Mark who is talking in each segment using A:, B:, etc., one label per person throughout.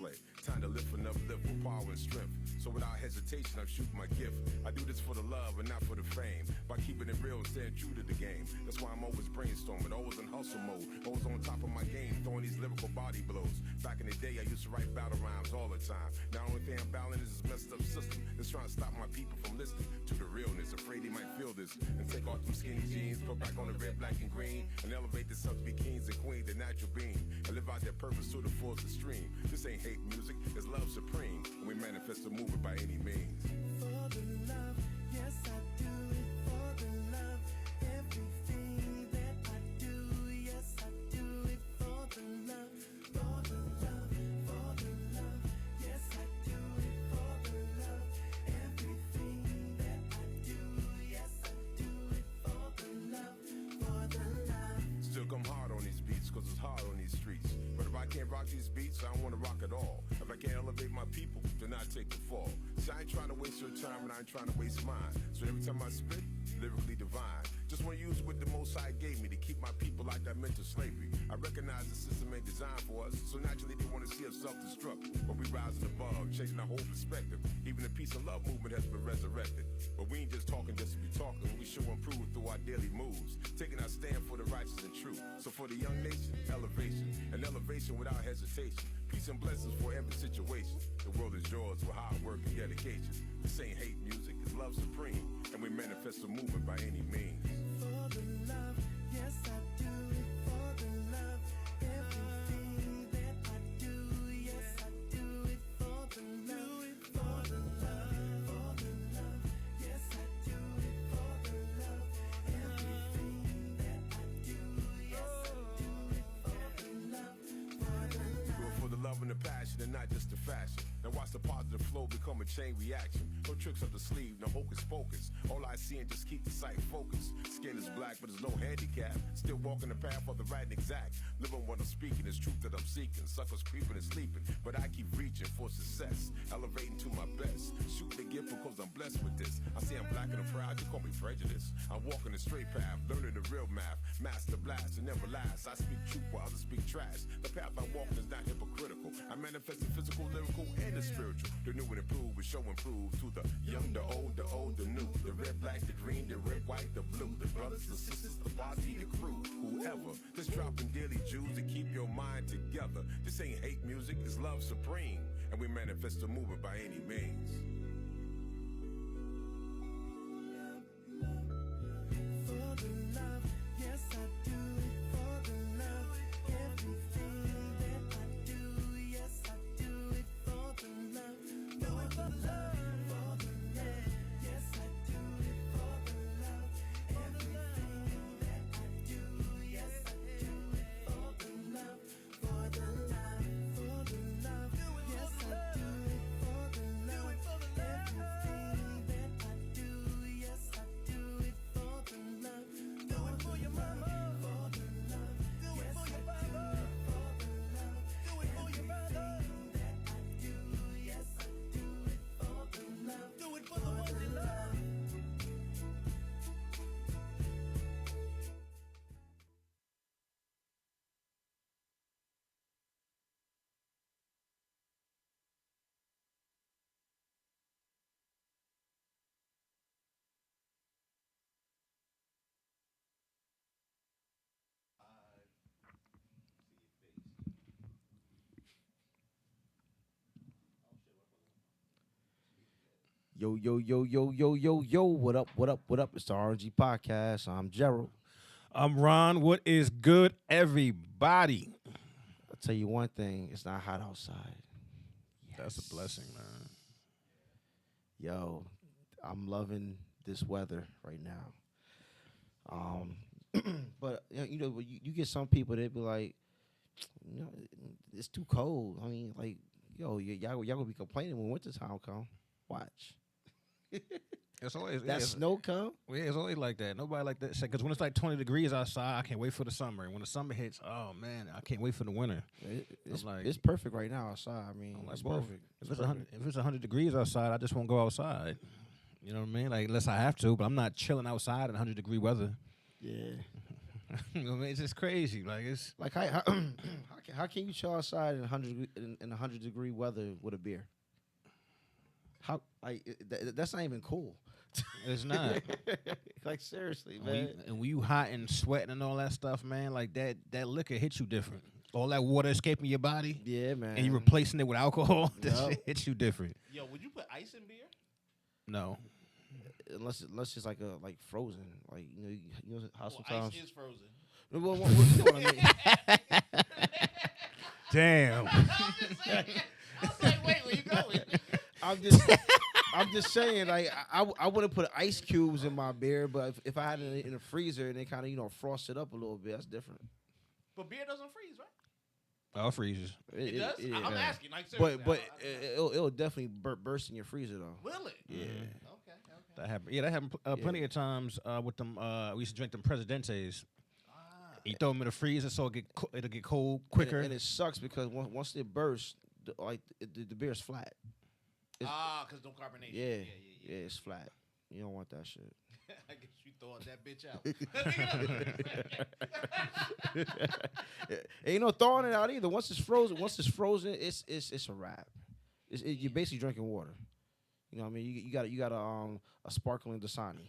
A: play. Time to live another live with power and strength. So without hesitation, I'm shooting my gift. I do this for the love and not for the fame. By keeping it real and staying true to the game. That's why I'm always brainstorming, always in hustle mode. Always on top of my game, throwing these lyrical body blows. Back in the day, I used to write battle rhymes all the time. Now the only thing I'm battling is this messed up system that's trying to stop my people from listening to the realness. Afraid they might feel this and take off them skinny jeans, put back on the red, black, and green, and elevate this up to be kings and queens, the natural being, and live out their purpose to the fullest extreme. This ain't hate music, it's love supreme, and we manifest the movement by any means.
B: For the love, yes I do it for the love. Everything that I do, yes I do it for the love. For the love, for the love, yes I do it for the love. Everything that I do, yes I do it for the love, for the love.
A: Still come hard on these beats, cause it's hard on these streets. But if I can't rock these beats, I don't wanna rock at all. If I can't elevate my people, then I take the fall. See, I ain't trying to waste your time and I ain't trying to waste mine. So every time I spit, lyrically divine. Just wanna use what the Most High gave me to keep my people like that mental slavery. I recognize the system ain't designed for us, so naturally they wanna see us self-destruct. But we rising above, changing our whole perspective. Even the peace and love movement has been resurrected. But we ain't just talking just to be talking, we show and prove through our daily moves. Taking our stand for the righteous and true. So for the young nation, elevation. And elevation without hesitation. Peace and blessings for every situation. The world is yours with hard work and dedication. This ain't hate music, it's love supreme. And we manifest the movement by any means.
B: For the love, yes I do it for the love. Everything that I do, yes I do it for the love. For the love, for the love, yes I do it for the love. Everything that I do, yes I do it for the love. For the love.
A: Do it for the love and the passion and not just the fashion. Now watch the positive flow become a chain reaction. No tricks up the sleeve, no hocus pocus. All I see and just keep the sight focused. Skin is black, but there's no handicap. Still walking the path of the right and exact. Living what I'm speaking is truth that I'm seeking. Suckers creeping and sleeping, but I keep reaching for success. Elevating to my best. Shoot the gift because I'm blessed with this. I say I'm black and I'm proud, you call me prejudiced. I'm walking the straight path, learning the real math. Master blast and never last. I speak truth while others speak trash. The path I'm walking is not hypocritical. I manifest the physical, lyrical, and the spiritual. The new and improved, we show and prove to the young, the old, the new. The red, black, the green, the red, white, the blue. The brothers, the sisters, the party, the crew. Whoever, just dropping daily jewels to keep your mind together. This ain't hate music, it's love supreme. And we manifest the movement by any means.
B: For the love, yes I do it for the love. Everything that I do, yes I do it for the love. Do it for the love, for the love. Yes I do it for the love. Everything that I do, yes I do it for the love, for the love, for the love. Yes I do it for the love. Everything that I do, yes I do it for the love. Do it for your mama, for the love. Yes I do it for the love. Do it for your brother. That I do, yes I do it for the love. Do it for the ones you love.
C: Yo, yo, yo, yo, yo, yo, yo. What up, what up, what up? It's the R&G Podcast. I'm Gerald.
D: I'm Ron. What is good, everybody?
C: I'll tell you one thing. It's not hot outside.
D: That's a blessing, man.
C: Yo, I'm loving this weather right now. But, you know, you get some people that be like, you know, it's too cold. I mean, like, yo, y'all gonna be complaining when wintertime come. Watch.
D: It's always
C: That snow come?
D: Yeah, it's always like that. Nobody like that. Because when it's like 20 degrees outside, I can't wait for the summer. And when the summer hits, oh man, I can't wait for the winter.
C: It's perfect right now outside. I mean,
D: I'm like,
C: it's
D: bro,
C: perfect.
D: If it's 100 degrees outside, I just won't go outside. You know what I mean? Like, unless I have to, but I'm not chilling outside in 100-degree weather.
C: Yeah.
D: You know what I mean? It's just crazy. Like it's
C: Like how can you chill outside in 100-degree weather with a beer? How that's not even cool.
D: it's not.
C: Like seriously,
D: When
C: man.
D: when you hot and sweating and all that stuff, man, like that liquor hits you different. All that water escaping your body,
C: Yeah, man.
D: and you replacing it with alcohol. That
C: Yup.
D: shit hits you different.
E: Yo, would you put ice in beer?
D: No,
C: unless it's like frozen, like you know how
E: Well,
C: sometimes.
E: ice is frozen.
C: Well, you know what I mean.
D: damn.
E: I was like, wait, where you going?
C: I'm just saying, like I wouldn't put ice cubes in my beer, but if I had it in the freezer and they kind of frost it up a little bit, that's different.
E: But beer doesn't freeze, right?
D: All freezes.
E: It does? I'm asking. Like,
C: But
E: seriously.
C: it'll definitely burst in your freezer though.
E: Will it?
C: Yeah.
E: Okay.
D: That happened. Yeah, that happened plenty of times with them. We used to drink them Presidentes. You throw them in the freezer so it'll get cold quicker.
C: And it sucks because once it bursts, the beer's flat.
E: Because no carbonation.
C: Yeah, it's flat. You don't want that shit.
E: I guess you throwing that bitch out.
C: Ain't no throwing it out either. Once it's frozen, it's a wrap. You're basically drinking water. You know what I mean? You got a sparkling Dasani.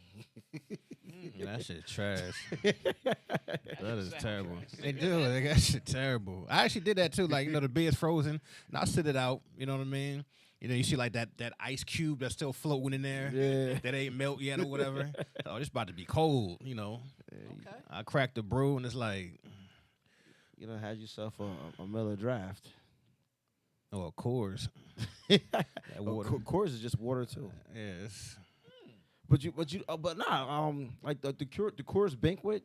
D: Yeah, that shit trash. That is
E: sound
D: terrible.
E: trash.
D: They do. That shit terrible. I actually did that too. Like, the beer's frozen, and I sit it out. You know what I mean? You see like that ice cube that's still floating in there.
C: Yeah.
D: That ain't melt yet or whatever. Oh, it's about to be cold.
E: Okay.
D: I cracked the brew, and it's like,
C: You know, had yourself a Miller Draft.
D: oh, of course. Water.
C: Coors is just water too.
D: Yes.
C: But like the Coors Banquet,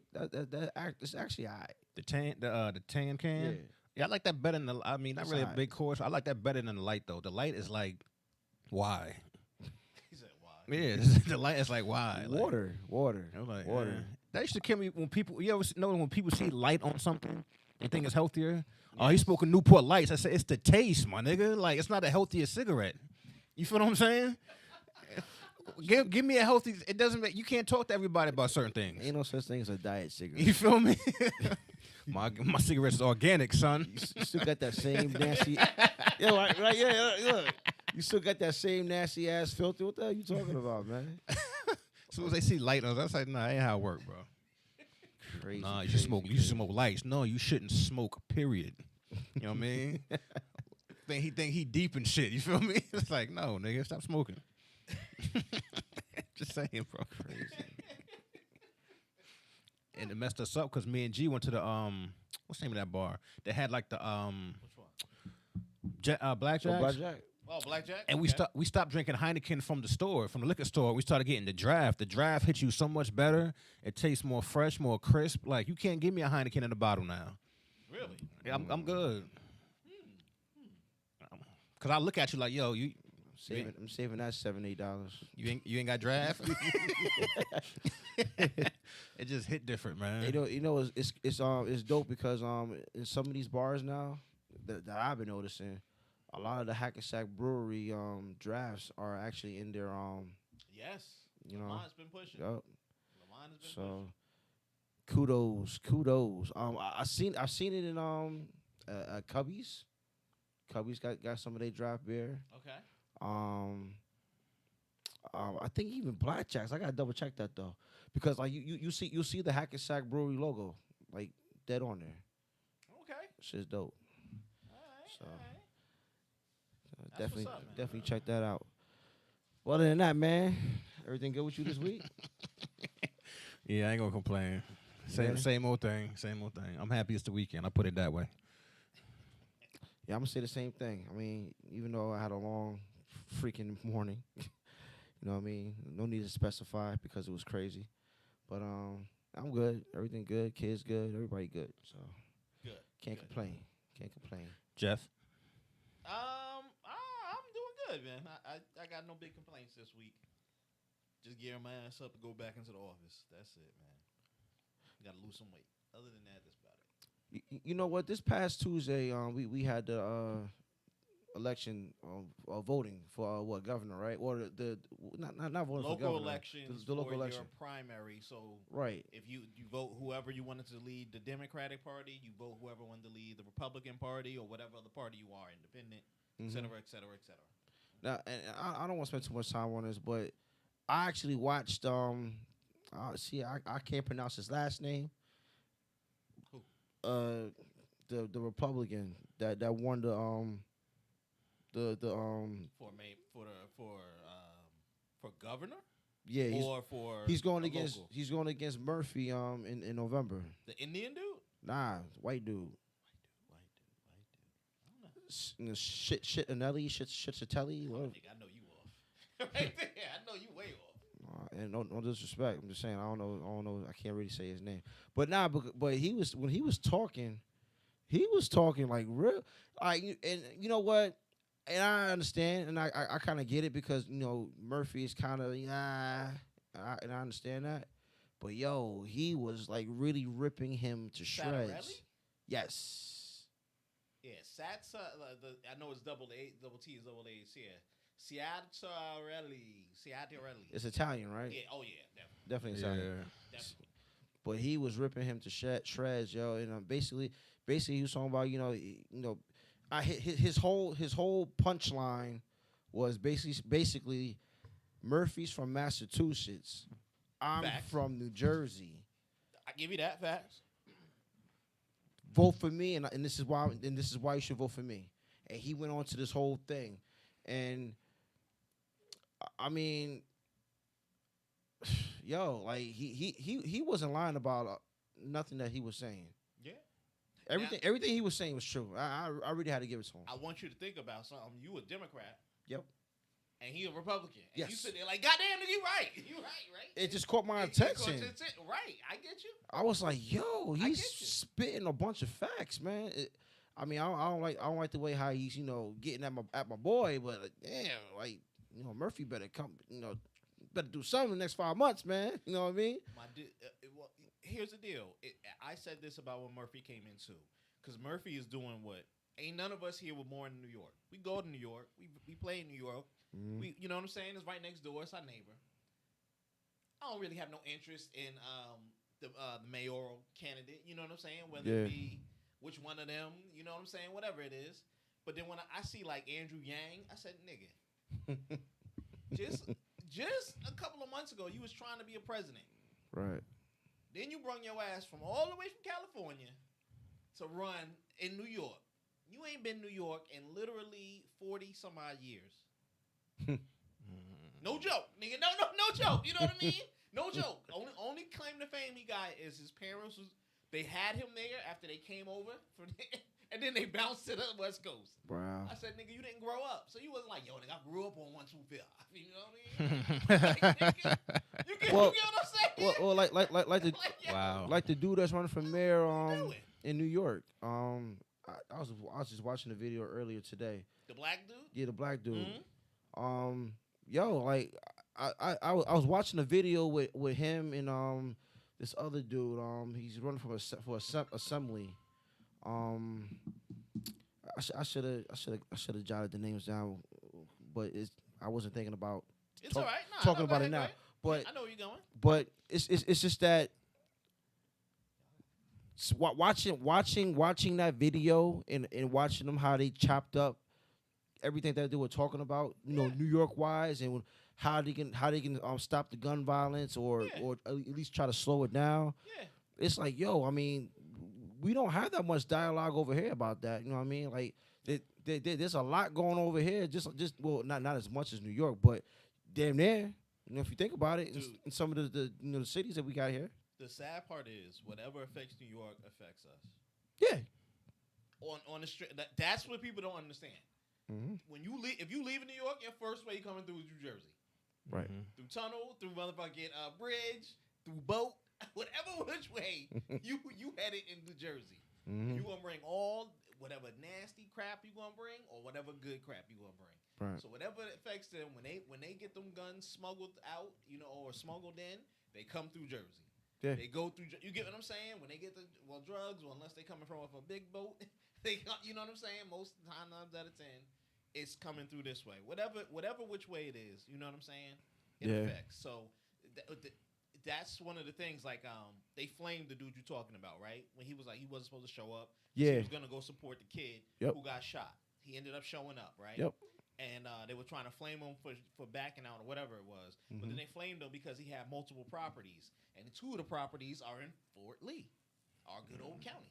C: it's actually alright.
D: The tan can.
C: Yeah.
D: Yeah, I like that better than not
C: It's
D: really a
C: alright.
D: big course. I like that better than the light though. The light is like, why?
E: He said, why?
D: Yeah, the light is like why? Like,
C: Water.
D: I'm like,
C: Water.
D: That used to kill me when people. You ever know when people see light on something, they think it's healthier. Oh, he spoke of Newport Lights. I said it's the taste, my nigga. Like it's not a healthier cigarette. You feel what I'm saying? Give me a healthy. It doesn't make you can't talk to everybody about certain things.
C: Ain't no such thing as a diet cigarette.
D: You feel me? my cigarettes is organic, son.
C: You still got that same nasty. Yeah, right. Yeah, look. You still got that same nasty ass filter. What the hell you talking about, man?
D: As soon as they see light on us, I say, nah, that ain't how it work, bro.
C: Crazy.
D: Nah, you should smoke. You should smoke lights. No, you shouldn't smoke. Period. You know what I mean? think he deep in shit. You feel me? It's like, no, nigga, stop smoking. Just saying, bro. Crazy. And it messed us up because me and G went to the what's the name of that bar? They had like the
E: Which one?
D: blackjack.
C: Blackjack.
E: Oh, blackjack.
D: And
E: Okay.
D: we stopped drinking Heineken from the liquor store. We started getting the draft. The draft hits you so much better. It tastes more fresh, more crisp. Like you can't give me a Heineken in a bottle now.
E: Really?
D: Yeah, I'm good. Cause I look at you like, yo,
C: I'm saving that $7-8.
D: you ain't got draft. It just hit different, man.
C: It's dope because in some of these bars now that I've been noticing, a lot of the Hackensack Brewery drafts are actually in their
E: Yes.
C: you know.
E: Lamont's been pushing.
C: Yup.
E: Lamont has been
C: So kudos. I've seen it in Cubbies. Cubbies got some of their draft beer.
E: pushing. Okay.
C: I think even Blackjacks. I gotta double check that though, because like you see the Hackensack Brewery logo like dead on there.
E: Okay.
C: Shit's dope.
E: All right.
C: So
E: All right. That's
C: definitely
E: what's up, man.
C: definitely check that out. Well, other than that, man, everything good with you this week?
D: Yeah, I ain't gonna complain. Same old thing. I'm happy it's the weekend. I put it that way.
C: Yeah, I'm gonna say the same thing. I mean, even though I had a long freaking morning, you know what I mean? No need to specify because it was crazy. But I'm good. Everything good. Kids good. Everybody good. So
E: Good.
C: can't
E: Good.
C: complain. Can't complain.
D: Jeff.
E: I'm doing good, man. I got no big complaints this week. Just gearing my ass up to go back into the office. That's it, man. Got to lose some weight. Other than that, that's about it.
C: You know what? This past Tuesday, we had the election voting for what governor, right? Or the not voting for
E: Local
C: governor.
E: elections
C: The local
E: for
C: election.
E: your primary. So
C: Right.
E: if you vote whoever you wanted to lead the Democratic Party, you vote whoever wanted to lead the Republican Party or whatever other party you are, independent, et cetera, et cetera, et cetera.
C: Now, and I don't want to spend too much time on this, but I actually watched. I can't pronounce his last name.
E: Who?
C: The Republican that won the
E: For governor
C: yeah
E: or for
C: he's going
E: a
C: against
E: local?
C: Murphy in November.
E: The Indian dude.
C: Nah, white dude.
E: White dude.
C: Shittinelli, Shitatelli.
E: I think I know you off. Right there, I know you way off.
C: And no disrespect. I'm just saying I don't know. I can't really say his name. But but when he was talking like real. And you know what? And I understand, and I kind of get it because Murphy is kind of and I understand that. But yo, he was like really ripping him to shreds.
E: Sattarelli?
C: Yes.
E: Yeah, I know it's double T is double A. Yeah, Ciattarelli.
C: It's Italian, right?
E: Yeah. Oh yeah,
C: Definitely
D: Yeah.
C: Italian.
E: definitely.
C: But he was ripping him to shreds, yo. And basically he was talking about his whole punchline was basically Murphy's from Massachusetts. I'm
E: Facts.
C: from New Jersey.
E: I give you that facts.
C: Vote for me, and this is why you should vote for me. And he went on to this whole thing, and I mean, yo, like he wasn't lying about nothing that he was saying.
E: Yeah.
C: Everything he was saying was true. I really had to give it to him.
E: I want you to think about something. You a Democrat.
C: Yep.
E: And he a Republican. And
C: Yes.
E: you sit there like, goddamn, nigga, you right. You right?
C: It just caught my
E: It caught
C: attention.
E: your attention. Right, I get you.
C: I was like, yo,
E: I
C: he's
E: get you.
C: spitting a bunch of facts, man. I don't like the way how he's getting at my boy, but damn, Murphy better come, better do something the next 5 months, man. You know what I mean?
E: Well, here's the deal. I said this about when Murphy came in too, because Murphy is doing what ain't none of us here were born in New York. We go to New York. We play in New York. We, you know what I'm saying? It's right next door. It's our neighbor. I don't really have no interest in the mayoral candidate. You know what I'm saying? Whether it be which one of them. You know what I'm saying? Whatever it is. But then when I see like Andrew Yang, I said, nigga, just a couple of months ago, you was trying to be a president.
C: Right.
E: Then you brung your ass from all the way from California to run in New York. You ain't been in New York in literally 40 some odd years. No joke, nigga. No joke. You know what I mean? No joke. Only claim to fame he got is his parents they had him there after they came over and then they bounced to the West Coast.
C: Wow.
E: I said, nigga, you didn't grow up, so you wasn't like, yo, nigga, I grew up on 125. You know what I mean? You get what I'm saying?
C: Well, like the dude that's running for mayor
E: doing?
C: in New York. I was just watching the video earlier today.
E: The black dude?
C: Yeah, the black dude.
E: Mm-hmm.
C: Yo, like I was watching a video with him and this other dude. He's running for assembly. I should have jotted the names down, but I wasn't thinking about
E: It's all right. Nah,
C: talking
E: go
C: about
E: ahead,
C: it
E: go
C: now.
E: ahead.
C: But
E: I know where you're going.
C: but it's just that watching that video and watching them how they chopped up everything that they were talking about, New York wise, and how they can stop the gun violence or at least try to slow it down.
E: Yeah.
C: It's like, yo, I mean, we don't have that much dialogue over here about that. You know what I mean? Like, there's a lot going over here. Not as much as New York, but damn near. If you think about it, in some of the cities that we got here.
E: The sad part is, whatever affects New York affects us.
C: Yeah.
E: On the street, that's what people don't understand.
C: Mm-hmm.
E: When you leave, if you leave in New York, your first way coming through is New Jersey.
C: Right.
E: Through tunnel, through motherfucking bridge, through boat, whatever which way you headed in New Jersey.
C: Mm-hmm.
E: You gonna bring all whatever nasty crap you gonna bring, or whatever good crap you gonna bring.
C: Right.
E: So whatever affects them when they get them guns smuggled out, or smuggled in, they come through Jersey.
C: Yeah.
E: They go through. You get what I'm saying? When they get drugs, unless they coming from off a big boat, they you know what I'm saying. Most times out of 10, it's coming through this way. Whatever which way it is, you know what I'm saying? It
C: Yeah.
E: affects. So that's one of the things. Like they flamed the dude you're talking about, right? When he was like he wasn't supposed to show up.
C: Yeah.
E: He was gonna go support the kid
C: Yep.
E: who got shot. He ended up showing up, right?
C: Yep.
E: And they were trying to flame him for backing out or whatever it was. But
C: Mm-hmm.
E: then they flamed him because he had multiple properties. And 2 of the properties are in Fort Lee, our good old county.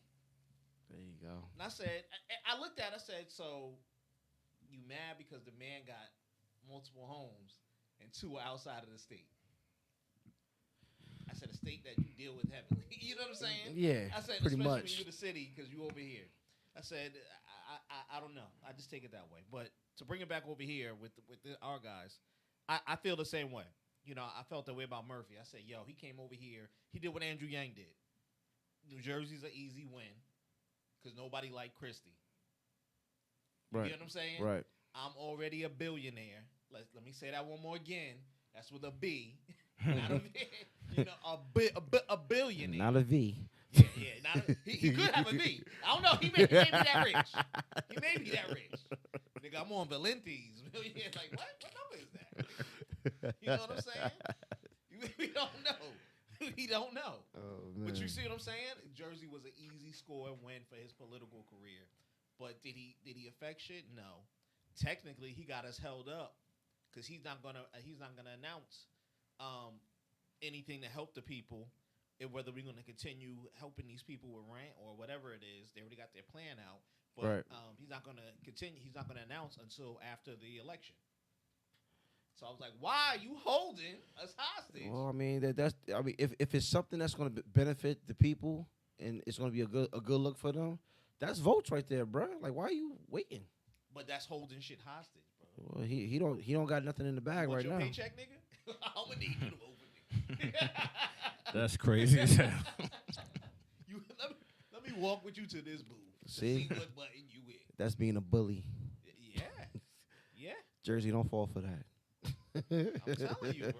C: There you go.
E: And I said, I looked at it, I said, so you mad because the man got multiple homes and 2 are outside of the state? I said, a state that you deal with heavily. You know what I'm saying?
C: Yeah,
E: I said,
C: pretty
E: especially
C: much.
E: when you're the city because you over here. I said, I don't know. I just take it that way. But to bring it back over here with our guys, I feel the same way. You know, I felt that way about Murphy. I said, yo, he came over here. He did what Andrew Yang did. New Jersey's an easy win because nobody liked Christie. You
C: Right.
E: get what I'm saying?
C: Right.
E: I'm already a billionaire. Let me say that one more again. That's with a B. Not a V. You know, a billionaire.
C: Not a V.
E: Yeah. He could have a V. I don't know. He may be that rich. He may be that rich. Nigga, I'm on Valenti's. Like, what? What number is that? You know what I'm saying? We don't know. We don't know.
C: Oh,
E: But you see what I'm saying? Jersey was an easy score and win for his political career. But did he affect shit? No. Technically, he got us held up because he's not gonna announce anything to help the people. And whether we're gonna continue helping these people with rent or whatever it is, they already got their plan out. But
C: Right.
E: He's not gonna continue. He's not gonna announce until after the election. So I was like, "Why are you holding us hostage?"
C: Well, I mean if it's something that's going to benefit the people and it's going to be a good look for them, that's votes right there, bro. Like, why are you waiting?
E: But that's holding shit hostage, bro.
C: Well, he don't got nothing in the bag
E: Want
C: right
E: your
C: now.
E: paycheck, nigga? I'm gonna need you to vote for me.
D: That's crazy as hell.
E: Let me walk with you to this booth. To
C: See?
E: see what button you in.
C: That's being a bully.
E: Yeah.
C: Jersey, don't fall for that.
E: I'm telling you,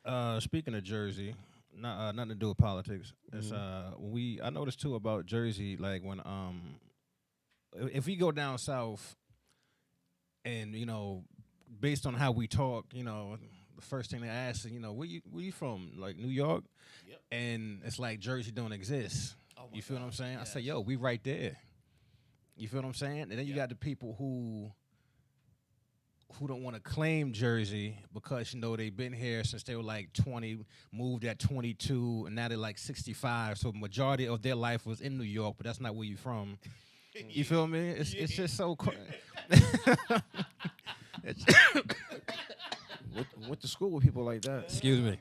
E: bro.
D: Speaking of Jersey, nothing to do with politics. It's I noticed too about Jersey, like when if we go down south, and you know, based on how we talk, you know, the first thing they ask is, you know, where you from? Like New York,
E: Yep.
D: and it's like Jersey don't exist.
E: Oh my
D: You feel what I'm
E: God,
D: saying? I
E: yes.
D: say, yo, we right there. You feel what I'm saying? And then you
E: Yeah.
D: got the people who don't want to claim Jersey because, you know, they've been here since they were like 20, moved at 22, and now they're like 65. So majority of their life was in New York, but that's not where you're from. You feel me? It's just so.
C: Went to school with people like that.
D: Excuse me.
E: Like,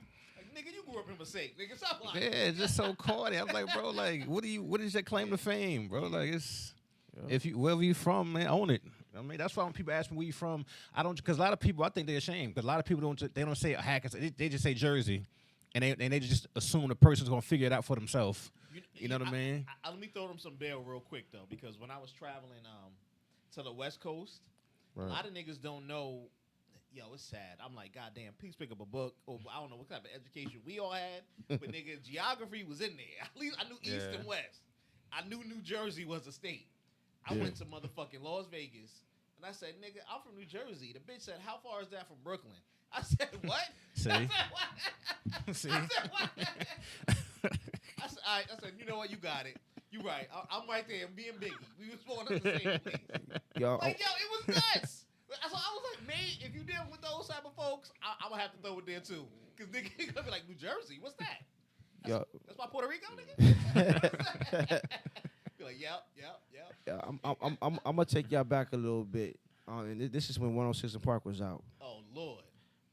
E: nigga, you grew up in Passaic, nigga. Stop lying.
D: Yeah, it's just so corny. I'm like, bro, like, what is your claim to fame, bro? Like, it's if you wherever you from, man, own it. I mean, that's why when people ask me where you from, I don't, because a lot of people, I think they're ashamed because a lot of people don't say Hackers, they just say Jersey, and they just assume the person's gonna figure it out for themselves. You know what I mean?
E: Let me throw them some bail real quick though, because when I was traveling to the West Coast, a lot of niggas don't know. Yo, it's sad. I'm like, goddamn, please pick up a book, or I don't know what type of education we all had, but nigga, geography was in there. At least I knew East and West. I knew New Jersey was a state. I went to motherfucking Las Vegas, and I said, nigga, I'm from New Jersey. The bitch said, how far is that from Brooklyn? I said, what?
D: See?
E: I said, what?
D: See?
E: I said, what? I said, all right. I said, you know what? You got it. You right. I'm right there. Me and Biggie. We was born at the same place.
C: Yo,
E: Like, yo, it was nuts. So I was like, man, if you deal with those type of folks, I'm going to have to throw it there, too. Because nigga, you're going to be like, New Jersey? What's that? That's my Puerto Rico, nigga? Be like, yep.
C: yeah, I'm gonna take y'all back a little bit. And this is when 106 in Park was out.
E: Oh, Lord.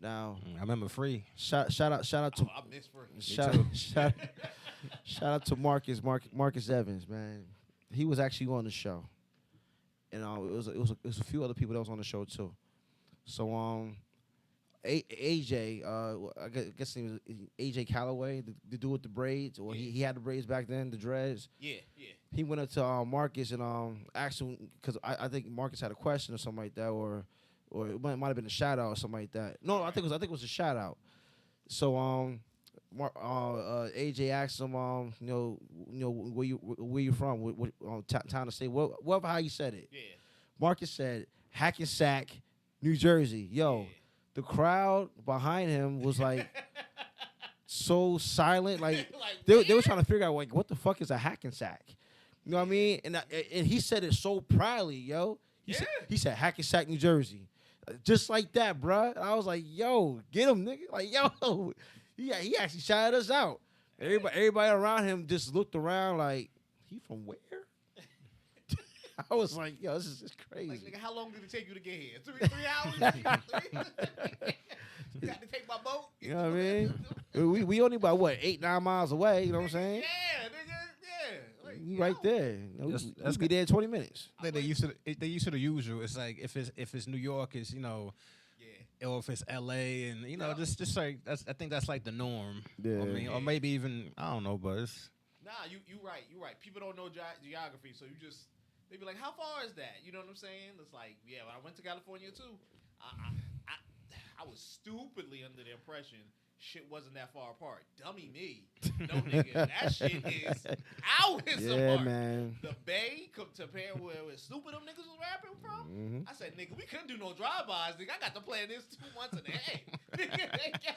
C: Now,
D: I remember Free.
C: shout out to
E: Oh, I miss Free.
C: shout out to Marcus Evans, man. He was actually on the show, and it was a few other people that was on the show too. So AJ, I guess his name was AJ Calloway, the dude with the braids, or he had the braids back then, the dreads.
E: Yeah.
C: He went up to Marcus and asked him, because I think Marcus had a question or something like that, or it might have been a shout out or something like that. No, I think it was a shout out. So AJ asked him, you know, where you from, what town to say, whatever how you said it.
E: Yeah.
C: Marcus said, Hackensack, New Jersey. Yo, the crowd behind him was like so silent. Like they were trying to figure out like what the fuck is a Hackensack. You know what I mean? And he said it so proudly, yo. He said Hackensack, New Jersey. Just like that, bruh. And I was like, yo, get him, nigga. Like, yo. He actually shouted us out. Everybody around him just looked around like, he from where? I was like, yo, this is just crazy.
E: Like, nigga, how long did it take you to get here? 3 hours? You got to take my boat?
C: You know what I mean? We only about, 8-9 miles away. You know what I'm saying?
E: Yeah, nigga, yeah. Like,
C: You right there. You know, let's be there in 20 minutes.
D: They used to the usual. It's like if it's New York, it's or if it's LA, and just like I think that's like the norm.
C: Yeah.
D: I mean, or maybe even I don't know, but it's,
E: nah, you right. People don't know geography, so they be like, how far is that? You know what I'm saying? It's like, yeah, when I went to California too, I was stupidly under the impression shit wasn't that far apart. Dummy me. No, nigga, that shit is hours apart.
C: Man.
E: The Bay compared where Stupid them niggas was rapping from. I said, nigga, we couldn't do no drive-bys. Nigga, I got to plan this 2 months in advance.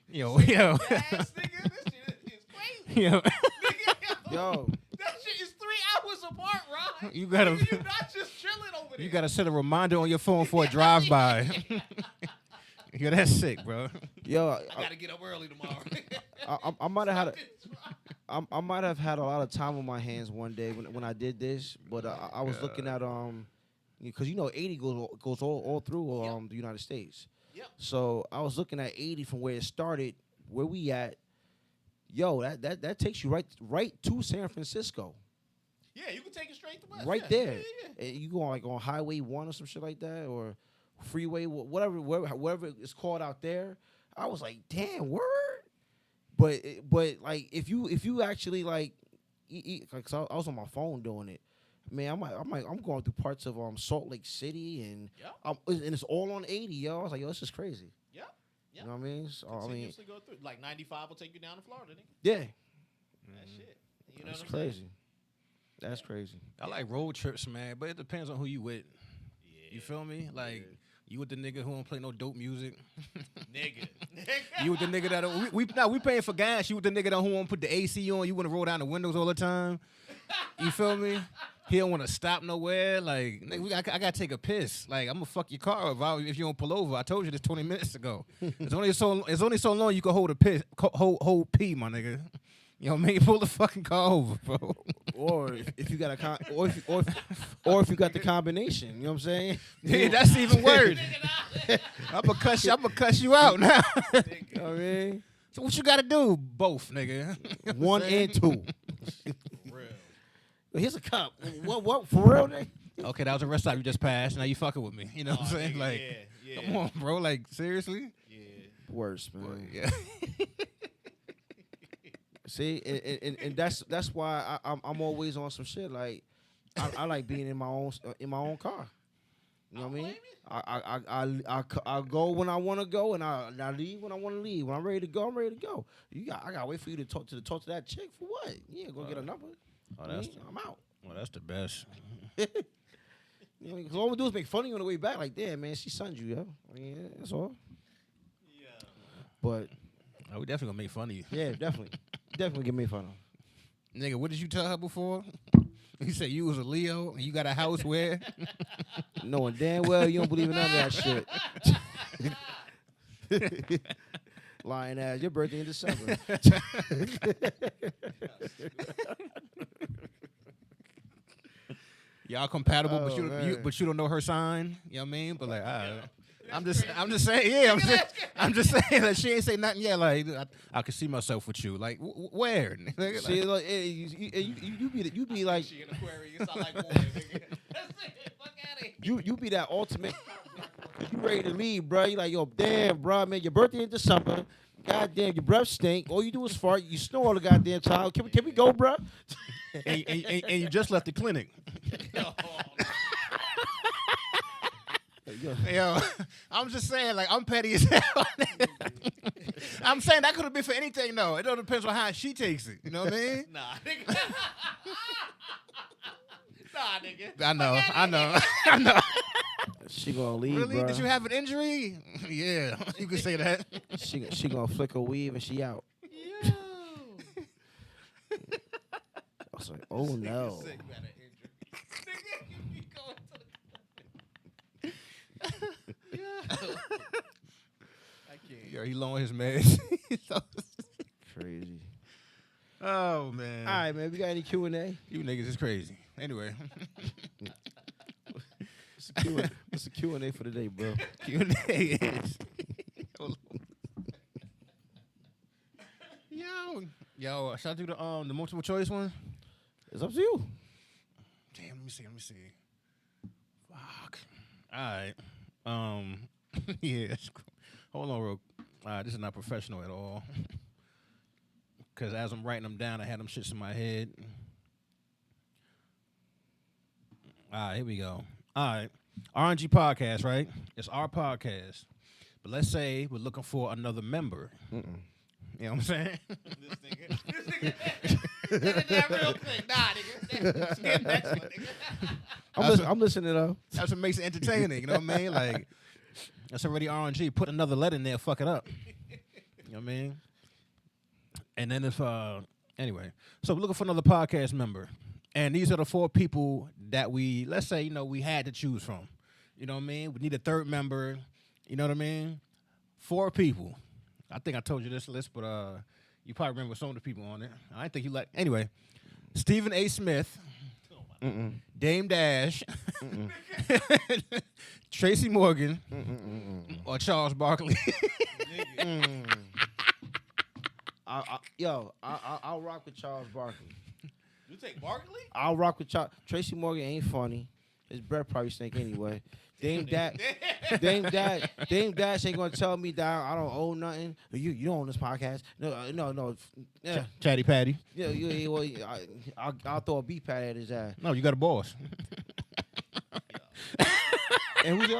D: yo.
E: Yes, nigga, this shit is crazy.
D: Yo.
E: Nigga,
C: Yo.
E: that shit is 3 hours apart, Ron.
D: You gotta-
E: Nigga, you not just chilling over there.
D: You gotta set a reminder on your phone for a drive-by. Yo, that's sick, bro.
C: Yo,
E: I gotta get up early tomorrow.
C: I might have had I might have had a lot of time on my hands one day when I did this, but I was looking at because 80 goes all through the United States.
E: Yep.
C: So I was looking at 80 from where it started, where we at. Yo, that takes you right to San Francisco.
E: Yeah, you can take it straight to West.
C: Right
E: yeah.
C: there.
E: Yeah.
C: And you go on Highway 1 or some shit like that, or Freeway, whatever it's called out there. I was like, damn, word. But like if you actually like, cause I was on my phone doing it, man. I'm going through parts of Salt Lake City and it's all on 80, yo. I was like, yo, this is crazy.
E: Yep.
C: You know what I mean? So
E: Continuously go through. Like 95 will take you down to Florida, nigga.
C: Yeah,
E: That shit. You know
C: that's
E: what I'm saying?
C: crazy. That's crazy.
D: I like road trips, man, but it depends on who you with.
E: Yeah.
D: You feel me? Like you with the nigga who don't play no dope music.
E: Nigga.
D: You with the nigga that we paying for gas. You with the nigga that who won't put the AC on. You want to roll down the windows all the time. You feel me? He don't want to stop nowhere. Like nigga, I gotta take a piss. Like I'm gonna fuck your car if you don't pull over. I told you this 20 minutes ago. It's only so long you can hold a piss, hold pee, my nigga. You know what I mean? Pull the fucking car over, bro.
C: Or if you got or if you got the combination, you know what I'm saying?
D: Yeah, that's even worse. I'm gonna cuss you out now.
C: You know what I mean?
D: So what you gotta do? Both, nigga.
C: 1 and 2.
E: Real.
C: Here's a cup. What for real, nigga?
D: Okay, that was a rest stop you just passed. Now you fucking with me. You know what I'm saying?
E: Nigga,
D: Like,
E: yeah.
D: come on, bro. Like, seriously?
E: Yeah.
C: Worse, man.
D: Yeah.
C: See, and that's why I'm always on some shit. Like I like being in my own car. You know what I mean? I go when I want to go, and I leave when I want to leave. When I'm ready to go, I'm ready to go. I gotta wait for you to talk to that chick for what? You ain't gonna get a number.
D: Oh,
C: I'm out.
D: Well, that's the best.
C: You know, 'cause all I'm gonna do is make fun of you on the way back. Like, damn, man, she sunned you, yo. I mean, yeah, that's all.
E: Yeah.
C: But
D: Oh, we definitely gonna make fun of you.
C: yeah, definitely get made fun of.
D: Nigga, what did you tell her before? You said you was a Leo and you got a house where?
C: Knowing damn well you don't believe in none of that shit. Lying ass. Your birthday in December.
D: Y'all compatible,
C: Oh,
D: but you don't know her sign. You know what I mean? But like, all right. I'm just saying, yeah. I'm just saying that she ain't say nothing yet. Like, I can see myself with you. Like, where?
C: See, like, hey, you be like,
E: She in Aquarius. I like water, nigga. That's it. Fuck out of here.
C: you be that ultimate. You ready to leave, bro? You like, yo, damn, bro, man, your birthday in December. Goddamn, your breath stink. All you do is fart. You snore all the goddamn time. Can we go, bro?
D: and you just left the clinic. Yo, I'm just saying, like, I'm petty as hell. I'm saying that could have been for anything, though. It all depends on how she takes it. You know what I mean?
E: Nah, nigga. Nah, nigga.
D: I know.
C: She gonna leave,
D: Really?
C: bruh.
D: Did you have an injury? Yeah, you can say that.
C: She gonna flick her weave and she out.
E: Yo.
C: I was like, oh no.
E: Sick, you had an injury. Nigga, you be going to the Yo. I can't.
D: Yo, he lowered his mask.
C: Crazy.
D: Oh man.
C: All right, man. We got any Q&A?
D: You niggas is crazy. Anyway.
C: What's the Q&A for today, bro?
D: Q&A is. Yo, should I do the multiple choice one?
C: It's up to you.
D: Damn, let me see. Fuck. All right. Yeah. Hold on, real. This is not professional at all. Because as I'm writing them down, I had them shits in my head. All right, here we go. All right. R&G Podcast, right? It's our podcast. But let's say we're looking for another member. You know what I'm saying?
E: This nigga. That is that real thing. Nah, nigga. Skip next one, nigga.
C: I'm listening though.
D: That's what makes it entertaining. You know what I mean? Like, that's already R&G. Put another letter in there, fuck it up. You know what I mean? And then anyway. So we're looking for another podcast member. And these are the 4 people that let's say, we had to choose from. You know what I mean? We need a third member. You know what I mean? 4 people. I think I told you this list, but you probably remember some of the people on it. I didn't think you like. Anyway, Stephen A. Smith, Dame Dash, Tracy Morgan, or Charles Barkley.
C: I'll rock with Charles Barkley.
E: You take Barkley?
C: I'll rock with Charles. Tracy Morgan ain't funny. His breath probably stink anyway. Dame Dash ain't gonna tell me that I don't owe nothing. You don't own this podcast. No. Yeah.
D: Chatty Patty.
C: Yeah, I'll throw a beat pad at his ass.
D: No, you got a boss.
C: And who's the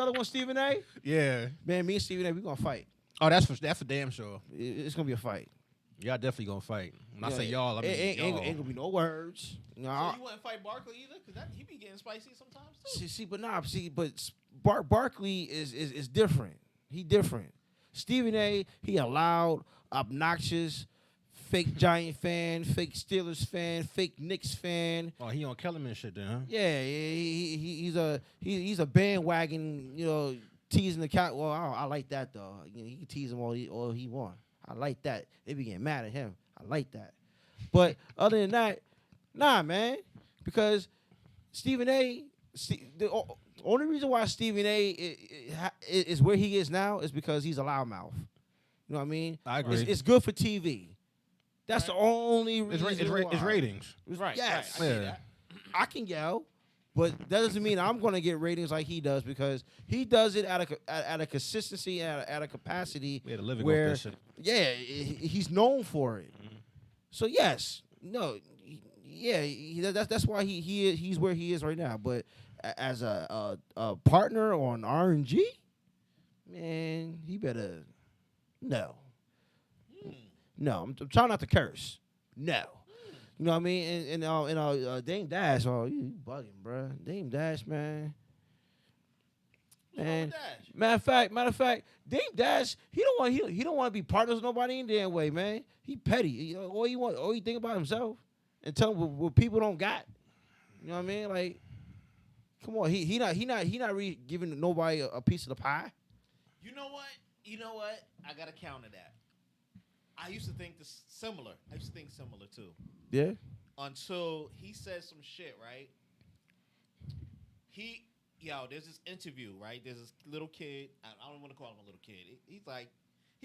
C: other one? Stephen A.
D: Yeah.
C: Man, me and Stephen A. We gonna fight.
D: Oh, that's for damn sure.
C: It's gonna be a fight.
D: Y'all definitely gonna fight. When I say y'all, I mean
C: ain't
D: y'all.
C: gonna be no words. No,
E: So you wouldn't fight Barkley either? Because he be getting spicy sometimes, too.
C: but Barkley is different. He different. Stephen A. He a loud, obnoxious, fake Giant fan, fake Steelers fan, fake Knicks fan.
D: Oh, he on Kellerman shit then, huh?
C: Yeah, he's a bandwagon, teasing the cat. Well, I like that though. He can tease him all he want. I like that. They be getting mad at him. I like that. But other than that, nah, man. Because Stephen A. The only reason why Stephen A. is where he is now is because he's a loudmouth. You know what I mean?
D: I agree.
C: It's good for TV. That's the only reason.
D: It's ratings.
E: Right.
C: Yes.
E: Right. I see that.
C: I can yell, but that doesn't mean I'm going to get ratings like he does because he does it at a consistency, at a capacity
D: We had a living
C: where,
D: off that shit.
C: yeah, he's known for it.
D: Mm-hmm.
C: So yes, that's why he's where he is right now. But as a partner on R&G, man, he better no. No, I'm trying not to curse. No. You know what I mean? And Dame Dash, you bugging, bro. Dame Dash, man. And matter of fact, Dame Dash, he don't want to be partners with nobody in damn way, man. He petty. All he think about himself and tell him what people don't got. You know what I mean? Like, come on, he not really giving nobody a piece of the pie.
E: You know what? I gotta counter that. I used to think similar too.
C: Yeah.
E: Until he said some shit, right? There's this interview, right? There's this little kid. I don't want to call him a little kid. He's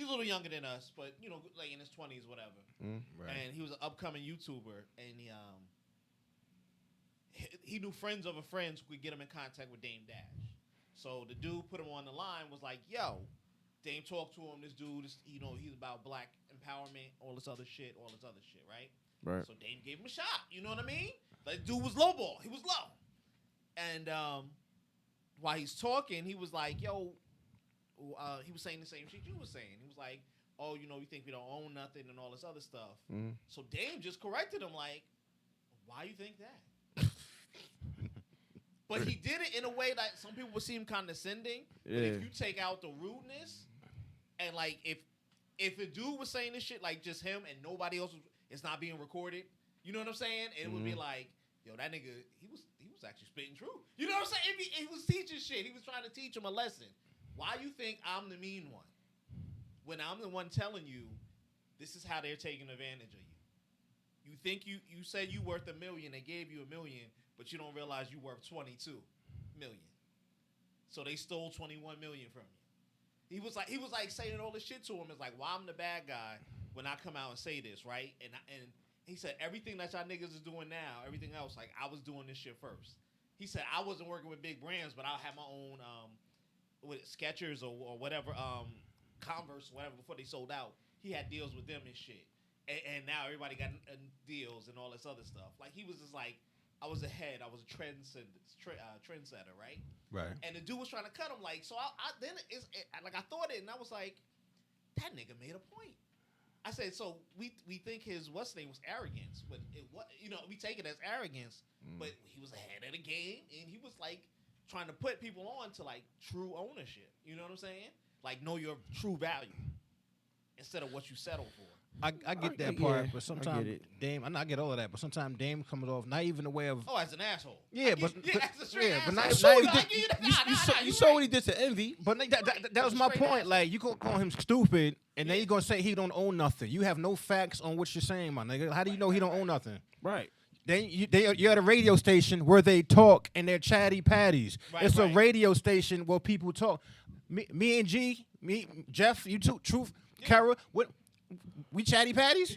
E: a little younger than us, but like in his 20s, whatever.
D: Right.
E: And he was an upcoming YouTuber, and he knew friends of a friends who could get him in contact with Dame Dash. So the dude put him on the line, was like, "Yo, Dame talked to him. This dude is, he's about black empowerment, all this other shit, right?
C: Right.
E: So Dame gave him a shot. You know what I mean? Like, dude was low ball. He was low. And while he's talking, he was like, "Yo," he was saying the same shit you was saying. He was like, "Oh, you think we don't own nothing and all this other stuff."
C: Mm-hmm.
E: So Dame just corrected him, like, "Why you think that?" But he did it in a way that some people would seem condescending. But
C: Yeah.
E: if you take out the rudeness, and like if a dude was saying this shit like just him and nobody else, it's not being recorded. You know what I'm saying? It would be like, yo, that nigga, he was actually spitting truth. You know what I'm saying? He was teaching shit. He was trying to teach him a lesson. Why you think I'm the mean one when I'm the one telling you this is how they're taking advantage of you? You think you said you worth $1 million, they gave you $1 million, but you don't realize you worth 22 million. So they stole 21 million from you. He was like saying all this shit to him. It's like, well, I'm the bad guy when I come out and say this, right? And he said everything that y'all niggas is doing now, everything else, like I was doing this shit first. He said I wasn't working with big brands, but I'll have my own with Skechers or whatever, Converse, whatever, before they sold out. He had deals with them and shit. And now everybody got deals and all this other stuff. Like he was just like, I was ahead. I was a trendsetter, right?
D: Right.
E: And the dude was trying to cut him. Like, so I thought it, and I was like, that nigga made a point. I said, so we think his what's name was arrogance, but we take it as arrogance. But he was ahead of the game, and he was like trying to put people on to like true ownership. You know what I'm saying? Like know your true value instead of what you settle for.
D: I get that part,
C: yeah,
D: but sometimes Dame, I get all of that, but sometimes Dame comes off not even the way of.
E: Oh, as an asshole.
D: Yeah,
E: as a straight
D: but
E: asshole.
C: You saw what he did to Envy.
D: But that was my point. Like you gonna call him stupid, and then you gonna say he don't own nothing. You have no facts on what you're saying, my nigga. How do you know he don't own nothing?
C: Right.
D: Then you're at a radio station where they talk and they're chatty patties.
E: Right,
D: it's
E: right.
D: a radio station where people talk. Me and G, Jeff, you too, Truth, Kara, what? We chatty patties?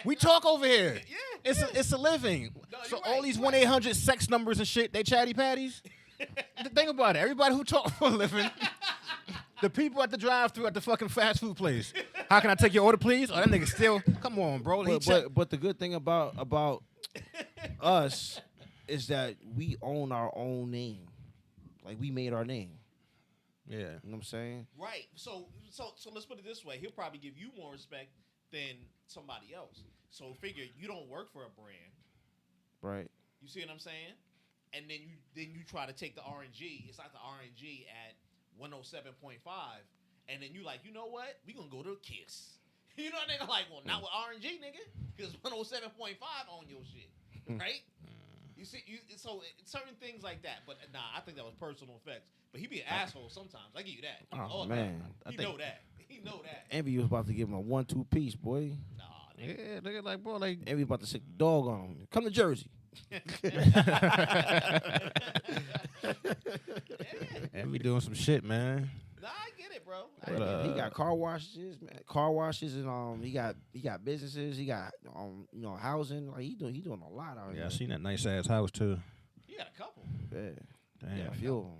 D: We talk over here.
E: Yeah,
D: It's a living.
E: No,
D: So
E: you're
D: all
E: right,
D: these
E: you're
D: 1-800 sex numbers and shit, they chatty patties? Think about it. Everybody who talk for a living, the people at the drive-thru at the fucking fast food place. How can I take your order, please? Oh, that nigga still. Come on, bro.
C: But the good thing about us is that we own our own name. Like we made our name.
D: Yeah.
C: You know what I'm saying?
E: Right. So let's put it this way. He'll probably give you more respect than somebody else. So figure you don't work for a brand.
C: Right.
E: You see what I'm saying? And then you try to take the R&G. It's like the R&G at 107.5. And then you like, you know what? We gonna go to Kiss. You know what nigga like? Well, not with R&G, nigga, because 107.5 on your shit, right? You see, so certain things like that. But nah, I think that was personal effects. But he be an asshole sometimes. I give you that.
C: Oh, man.
E: He know that. He know that.
C: Envy was about to give him a 1-2 piece, boy.
E: Nah, nigga.
D: Yeah, nigga, like, bro, like.
C: Envy about to sick the dog on him. Come to Jersey.
D: And we doing some shit, man.
E: Nah, I get it, bro.
C: He got car washes, man. Car washes, and he got businesses. He got housing. Like he doing a lot out here.
D: Yeah, I seen that nice ass house too.
E: You got a couple.
C: Yeah,
D: Damn.
C: yeah, a few of them.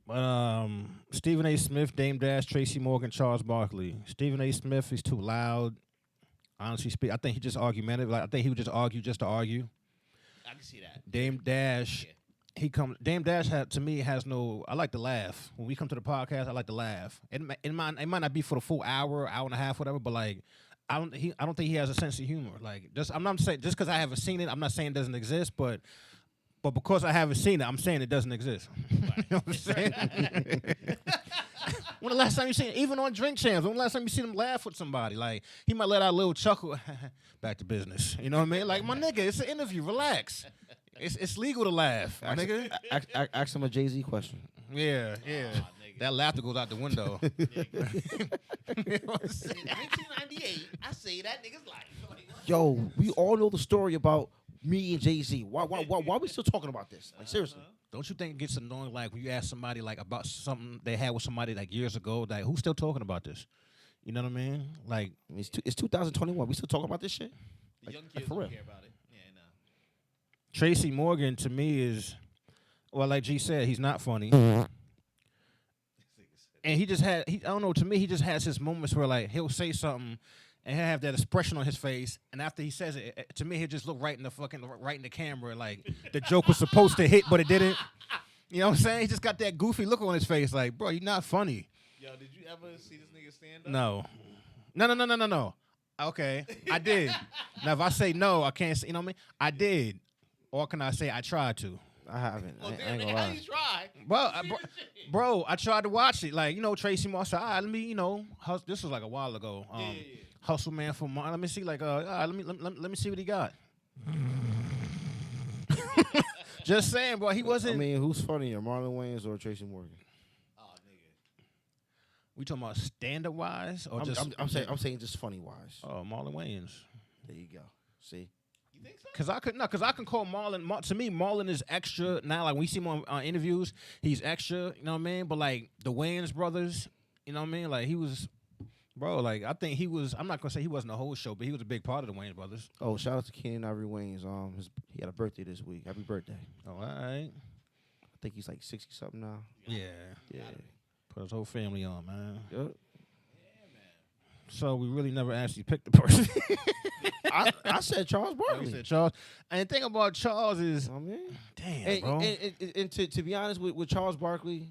D: But Stephen A. Smith, Dame Dash, Tracy Morgan, Charles Barkley. Stephen A. Smith, he's too loud. Honestly speaking, I think he just argumentative. Like I think he would just argue just to argue.
E: I can see that.
D: Dame Dash,
E: Yeah.
D: Dame Dash to me has no. I like to laugh when we come to the podcast. I like to laugh. It might not be for the full hour and a half, whatever. But like, I don't think he has a sense of humor. Like, I'm not saying just because I haven't seen it, I'm not saying it doesn't exist, but because I haven't seen it, I'm saying it doesn't exist. You know what I'm saying? When the last time you seen it? Even on Drink Champs, when the last time you seen him laugh with somebody? Like, he might let out a little chuckle. Back to business. You know what I mean? Like, my nigga, it's an interview. Relax. It's legal to laugh, my nigga.
C: Ask him a Jay-Z question.
D: Yeah.
E: Nigga.
D: That laughter goes out the window.
E: In 1998, I say that nigga's life. Like, what?
C: Yo, we all know the story about me and Jay-Z. Why we still talking about this? Like seriously.
D: Don't you think it gets annoying, like, when you ask somebody, like, about something they had with somebody, like, years ago, like, who's still talking about this? You know what I mean? Like,
C: I mean, it's 2021. We still talking about this shit?
E: The young
C: Like,
E: kids
C: for
E: don't
C: real.
E: care about it. Yeah, no.
D: Tracy Morgan, to me, is, well, like G said, he's not funny. And he just I don't know, to me, he just has his moments where, like, he'll say something and he'll have that expression on his face. And after he says it, to me, he'll just look right in the camera, like the joke was supposed to hit, but it didn't. You know what I'm saying? He just got that goofy look on his face, like, bro, you're not funny.
E: Yo, did you ever see this nigga stand up?
D: No. Okay, I did. Now, if I say no, I can't say, you know what I mean? I did. Or can I say I tried to?
C: I haven't.
E: Well,
C: I
E: damn,
C: ain't
E: nigga,
C: gonna
E: how
C: lie.
E: you try?
D: Bro,
E: See this shit?
D: bro, I tried to watch it. Like, Tracy Moss said, all right, let me, this was like a while ago.
E: Yeah.
D: Hustle Man for Let me see, like, all right, let me see what he got. Just saying, bro, he wasn't.
C: I mean, who's funnier, Marlon Wayans or Tracy Morgan?
E: Oh, nigga.
D: We talking about standard wise or
C: I'm saying just funny wise.
D: Oh, Marlon Wayans.
C: There you go. See,
E: You think so?
D: Cause I can call Marlon. To me, Marlon is extra now. Like when we see him on interviews, he's extra. You know what I mean? But like the Wayans brothers, you know what I mean? Like he was, bro. Like I think he was. I'm not gonna say he wasn't the whole show, but he was a big part of the Wayans brothers.
C: oh, shout out to Kenan Ivory Wayans. He had a birthday this week. Happy birthday.
D: Oh, all right.
C: I think he's like 60 something now.
D: Yeah.
C: Yeah.
D: Put his whole family on, man.
C: Yep.
D: So we really never actually picked the person.
C: I said Charles
D: We
C: Barkley.
D: said Charles. And the thing about Charles is,
C: I mean,
D: damn, bro.
C: and to be honest with Charles Barkley,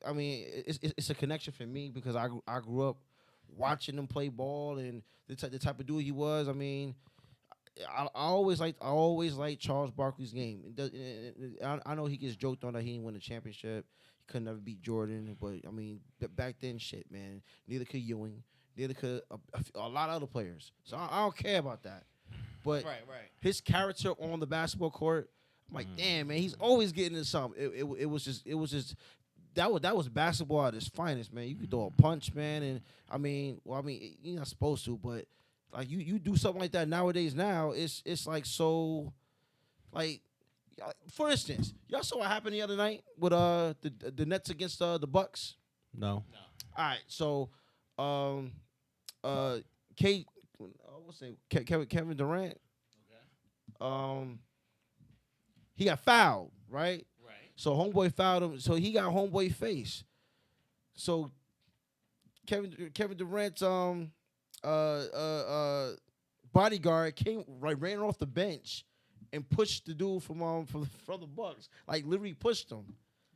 C: I mean, it's a connection for me because I grew up watching him play ball and the type of dude he was. I mean, I always liked Charles Barkley's game. I know he gets joked on that he didn't win a championship, he could never beat Jordan, but I mean, back then, shit, man, neither could Ewing, neither could a lot of other players. So I don't care about that. But
E: Right.
C: his character on the basketball court, I'm like, damn, man, he's always getting into something. It was just that was basketball at its finest, man. You could throw a punch, man, and I mean, you're not supposed to, but like you do something like that nowadays. Now it's like so, like, for instance, y'all saw what happened the other night with the Nets against the Bucks.
D: No.
C: All right, so Kevin Durant, he got fouled, right?
E: Right.
C: So homeboy fouled him, so he got homeboy face. So Kevin Durant's bodyguard ran off the bench and pushed the dude from the Bucks, like literally pushed him.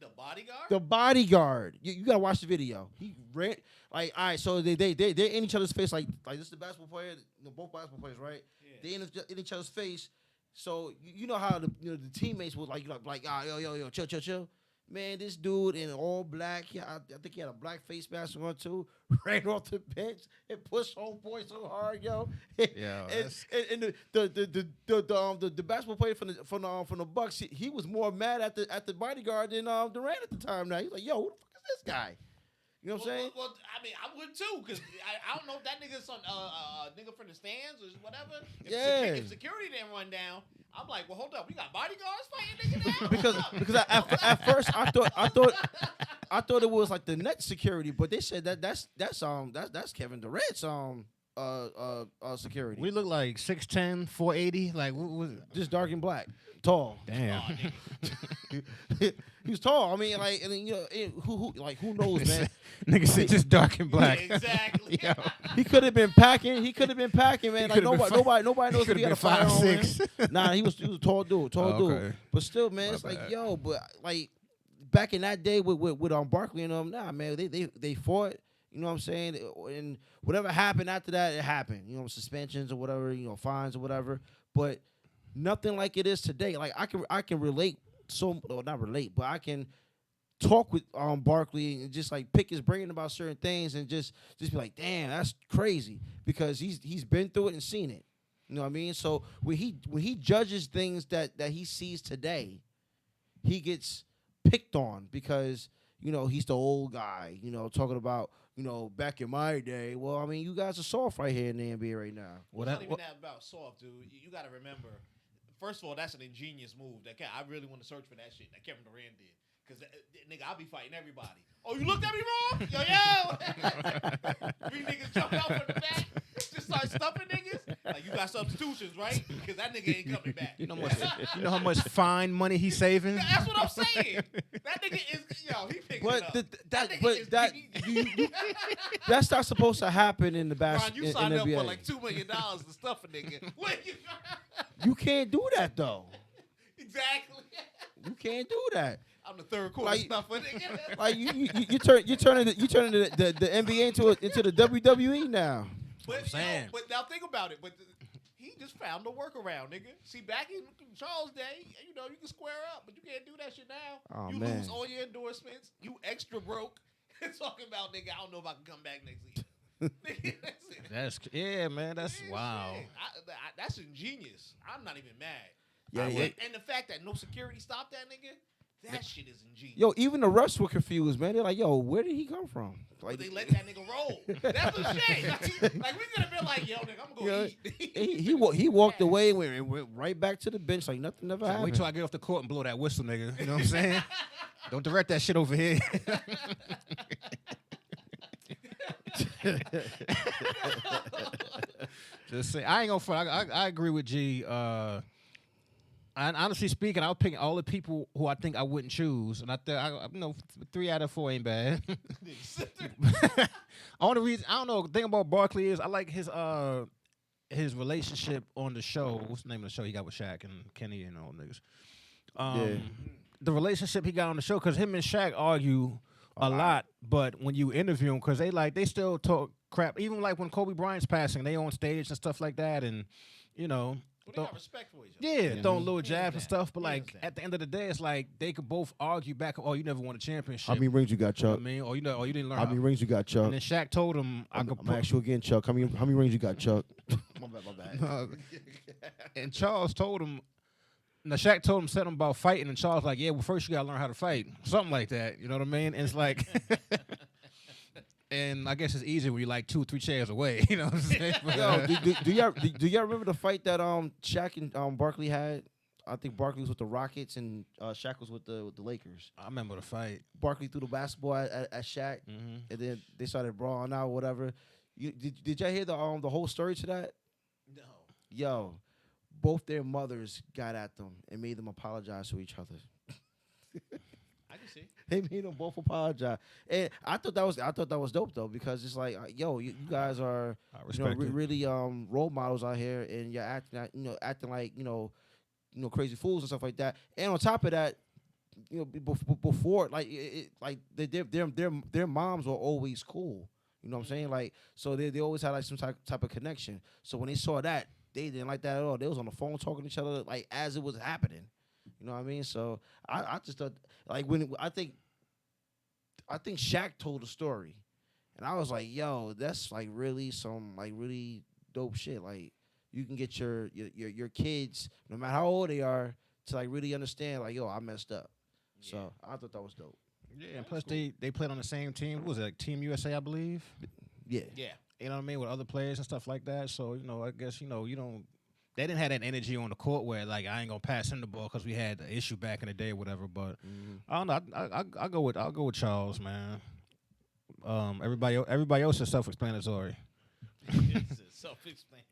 E: The bodyguard?
C: The bodyguard. You gotta watch the video. He ran like, all right. So they're in each other's face, like this is the basketball player, both basketball players, right?
E: Yeah.
C: They in each other's face. So you know how the teammates would like yo chill. Man, this dude in all black, I think he had a black face mask on too, ran off the bench and pushed homeboy so hard, yo.
D: Yeah,
C: and the basketball player from the Bucks, he was more mad at the bodyguard than Durant at the time. Now he's like, yo, who the fuck is this guy? You know what I'm saying?
E: Well, I mean, I would too, because I don't know if that nigga's some nigga from the stands or whatever. If security didn't run down, I'm like, well, hold up, we got bodyguards fighting niggas now?
C: because at first I thought it was like the net security, but they said that's Kevin Durant's security.
D: We look like 6'10", 480. Like, what was it?
C: Just dark and black, tall.
D: Damn.
C: He was tall. I mean, like, and then, who knows, man?
D: Nigga said just dark and black.
E: Yeah, exactly.
D: Yo.
C: He could have been packing, man. Like nobody knows if he had a
D: 5'6".
C: Nah, he was a tall dude,
D: okay.
C: But still, man,
D: My
C: it's like,
D: bad.
C: yo, but like back in that day with Barkley and them, nah, man, they fought. You know what I'm saying? And whatever happened after that, it happened. You know, suspensions or whatever, fines or whatever. But nothing like it is today. Like I can relate not relate, but I can talk with Barkley and just like pick his brain about certain things and just be like, damn, that's crazy, because he's been through it and seen it. You know what I mean? So when he judges things that he sees today, he gets picked on because he's the old guy. Talking about back in my day. Well, I mean, you guys are soft right here in the NBA right now.
E: It's not even that about soft, dude. You got to remember, first of all, that's an ingenious move. I really want to search for that shit that Kevin Durant did. Because, nigga, I'll be fighting everybody. Oh, you looked at me wrong? Yo. 3 niggas jumped out from the back. Just start stuffing niggas. Like, you got substitutions, right? Because that nigga ain't coming back.
D: You know how much fine money he's saving?
E: That's what I'm saying. That nigga is, he picking it up.
C: That's not supposed to happen in the
E: Ron,
C: basketball.
E: you signed up
C: NBA.
E: for like $2 million to stuff a nigga.
C: You can't do that though.
E: Exactly.
C: You can't do that.
E: I'm the third quarter stuffer, nigga.
C: Like you turning the NBA into the WWE now.
E: But,
D: saying.
E: but now think about it. But he just found a workaround, nigga. See, back in Charles' day, you know, you can square up, but you can't do that shit now.
C: Oh,
E: you
C: man.
E: lose all your endorsements. You extra broke. Talking about, nigga, I don't know if I can come back next year. Nigga, that's it.
D: Man. That's
E: Yeah,
D: wow.
E: shit. That's ingenious. I'm not even mad.
C: Yeah, yeah.
E: And the fact that no security stopped that nigga, that shit is ingenious.
C: Yo, even the refs were confused, man. They're like, yo, where did he come from?
E: But they let that nigga roll. That's a shame. Like we could have been like, yo, nigga, I'm gonna go eat.
C: he walked away and went right back to the bench like nothing never happened.
D: Wait till I get off the court and blow that whistle, nigga. You know what I'm saying? Don't direct that shit over here. Just say I ain't gonna front. I agree with G. And honestly speaking, I'll pick all the people who I think I wouldn't choose, and I you know 3 out of 4 ain't bad. Only reason I don't know. The thing about Barkley is I like his relationship on the show. What's the name of the show he got with Shaq and Kenny and all niggas? The relationship he got on the show, because him and Shaq argue a lot, but when you interview them, because they still talk crap. Even like when Kobe Bryant's passing, they on stage and stuff like that, and you know.
E: Well, they got respect for each other.
D: Yeah, throwing little jabs and
E: understand.
D: stuff, but
E: He
D: like
E: understand.
D: at the end of the day, it's like they could both argue back. Oh, you never won a championship.
C: How many rings you got,
D: You know
C: Chuck?
D: what I mean, or you didn't learn.
C: How many rings you got, Chuck?
D: And then Shaq told him,
C: I'm
D: could
C: gonna ask you again, Chuck. How many rings you got, Chuck? My bad.
D: And Charles told him. Now Shaq told him, said him about fighting, and Charles like, yeah, well, first you gotta learn how to fight, something like that. You know what I mean? And it's like, and I guess it's easier when you're like 2-3 chairs away. You know what I'm saying?
C: Yo, do y'all remember the fight that Shaq and Barkley had? I think Barkley was with the Rockets and Shaq was with the Lakers.
D: I remember the fight.
C: Barkley threw the basketball at Shaq, and then they started brawling out, whatever. Did y'all hear the whole story to that?
E: No.
C: Yo, both their mothers got at them and made them apologize to each other.
E: I can see.
C: They made them both apologize, and I thought that was dope though, because it's like, yo, you guys are
D: respect it.
C: really role models out here, and you're acting like crazy fools and stuff like that. And on top of that, before like their moms were always cool. You know what I'm saying? Like, so they always had like some type of connection. So when they saw that, they didn't like that at all. They was on the phone talking to each other like as it was happening. You know what I mean? So I just thought, like, I think Shaq told the story, and I was like, yo, that's like really some like really dope shit. Like, you can get your kids, no matter how old they are, to like really understand, like, yo, I messed up.
E: Yeah.
C: So I thought that was dope.
D: Yeah, and plus they played on the same team. What was it, like Team USA, I believe?
C: Yeah.
E: Yeah.
D: You know what I mean, with other players and stuff like that. So I guess you don't. They didn't have that energy on the court where like I ain't gonna pass him the ball because we had the issue back in the day or whatever. But I don't know. I'll go with Charles, man. Everybody else is self-explanatory.
E: It's self-explanatory.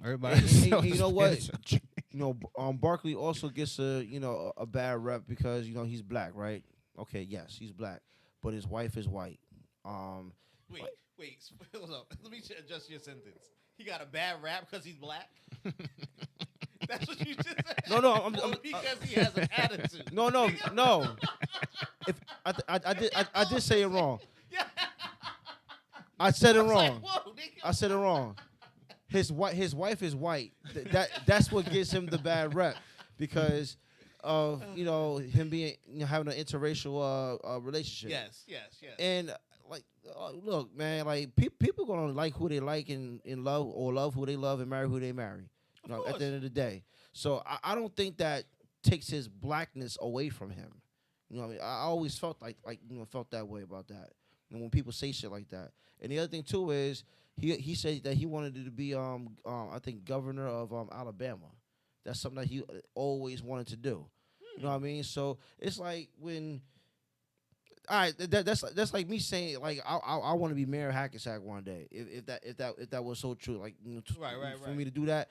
D: Everybody.
C: And you know what? Barkley also gets a bad rep because he's black, right? Okay, yes, he's black, but his wife is white.
E: Wait, hold up. Let me adjust your sentence. He got a bad rap because he's black? That's what you just said?
C: No,
E: because he has an attitude.
C: No. If I did say it wrong.
E: Yeah.
C: I said it
E: I was like,
C: wrong.
E: whoa, nigga.
C: I said it wrong. His wife is white. That's what gives him the bad rep because of him being having an interracial relationship.
E: Yes.
C: And like, look, man, like people gonna like who they like and love, or love who they love and marry who they marry. At the end of the day. So I don't think that takes his blackness away from him. You know what I mean? I always felt felt that way about that. And when people say shit like that. And the other thing too is he said that he wanted to be I think governor of Alabama. That's something that he always wanted to do. You know what I mean? So it's like when all right, that's like me saying like I want to be mayor of Hackensack one day. If that was so true, like for me to do that,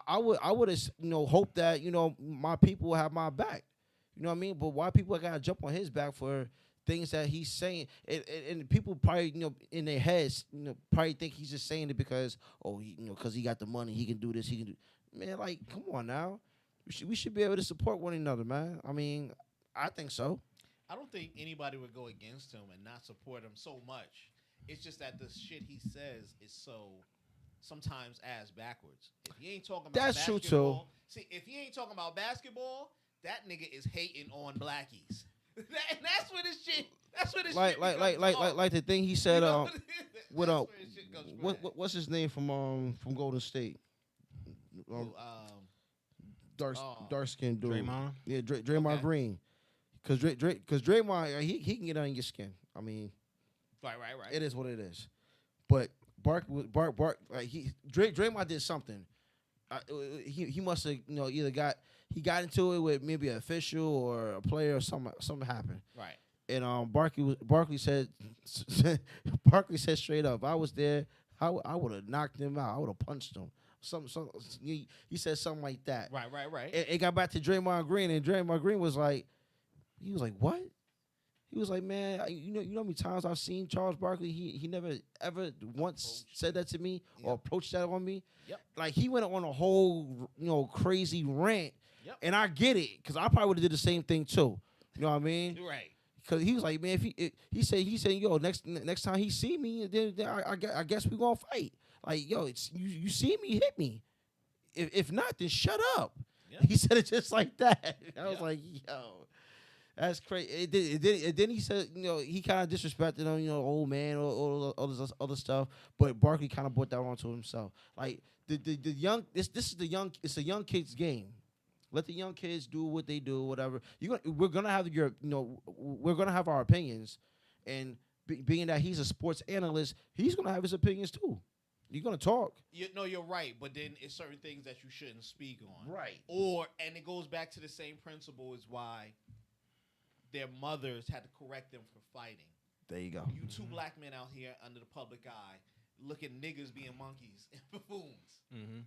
C: I would hope that my people will have my back. You know what I mean? But why people gotta jump on his back for things that he's saying? And people probably in their heads probably think he's just saying it because because he got the money, he can do this, he can do. Man, like, come on now, we should be able to support one another, man. I mean, I think so.
E: I don't think anybody would go against him and not support him so much. It's just that the shit he says is so sometimes ass backwards. If he ain't talking about
C: That's true,
E: basketball,
C: too.
E: see, if he ain't talking about basketball, that nigga is hating on blackies. And that's what this shit. That's what this shit becomes hard.
C: Like the thing he said.
E: You know?
C: What
E: That's where this shit goes bad.
C: what's his name from Golden State?
E: Who,
C: Dark skinned dude.
D: Draymond?
C: Yeah, Draymond
E: Okay.
C: Green. Because Draymond, he can get under your skin. I mean,
E: right.
C: it is what it is. But Draymond did something. He must have either got into it with maybe an official or a player or something happened.
E: Right.
C: And Barkley said straight up, if I was there, I would have knocked him out. I would have punched him. He said something like that.
E: Right.
C: It got back to Draymond Green, and Draymond Green was like, what? He was like, man, you know how many times I've seen Charles Barkley. He never ever once said that to me or approached that on me.
E: Yep.
C: Like he went on a whole crazy rant.
E: Yep.
C: And I get it, because I probably would have did the same thing too. You know what I mean?
E: Right.
C: Because he was like, man, he said, yo, next time he see me, then I guess we gonna fight. Like, yo, you see me, hit me. If not, then shut up.
E: Yep.
C: He said it just like that. I was
E: Yep.
C: like, yo, that's crazy. Then he said, he kind of disrespected him, old man, all this other stuff. But Barkley kind of brought that onto himself. Like the young, this is the young. It's a young kid's game. Let the young kids do what they do, whatever. We're gonna have we're gonna have our opinions, and being that he's a sports analyst, he's gonna have his opinions too. You're gonna talk.
E: You're right, but then it's certain things that you shouldn't speak on.
C: Right.
E: And it goes back to the same principle as why their mothers had to correct them for fighting.
C: There you go.
E: You two black men out here under the public eye, look at niggas being monkeys and buffoons.
D: Mm-hmm.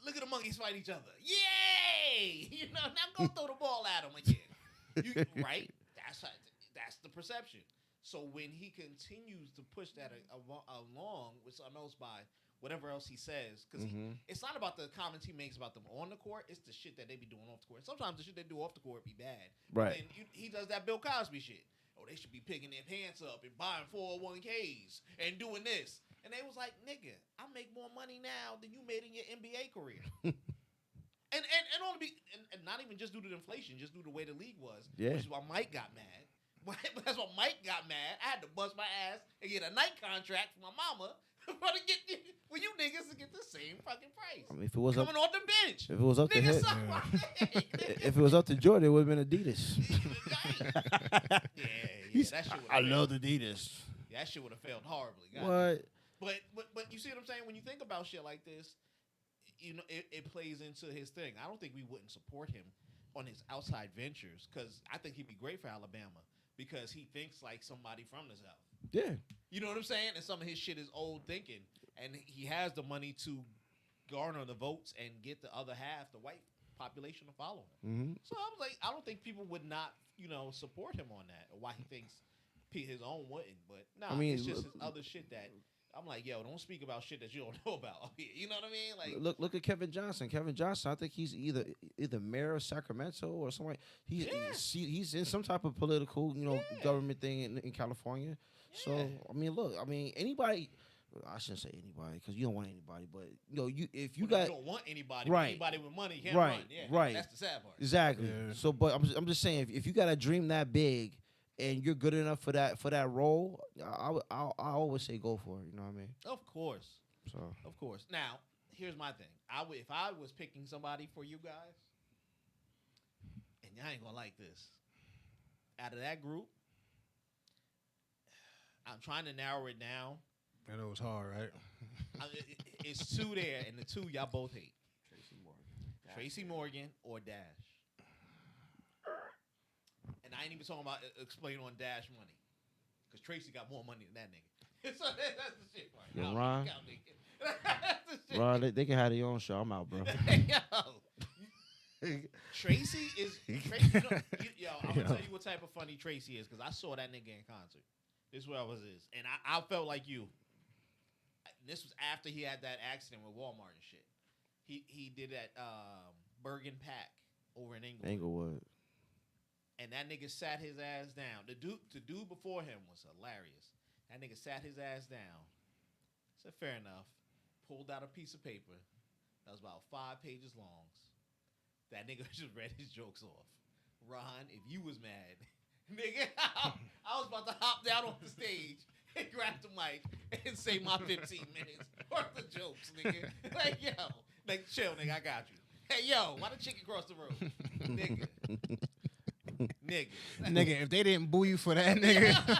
E: Look at the monkeys fight each other. Yay! Now go throw the ball at them again. Right? That's the perception. So when he continues to push that along with something else by whatever else he says, because it's not about the comments he makes about them on the court, it's the shit that they be doing off the court. Sometimes the shit they do off the court be bad.
C: Right.
E: And he does that Bill Cosby shit. Oh, they should be picking their pants up and buying 401ks and doing this. And they was like, nigga, I make more money now than you made in your NBA career. and not even just due to the inflation, just due to the way the league was.
C: Yeah.
E: Which is why Mike got mad. That's why Mike got mad. I had to bust my ass and get a night contract for my mama for you niggas to get the same fucking price.
C: I mean, if it was
E: coming off the bench.
C: If it was up to him, if it was up to Jordan, it would have been Adidas.
E: yeah, that shit
C: I love Adidas.
E: That shit would have failed horribly.
C: What?
E: But you see what I'm saying? When you think about shit like this, it plays into his thing. I don't think we wouldn't support him on his outside ventures, because I think he'd be great for Alabama because he thinks like somebody from the South.
C: Yeah.
E: You know what I'm saying? And some of his shit is old thinking, and he has the money to garner the votes and get the other half, the white population, to follow him.
C: Mm-hmm.
E: So I was like, I don't think people would not, support him on that, or why he thinks his own wouldn't. But no, it's just his other shit that I'm like, yo, don't speak about shit that you don't know about. You know what I mean? Like,
C: look at Kevin Johnson. Kevin Johnson, I think he's either mayor of Sacramento or something. He's in some type of political, government thing in California. Yeah. So I mean, anybody. I shouldn't say anybody because you don't want anybody, but if you
E: don't want anybody,
C: right,
E: anybody with money can't
C: right,
E: run. Yeah,
C: right.
E: That's the sad part.
C: Exactly.
D: Yeah.
C: So, but I'm just saying, if you got a dream that big and you're good enough for that role, I always say go for it. You know what I mean?
E: Of course.
C: So
E: of course. Now, here's my thing. If I was picking somebody for you guys, and y'all ain't gonna like this, out of that group, I'm trying to narrow it down.
D: I know it's hard, right?
E: It's two there, and the two y'all both hate. Tracy Morgan or Dash. And I ain't even talking about explaining on Dash money, because Tracy got more money than that nigga. So that's the shit part.
C: Yeah, Ron.
E: That's the shit.
C: Ron, they can have their own show. I'm out, bro.
E: Yo. Tracy is I'm gonna tell you what type of funny Tracy is, because I saw that nigga in concert. This is where I was and I felt like you. This was after he had that accident with Walmart and shit. He did that Bergen Pack over in
C: Inglewood.
E: And that nigga sat his ass down. The dude before him was hilarious. That nigga sat his ass down. Said, fair enough. pulled out a piece of paper that was about 5 pages long. That nigga just read his jokes off. Ron, if you was mad, nigga, I was about to hop down off the stage and grab the mic and say my 15 minutes worth of jokes, nigga. Like, yo, like, chill, nigga, I got you. Hey, yo, why the chicken cross the road? Nigga.
D: Nigga, if they didn't boo you for that, nigga,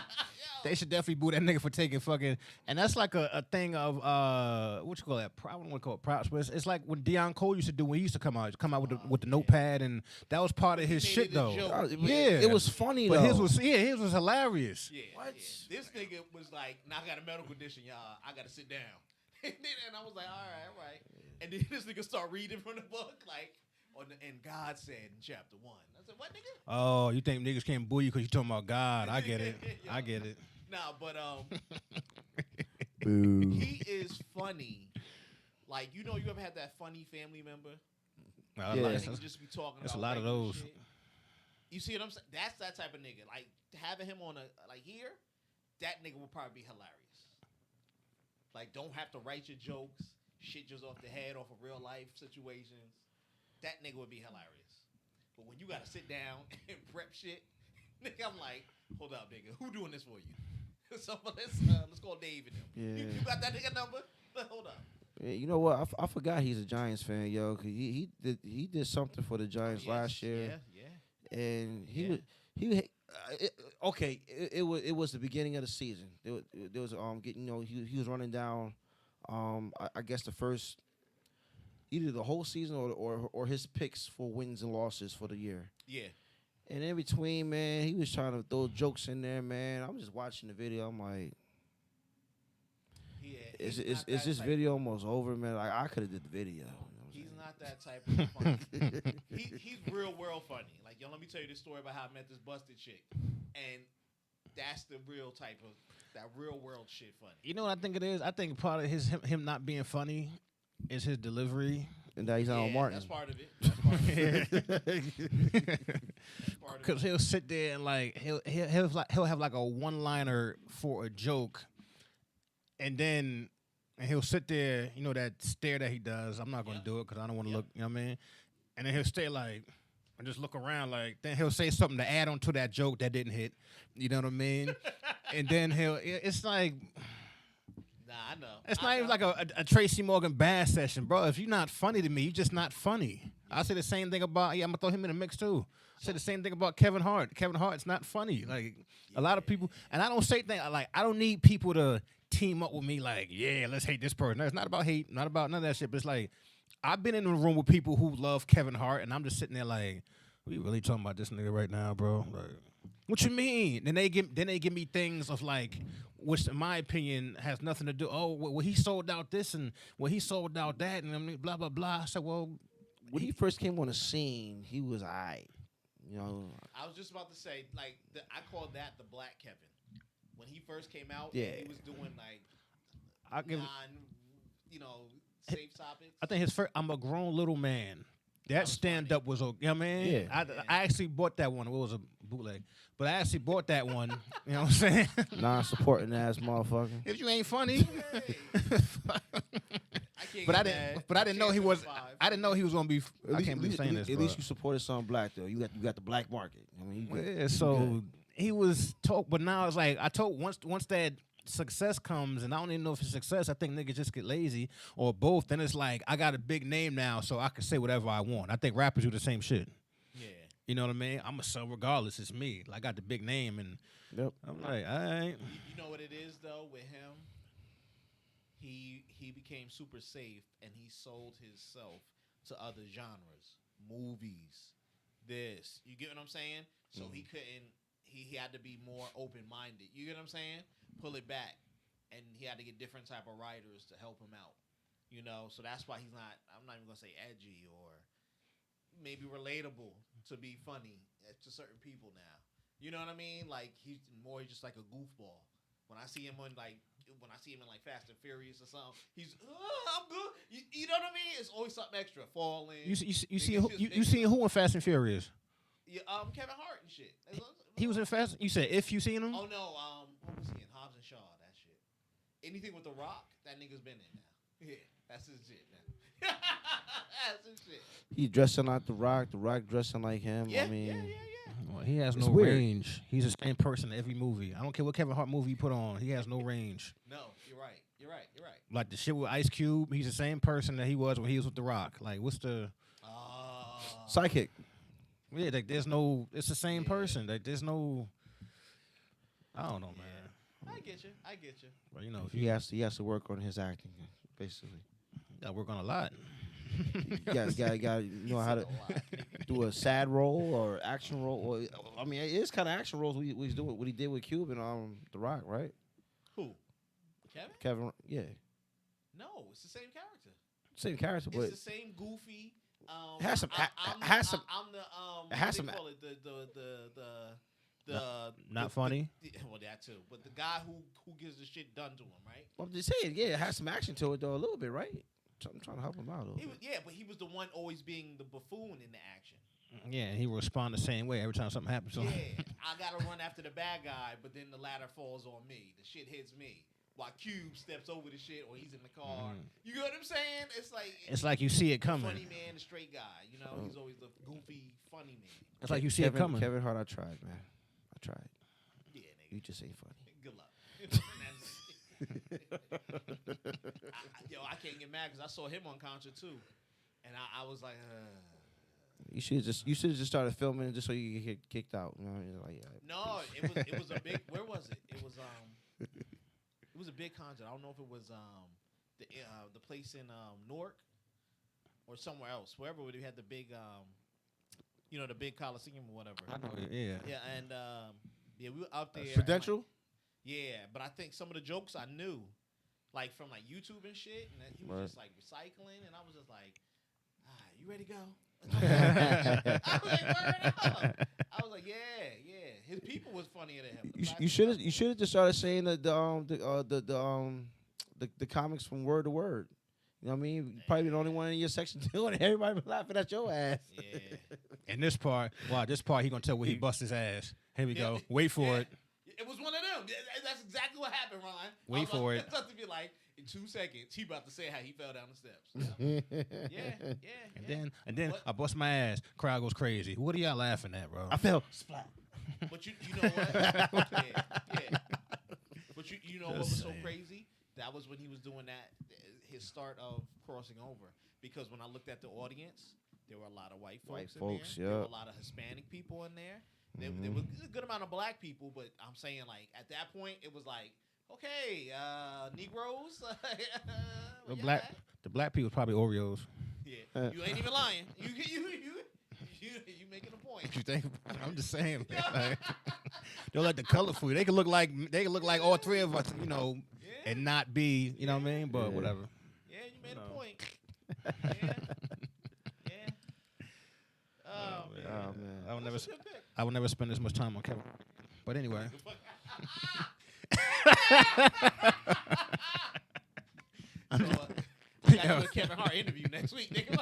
D: they should definitely boo that nigga for taking fucking. And that's like a thing of what you call that? I don't want to call it props, but it's like what Deion Cole used to do when he used to come out with the notepad, and that was part of his
E: He
D: shit
E: made it a
D: though.
E: joke.
C: It was funny
D: But
C: though.
D: his was hilarious.
E: Yeah,
C: What?
E: yeah. This nigga was like, "Now I got a medical condition, y'all. I got to sit down." And I was like, all right. And then this nigga start reading from the book, like, and God said in chapter 1. I said, what, nigga?
D: Oh, you think niggas can't boo you because you talking about God? I get it.
E: Yo.
D: I get it.
E: Nah, but
C: Boo.
E: he is funny. Like, you ever had that funny family member?
D: Well,
C: Yeah.
E: Like,
D: that's-
E: niggas just be talking
D: that's
E: about
D: a lot of
E: regular
D: those.
E: shit. You see what I'm saying? That's that type of nigga. Like, having him on here, that nigga would probably be hilarious. Like, don't have to write your jokes, shit just off the head, off of real life situations. That nigga would be hilarious. But when you gotta sit down and prep shit, nigga, I'm like, hold up, nigga, who doing this for you? So let's call Dave and him.
C: Yeah.
E: You got that nigga number? Hold up.
C: Yeah, you know what? I forgot he's a Giants fan, yo. Cause he did something for the Giants last year,
E: Yeah.
C: and
E: Yeah.
C: it was the beginning of the season. There was he was running down, I guess the first, either the whole season or his picks for wins and losses for the year.
E: Yeah.
C: And in between, man, he was trying to throw jokes in there, man. I'm just watching the video. I'm like,
E: Yeah.
C: is
E: he's not that
C: this
E: type
C: video almost over, man? Like I could have did the video. You know what I'm
E: He's
C: saying?
E: not that type of funny. He's real world funny. Like, yo, let me tell you this story about how I met this busted chick. And that's the real type of, that real world shit funny.
D: You know what I think it is? I think part of him not being funny is his delivery.
C: And now he's on Martin.
E: That's part of it. That's part of it. That's part of
D: Because
E: it.
D: he'll sit there and like he'll have like a one-liner for a joke, and then he'll sit there, that stare that he does. I'm not gonna
E: Yep.
D: do it because I don't want to
E: Yep.
D: look. You know what I mean? And then he'll stay like and just look around like. Then he'll say something to add on to that joke that didn't hit. You know what I mean? And then it's like.
E: Nah, I know.
D: It's not even like a Tracy Morgan Bass session, bro. If you're not funny to me, you're just not funny. I say the same thing about, I'm going to throw him in the mix too. I say the same thing about Kevin Hart. Kevin Hart's not funny. Like, a lot of people, and I don't say things, like, I don't need people to team up with me like, yeah, let's hate this person. No, it's not about hate, not about none of that shit, but it's like, I've been in a room with people who love Kevin Hart, and I'm just sitting there like, we really talking about this nigga right now, bro? Like, what you mean? Then they give me things of like, which in my opinion has nothing to do. Oh, well, he sold out this and he sold out that and I mean, blah blah blah. I said, well,
C: When he first came on the scene, he was aight.
E: I was just about to say, like, I call that the Black Kevin. When he first came out,
C: Yeah.
E: he was doing like
D: I give.
E: safe topics.
D: I think his first. I'm a grown little man. That
E: was
D: stand up was okay. You know what I mean?
C: Yeah.
D: I actually bought that one. It was a bootleg, but I actually bought that one. You know what I'm saying?
C: Non-supporting ass motherfucker.
D: If you ain't funny. But I didn't know he was. I didn't know he was gonna be. I can't believe saying this.
C: At least you supported something black though. You got the black market. I mean,
D: Yeah, so he was told, but now it's like I told once that success comes, and I don't even know if it's success. I think niggas just get lazy or both. Then it's like I got a big name now, so I can say whatever I want. I think rappers do the same shit.
E: Yeah.
D: You know what I mean? I'm a sell regardless. It's me. Like, I got the big name, and
C: Yep.
D: I'm like, all right.
E: You know what it is though with him? He became super safe and he sold himself to other genres, movies, this. You get what I'm saying? So he couldn't. He had to be more open minded. You get what I'm saying? Pull it back, and he had to get different type of writers to help him out. So that's why he's not. I'm not even gonna say edgy or maybe relatable to be funny to certain people now. You know what I mean? Like he's more just like a goofball. When I see him in like Fast and Furious or something, he's I'm good. You know what I mean? It's always something extra falling.
D: You see
E: Niggas just
D: you seen who in Fast and Furious?
E: Yeah, Kevin Hart and shit.
D: He was in Fast. You said if you seen him?
E: Oh no, what was he in? Hobbs and Shaw, that shit. Anything with The Rock, that nigga's been in now. Yeah. That's his shit, man. That's his shit.
C: He's dressing like The Rock dressing like him.
E: Yeah,
C: I mean,
E: yeah.
D: Well, he has
C: It's
D: no
C: weird.
D: range. He's the same person in every movie. I don't care what Kevin Hart movie he put on. He has no range.
E: No, you're right.
D: Like the shit with Ice Cube, he's the same person that he was when he was with The Rock. Like, what's the...
C: Psychic.
D: Yeah, like, there's no... It's the same person. Like, there's no... I don't know, man.
E: I get you.
D: But, you know, if
C: He
D: you
C: has to work on his acting, basically.
D: gotta work on a lot.
C: You gotta know how to do a sad role or action role. Or, I mean, it is kind of action roles. He's doing what he did with Cube and The Rock, right?
E: Who? Kevin?
C: Kevin, yeah,
E: No, it's the same character.
C: same character, but
E: It's the same goofy.
C: Has some-
E: I'm the
C: has
E: what
C: some-
E: do they call it? The
D: Not funny?
E: Well, that too. But the guy who gets the shit done to him, right?
C: I'm just saying, yeah, it has some action to it though, a little bit, right? I'm trying to help him out a little
E: He
C: bit.
E: was, yeah, but he was the one always being the buffoon in the action.
D: Yeah, he will respond the same way every time something happens to him.
E: Yeah, I gotta run after the bad guy, but then the ladder falls on me. The shit hits me. While Cube steps over the shit, or he's in the car. You know what I'm saying?
D: It's like you see it
E: the
D: coming.
E: funny man, the straight guy. You know, he's always the goofy, funny man.
D: It's like you see it coming.
C: Kevin Hart, I tried, man. I tried.
E: Yeah, nigga.
C: You just ain't funny.
E: Good luck. I can't get mad because I saw him on concert too, and I was like,
C: You should have just started filming just so you could get kicked out. You know, you're like, yeah,
E: no, it was a big. Where was it? It was a big concert. I don't know if it was the place in Newark or somewhere else, wherever we had the big the big Coliseum or whatever.
D: I know, yeah.
E: Yeah, and we were out there. and,
C: Prudential.
E: like, yeah, but I think some of the jokes I knew, like from like YouTube and shit, and then he was
C: Right.
E: just like recycling, and I was just like, you ready to go? I was like, word up. I was like, yeah. His people was funnier than him.
C: You should have just started saying the comics from word to word. You know what I mean? You're probably the only one in your section doing it. Everybody be laughing at your ass.
E: Yeah.
D: And this part, he gonna tell where he bust his ass. Here we go.
E: Yeah.
D: Wait for it.
E: It was one of them. That's exactly what happened, Ron.
D: Wait for it.
E: That's to be like, in 2 seconds, he about to say how he fell down the steps. Yeah.
D: And then
E: What?
D: I bust my ass. Crowd goes crazy. What are y'all laughing at, bro?
C: I fell splat.
E: But you know what? yeah. But you know what was so
D: saying.
E: crazy? That was when he was doing that, his start of crossing over. Because when I looked at the audience, there were a lot of white folks in there. There were
C: yeah.
E: a lot of Hispanic people in there. There was a good amount of black people, but I'm saying, like, at that point, it was like, okay, Negroes. where y'all at?
D: The black people probably Oreos.
E: Yeah, you ain't even lying. You making a point.
D: What you think? I'm just saying, man. Like, they're like the color food. They can look like all three of us, you know,
E: Yeah.
D: and not be, you know what I mean? But
C: Yeah.
D: whatever.
E: Yeah, you made
D: No.
E: a point. Yeah. Oh, man.
C: Oh man.
D: I would never,
E: That's a good pick.
D: I would never spend this much time on Kevin. But anyway,
E: So, I got you a Kevin Hart interview next week, nigga.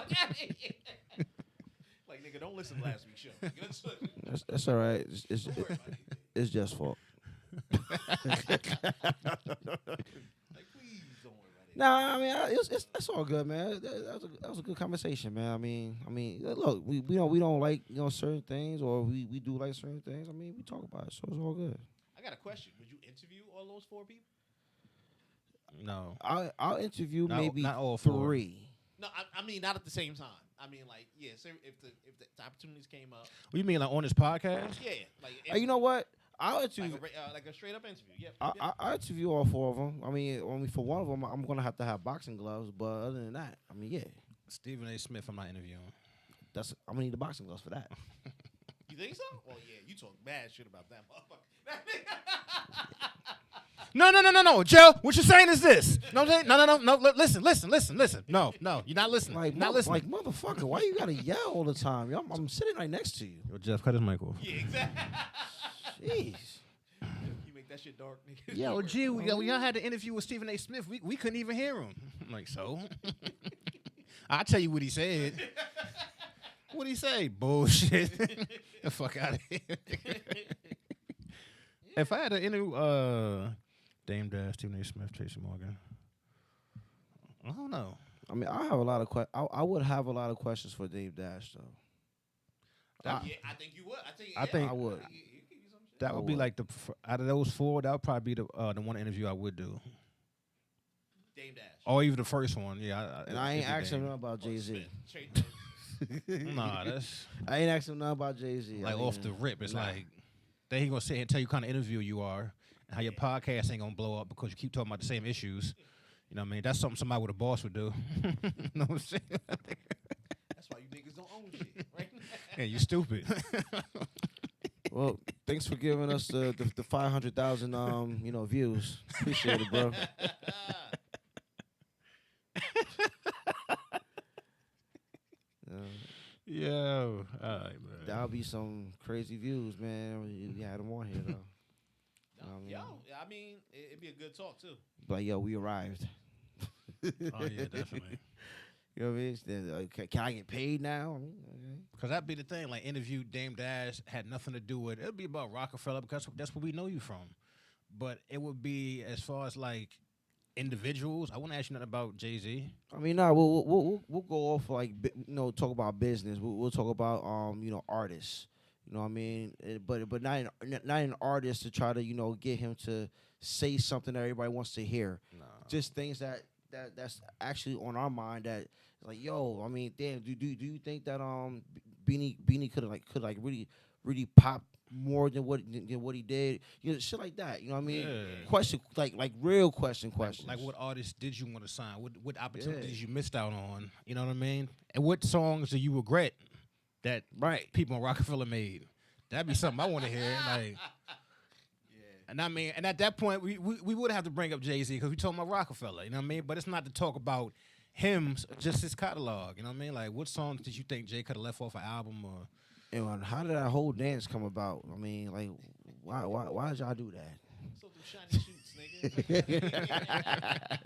E: Like, nigga, don't listen to last week's show. Nigga.
C: That's all right. It's
E: Don't worry about it.
C: it's just fault.
E: Like, please don't worry about it.
C: Nah, I mean, it's all good, man. That was a good conversation, man. I mean, look, we don't like certain things, or we do like certain things. I mean, we talk about it, so it's all good.
E: I got a question. Would you interview all those 4 people?
D: no.
C: I'll interview
D: No,
C: maybe
D: not all 4.
C: 3.
E: No, I mean not at the same time. I mean, like, yeah. So if the opportunities came up,
D: What you mean, like on this podcast?
E: yeah, like
C: You know what? I'll interview.
E: like a straight up interview. Yep.
C: I interview all 4 of them. I mean, for one of them, I'm gonna have to have boxing gloves. But other than that, I mean, yeah,
D: Stephen A. Smith, I'm not interviewing.
C: I'm gonna need the boxing gloves for that.
E: You think so? Well, yeah. You talk bad shit about that motherfucker.
D: No, Joe. What you're saying is this. No, I'm saying, no. Listen. No, you're not listening.
C: Like,
D: You're not listening.
C: like motherfucker, why you gotta yell all the time? Yo, I'm sitting right next to you.
D: Yo, Jeff, cut his mic off.
E: Yeah, exactly.
C: Jeez.
E: You make that shit dark, nigga.
D: Yo, G, y'all had the interview with Stephen A. Smith. We couldn't even hear him. I'm like, so? I'll tell you what he said. What'd he say? Bullshit. The fuck out of here. If I had to interview Dame Dash, Stephen A. Smith, Tracy Morgan, I don't know.
C: I mean, I have a lot of I would have a lot of questions for Dame Dash though.
E: Yeah, I think you would.
D: I think
C: I would.
E: He give you some shit.
D: that would be
C: would.
D: like out of those four, that would probably be the one interview I would do,
E: Dame Dash.
D: or even the first one. Yeah,
C: And I ain't
D: it'd be
C: asking him
D: Dame.
C: about Jay Z.
E: Straight
D: Nah, that's
C: I ain't asking him nothing about Jay Z.
D: like off the rip. It's like they ain't gonna sit here and tell you what kind of interview you are and how your podcast ain't gonna blow up because you keep talking about the same issues. You know what I mean? That's something somebody with a boss would do. You know what I'm saying?
E: That's why you niggas don't own shit, right?
D: Yeah, you stupid.
C: Well, thanks for giving us the 500,000 views. Appreciate it, bro.
D: Yo, all right, man.
C: That'll be some crazy views, man. We had them on here though.
E: Yo, I mean, it'd be a good talk too.
C: But yo, we arrived.
D: Oh yeah, definitely.
C: You know what I mean? Then, can I get paid now? I mean, okay.
D: Because that'd be the thing. Like, interview Dame Dash had nothing to do with it. It'd be about Rockefeller because that's where we know you from. But it would be as far as like individuals. I wouldn't ask you nothing about Jay-Z.
C: I mean, nah, we'll go off like talk about business. We'll talk about artists. You know what I mean? But not an artist to try to get him to say something that everybody wants to hear.
D: Nah.
C: Just things that's actually on our mind that like, yo, I mean, damn, do you think that Beanie could really pop more than what he did? Shit like that. You know what I mean?
D: Yeah.
C: Question like real questions.
D: Like what artists did you want to sign? What opportunities you missed out on? You know what I mean? And what songs do you regret that people in Rockefeller made? That'd be something I want to hear. Like, and I mean, and at that point, we would have to bring up Jay-Z because we talking about Rockefeller. You know what I mean? But it's not to talk about him, just his catalog. You know what I mean? Like, what songs did you think Jay could have left off an album or?
C: And how did that whole dance come about? I mean, like, why did y'all do that?
E: So them shiny shoots, nigga.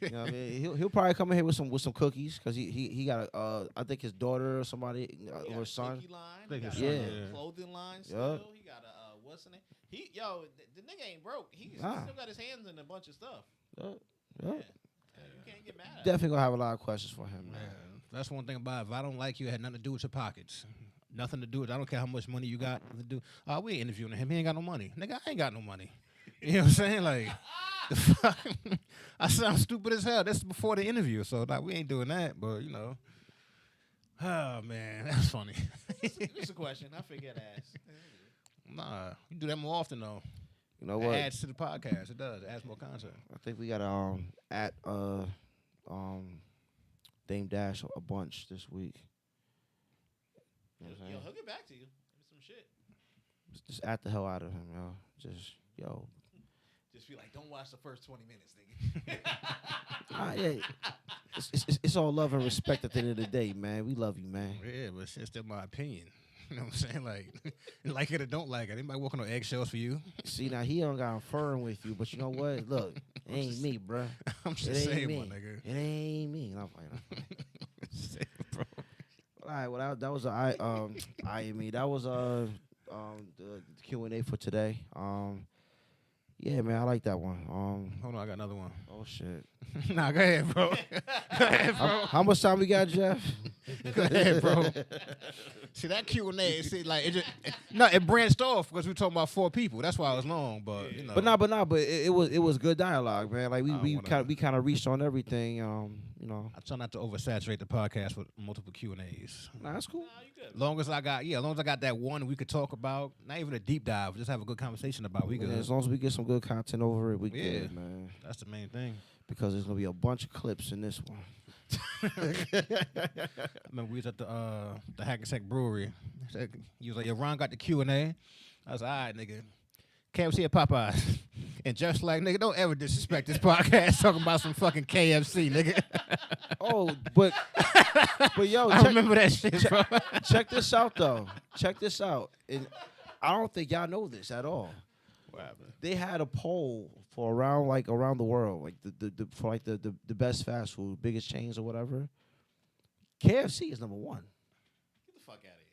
C: You know what I mean? He'll probably come in here with some cookies because he got I think his daughter or somebody or his son.
E: Line.
D: Think
E: He got
D: his
C: son,
E: a
D: yeah.
E: clothing line still.
C: Yup.
E: He got a what's the name? The nigga ain't broke. He
C: Nah.
E: still got his hands in a bunch of stuff.
C: Yup.
E: Yeah. You can't get mad at him.
C: Definitely gonna have a lot of questions for him, man.
D: Man, that's one thing about it. If I don't like you, it had nothing to do with your pockets. Nothing to do with. I don't care how much money you got to do. We ain't interviewing him. He ain't got no money. Nigga, I ain't got no money. You know what I'm saying? Like, the fuck? I sound stupid as hell. That's before the interview, so like, we ain't doing that. But oh man, that's funny.
E: It's a question. I figured to ask.
D: Nah, you do that more often though.
C: You know
D: It
C: what?
D: adds to the podcast. It does. It adds more content.
C: I think we got at Dame Dash a bunch this week. You know what I'm saying?
E: Yo, he'll get back to you. Maybe some shit.
C: Just at the hell out of him, yo. Just yo.
E: Just be like, don't watch the first 20 minutes, nigga.
C: Yeah, it's all love and respect at the end of the day, man. We love you, man.
D: Yeah, but it's still my opinion. You know what I'm saying? Like it or don't like it. Anybody walking on eggshells for you?
C: See, now he don't got infirm with you, but you know what? Look, it ain't me, bruh.
D: I'm just
C: It ain't
D: saying,
C: me.
D: my nigga.
C: It ain't me. I'm playing.
D: Say it, bro.
C: All right, well that was that was the Q&A for today. Yeah, man, I like that one.
D: Hold on, I got another one.
C: Oh shit.
D: Nah, go ahead, bro. Go ahead, bro.
C: How much time we got, Jeff?
D: Go ahead, bro. See that Q&A, it branched off because we were talking about 4 people. That's why it was long, but
C: But it was good dialogue, man. Like we kind of reached on everything.
D: I try not to oversaturate the podcast with multiple Q&As.
C: Nah, that's cool.
E: Nah, you good.
D: Long as I got that one we could talk about, not even a deep dive, just have a good conversation about. We good.
C: Yeah, as long as we get some good content over it, we
D: Yeah.
C: good, man.
D: That's the main thing.
C: Because there's gonna be a bunch of clips in this one.
D: I remember we was at the Hackensack Brewery. He was like, "Yo, Ron got the Q&A." I was like, "All right, nigga. KFC at Popeyes." And just like, nigga, don't ever disrespect this podcast talking about some fucking KFC, nigga.
C: Oh, but yo,
D: I remember that shit, bro.
C: check this out though. Check this out. And I don't think y'all know this at all.
D: What happened?
C: They had a poll for around the world, like the best fast food, biggest chains or whatever. KFC is number 1.
E: Get the fuck out of here.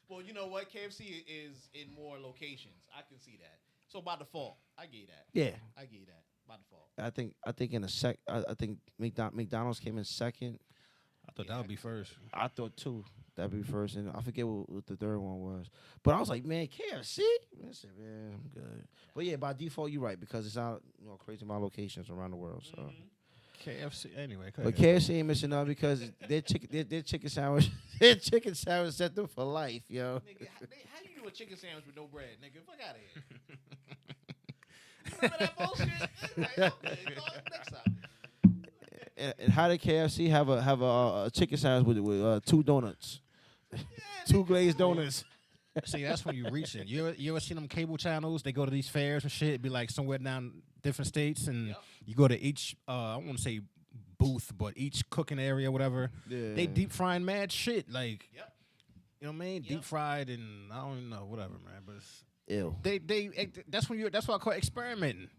E: Well, you know what? KFC is in more locations. I can see that. So by default, I get that.
C: Yeah.
E: I get that. by default.
C: I think in I think McDonald's came in second.
D: I thought that would be first.
C: I thought too that'd be first, and I forget what the third one was. But I was like, man, KFC. I said, man, I'm good. But yeah, by default, you're right because it's not crazy amount of locations around the world. So,
D: KFC anyway.
C: but KFC ain't missing out because their chicken sandwich their chicken sandwich set them for life, yo.
E: Nigga, how you do a chicken sandwich with no bread, nigga? Fuck out of here. Remember that bullshit? Like, okay, next time.
C: And how did KFC have a chicken sandwich with 2 donuts, 2 glazed donuts?
D: See, that's when you reach it. You ever seen them cable channels? They go to these fairs and shit. It'd be like somewhere down different states, and you go to each. I don't want to say booth, but each cooking area, whatever.
C: Yeah.
D: They deep frying mad shit, like
E: Yep.
D: you know what I mean? Deep fried, and I don't even know, whatever, man. But it's,
C: Ew.
D: that's what I call experimenting.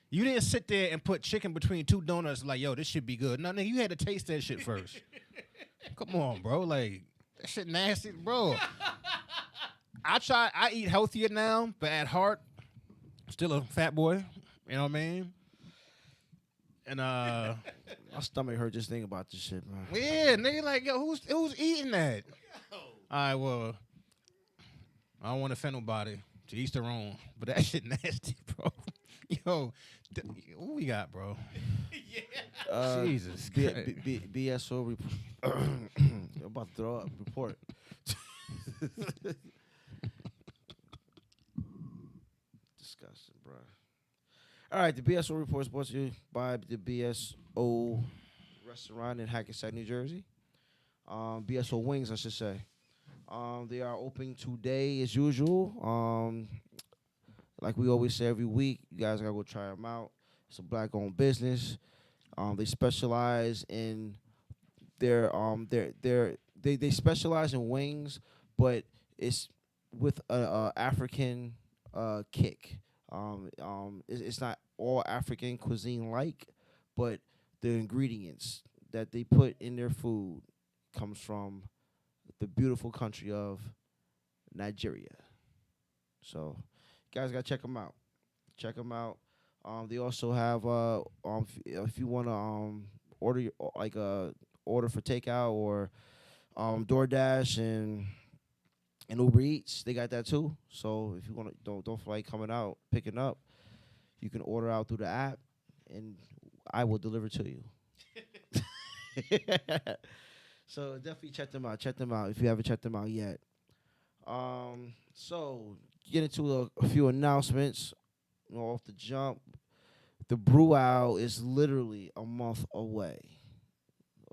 D: You didn't sit there and put chicken between 2 donuts like, yo, this should be good. No, nigga, you had to taste that shit first. Come on, bro. Like, that shit nasty, bro. I eat healthier now, but at heart, still a fat boy. You know what I mean? And
C: My stomach hurt just thinking about this shit, man.
D: yeah, nigga, like, yo, who's eating that? All right, well, I don't want to offend nobody. To each their own, but that shit nasty, bro. Yo, what we got, bro? Jesus Christ.
C: BSO report. I'm about to throw up. Report. Disgusting, bro. All right, the BSO report is brought to you by the BSO restaurant in Hackensack, New Jersey. BSO Wings, I should say. They are open today as usual. Like we always say every week, you guys gotta go try them out. It's a black-owned business. They specialize in they specialize in wings, but it's with a African kick. It's not all African cuisine like, but the ingredients that they put in their food comes from the beautiful country of Nigeria. So, you guys gotta check them out. Check them out. They also have if you wanna order order for takeout or DoorDash and Uber Eats, they got that too. So if you wanna don't feel like coming out picking up, you can order out through the app, and I will deliver to you. So definitely check them out. Check them out if you haven't checked them out yet. So get into a few announcements. Off the jump, the Brew Owl is literally a month away.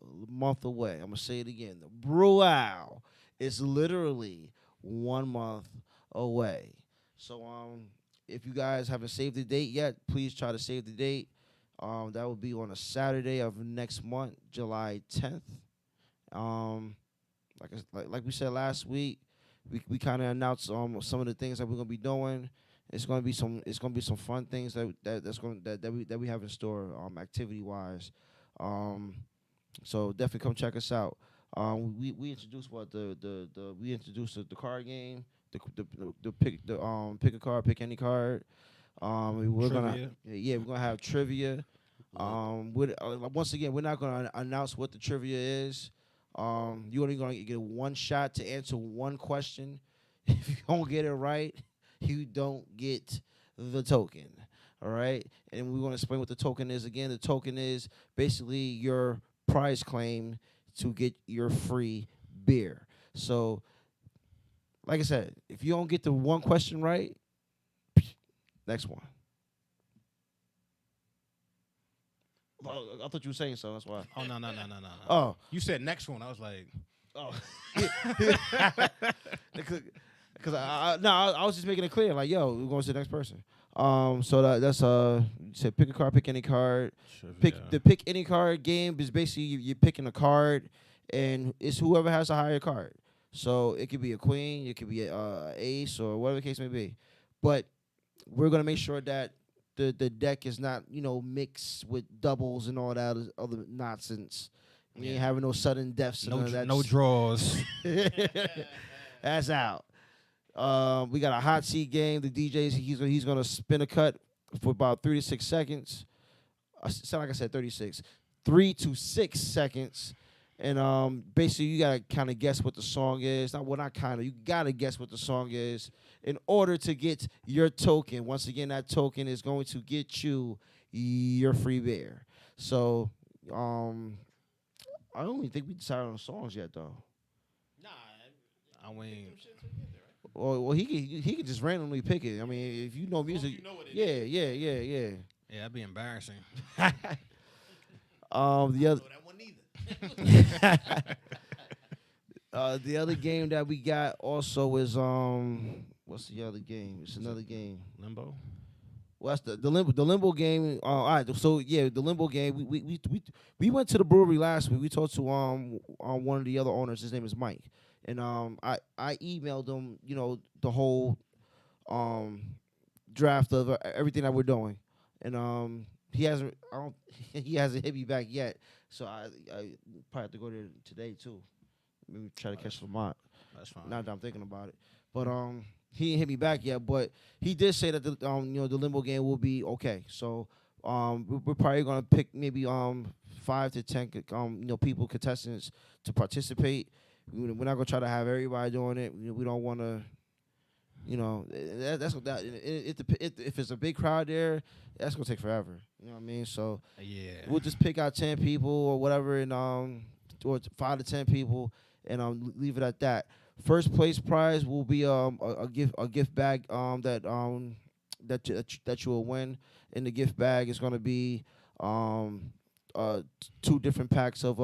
C: I'm gonna say it again. The Brew Owl is literally 1 month away. So if you guys haven't saved the date yet, please try to save the date. That will be on a Saturday of next month, July 10th. Like we said last week, we kind of announced some of the things that we're gonna be doing. It's gonna be some fun things that we have in store activity wise. So definitely come check us out. We introduced we introduced the card game, the pick a card, pick any card. We're gonna have trivia. Once again, we're not gonna announce what the trivia is. You're only gonna get one shot to answer one question. If you don't get it right, you don't get the token. All right, and we want to explain what the token is again. The token is basically your prize claim to get your free beer. So, like I said, if you don't get the one question right, next one. Oh, I thought you were saying so. That's why.
D: Oh no.
C: Oh,
D: You said next one. I was like,
C: oh. Because I was just making it clear, like, yo, we're going to the next person. So that's you said pick a card, pick any card. Pick any card game is basically you're picking a card, and it's whoever has a higher card. So it could be a queen, it could be a ace, or whatever the case may be. But we're gonna make sure that the deck is not mixed with doubles and all that other nonsense. We ain't having no sudden deaths.
D: no draws.
C: That's out. We got a hot seat game. The DJs he's gonna spin a cut for about 3 to 6 seconds. sound like I said 36, 3 to 6 seconds. And basically, you gotta kind of guess what the song is. You gotta guess what the song is in order to get your token. Once again, that token is going to get you your free beer. So, I don't even think we decided on songs yet, though.
E: Nah,
D: I mean,
E: them shits together, right?
C: Well, he can just randomly pick it. I mean, if you know music,
E: you know what it
C: yeah,
E: is.
C: yeah.
D: yeah, that'd be embarrassing.
C: The other.
E: know that one either.
C: The other game that we got also is what's the other game? It's another game.
D: Limbo.
C: Well, that's the limbo game. All right, so yeah, the limbo game. We went to the brewery last week. We talked to one of the other owners. His name is Mike, and I emailed him, the whole draft of everything that we're doing, and he hasn't hit me back yet. So I probably have to go there today too. Maybe try to catch Lamont.
D: That's fine.
C: Now that I'm thinking about it, but he didn't hit me back yet. But he did say that the limbo game will be okay. So we're probably gonna pick maybe 5 to 10 people, contestants, to participate. We're not gonna try to have everybody doing it. We don't want to. That's what if it's a big crowd there, that's gonna take forever. You know what I mean? So
D: Yeah.
C: we'll just pick out 10 people or whatever, and or 5 to 10 people, and leave it at that. First place prize will be a gift bag that you will win. In the gift bag is gonna be 2 different packs of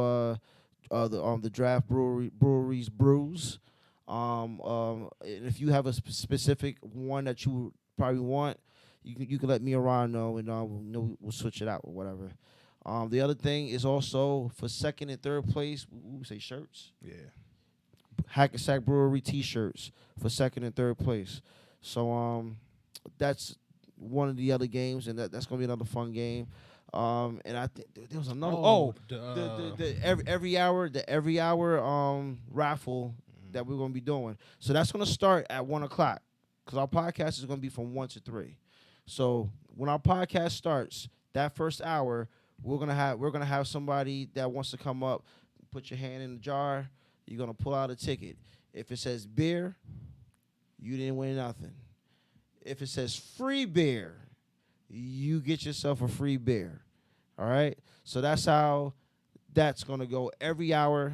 C: the draft breweries brews. And if you have a specific one that you probably want, you can let me or Ron know, and we'll switch it out or whatever. The other thing is also for second and third place, we say shirts.
D: Yeah.
C: Hackensack Brewery T-shirts for second and third place. So that's one of the other games, and that's gonna be another fun game. And I think there was another. The every hour raffle that we're gonna be doing. So that's gonna start at 1:00 because our podcast is gonna be from 1 to 3. So when our podcast starts, that first hour, we're gonna have somebody that wants to come up, put your hand in the jar. You're gonna pull out a ticket. If it says beer, you didn't win nothing. If it says free beer, you get yourself a free beer. All right. So that's how that's gonna go every hour.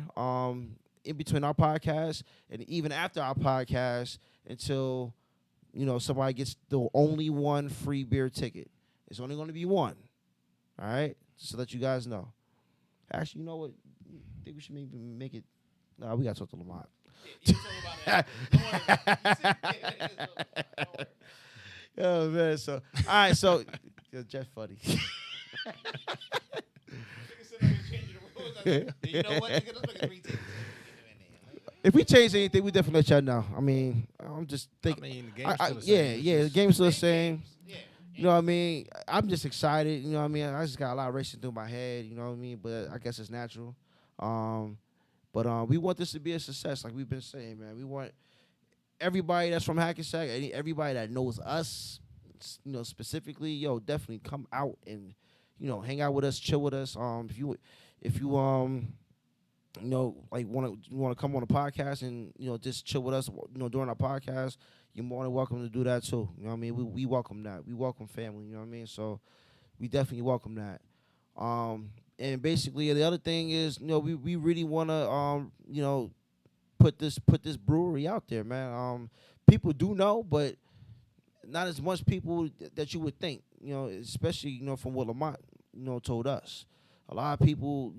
C: In between our podcast and even after our podcast until somebody gets the only one free beer ticket. It's only going to be one. All right, just to let you guys know. Actually, you know what? I think we should maybe make it. No, we got to talk to Lamont.
E: You talk about that.
C: Oh man, so all right, so Jeff funny.
E: You know what? Nigga, let's make it 3 tickets.
C: If we change anything, we definitely let y'all know. I mean, I'm just thinking.
D: I mean, the game's still the same.
C: Yeah, the game's still the same.
E: Yeah.
C: You know what I mean? I'm just excited. You know what I mean? I just got a lot racing through my head. You know what I mean? But I guess it's natural. But we want this to be a success, like we've been saying, man. We want everybody that's from Hackensack, everybody that knows us, specifically, definitely come out and, hang out with us, chill with us. If you like want to come on the podcast and just chill with us, during our podcast, you're more than welcome to do that too. You know what I mean? We welcome that. We welcome family. You know what I mean? So we definitely welcome that. And basically the other thing is, we really want to put this brewery out there, man. People do know, but not as much people that you would think. Especially from what Lamont told us. A lot of people,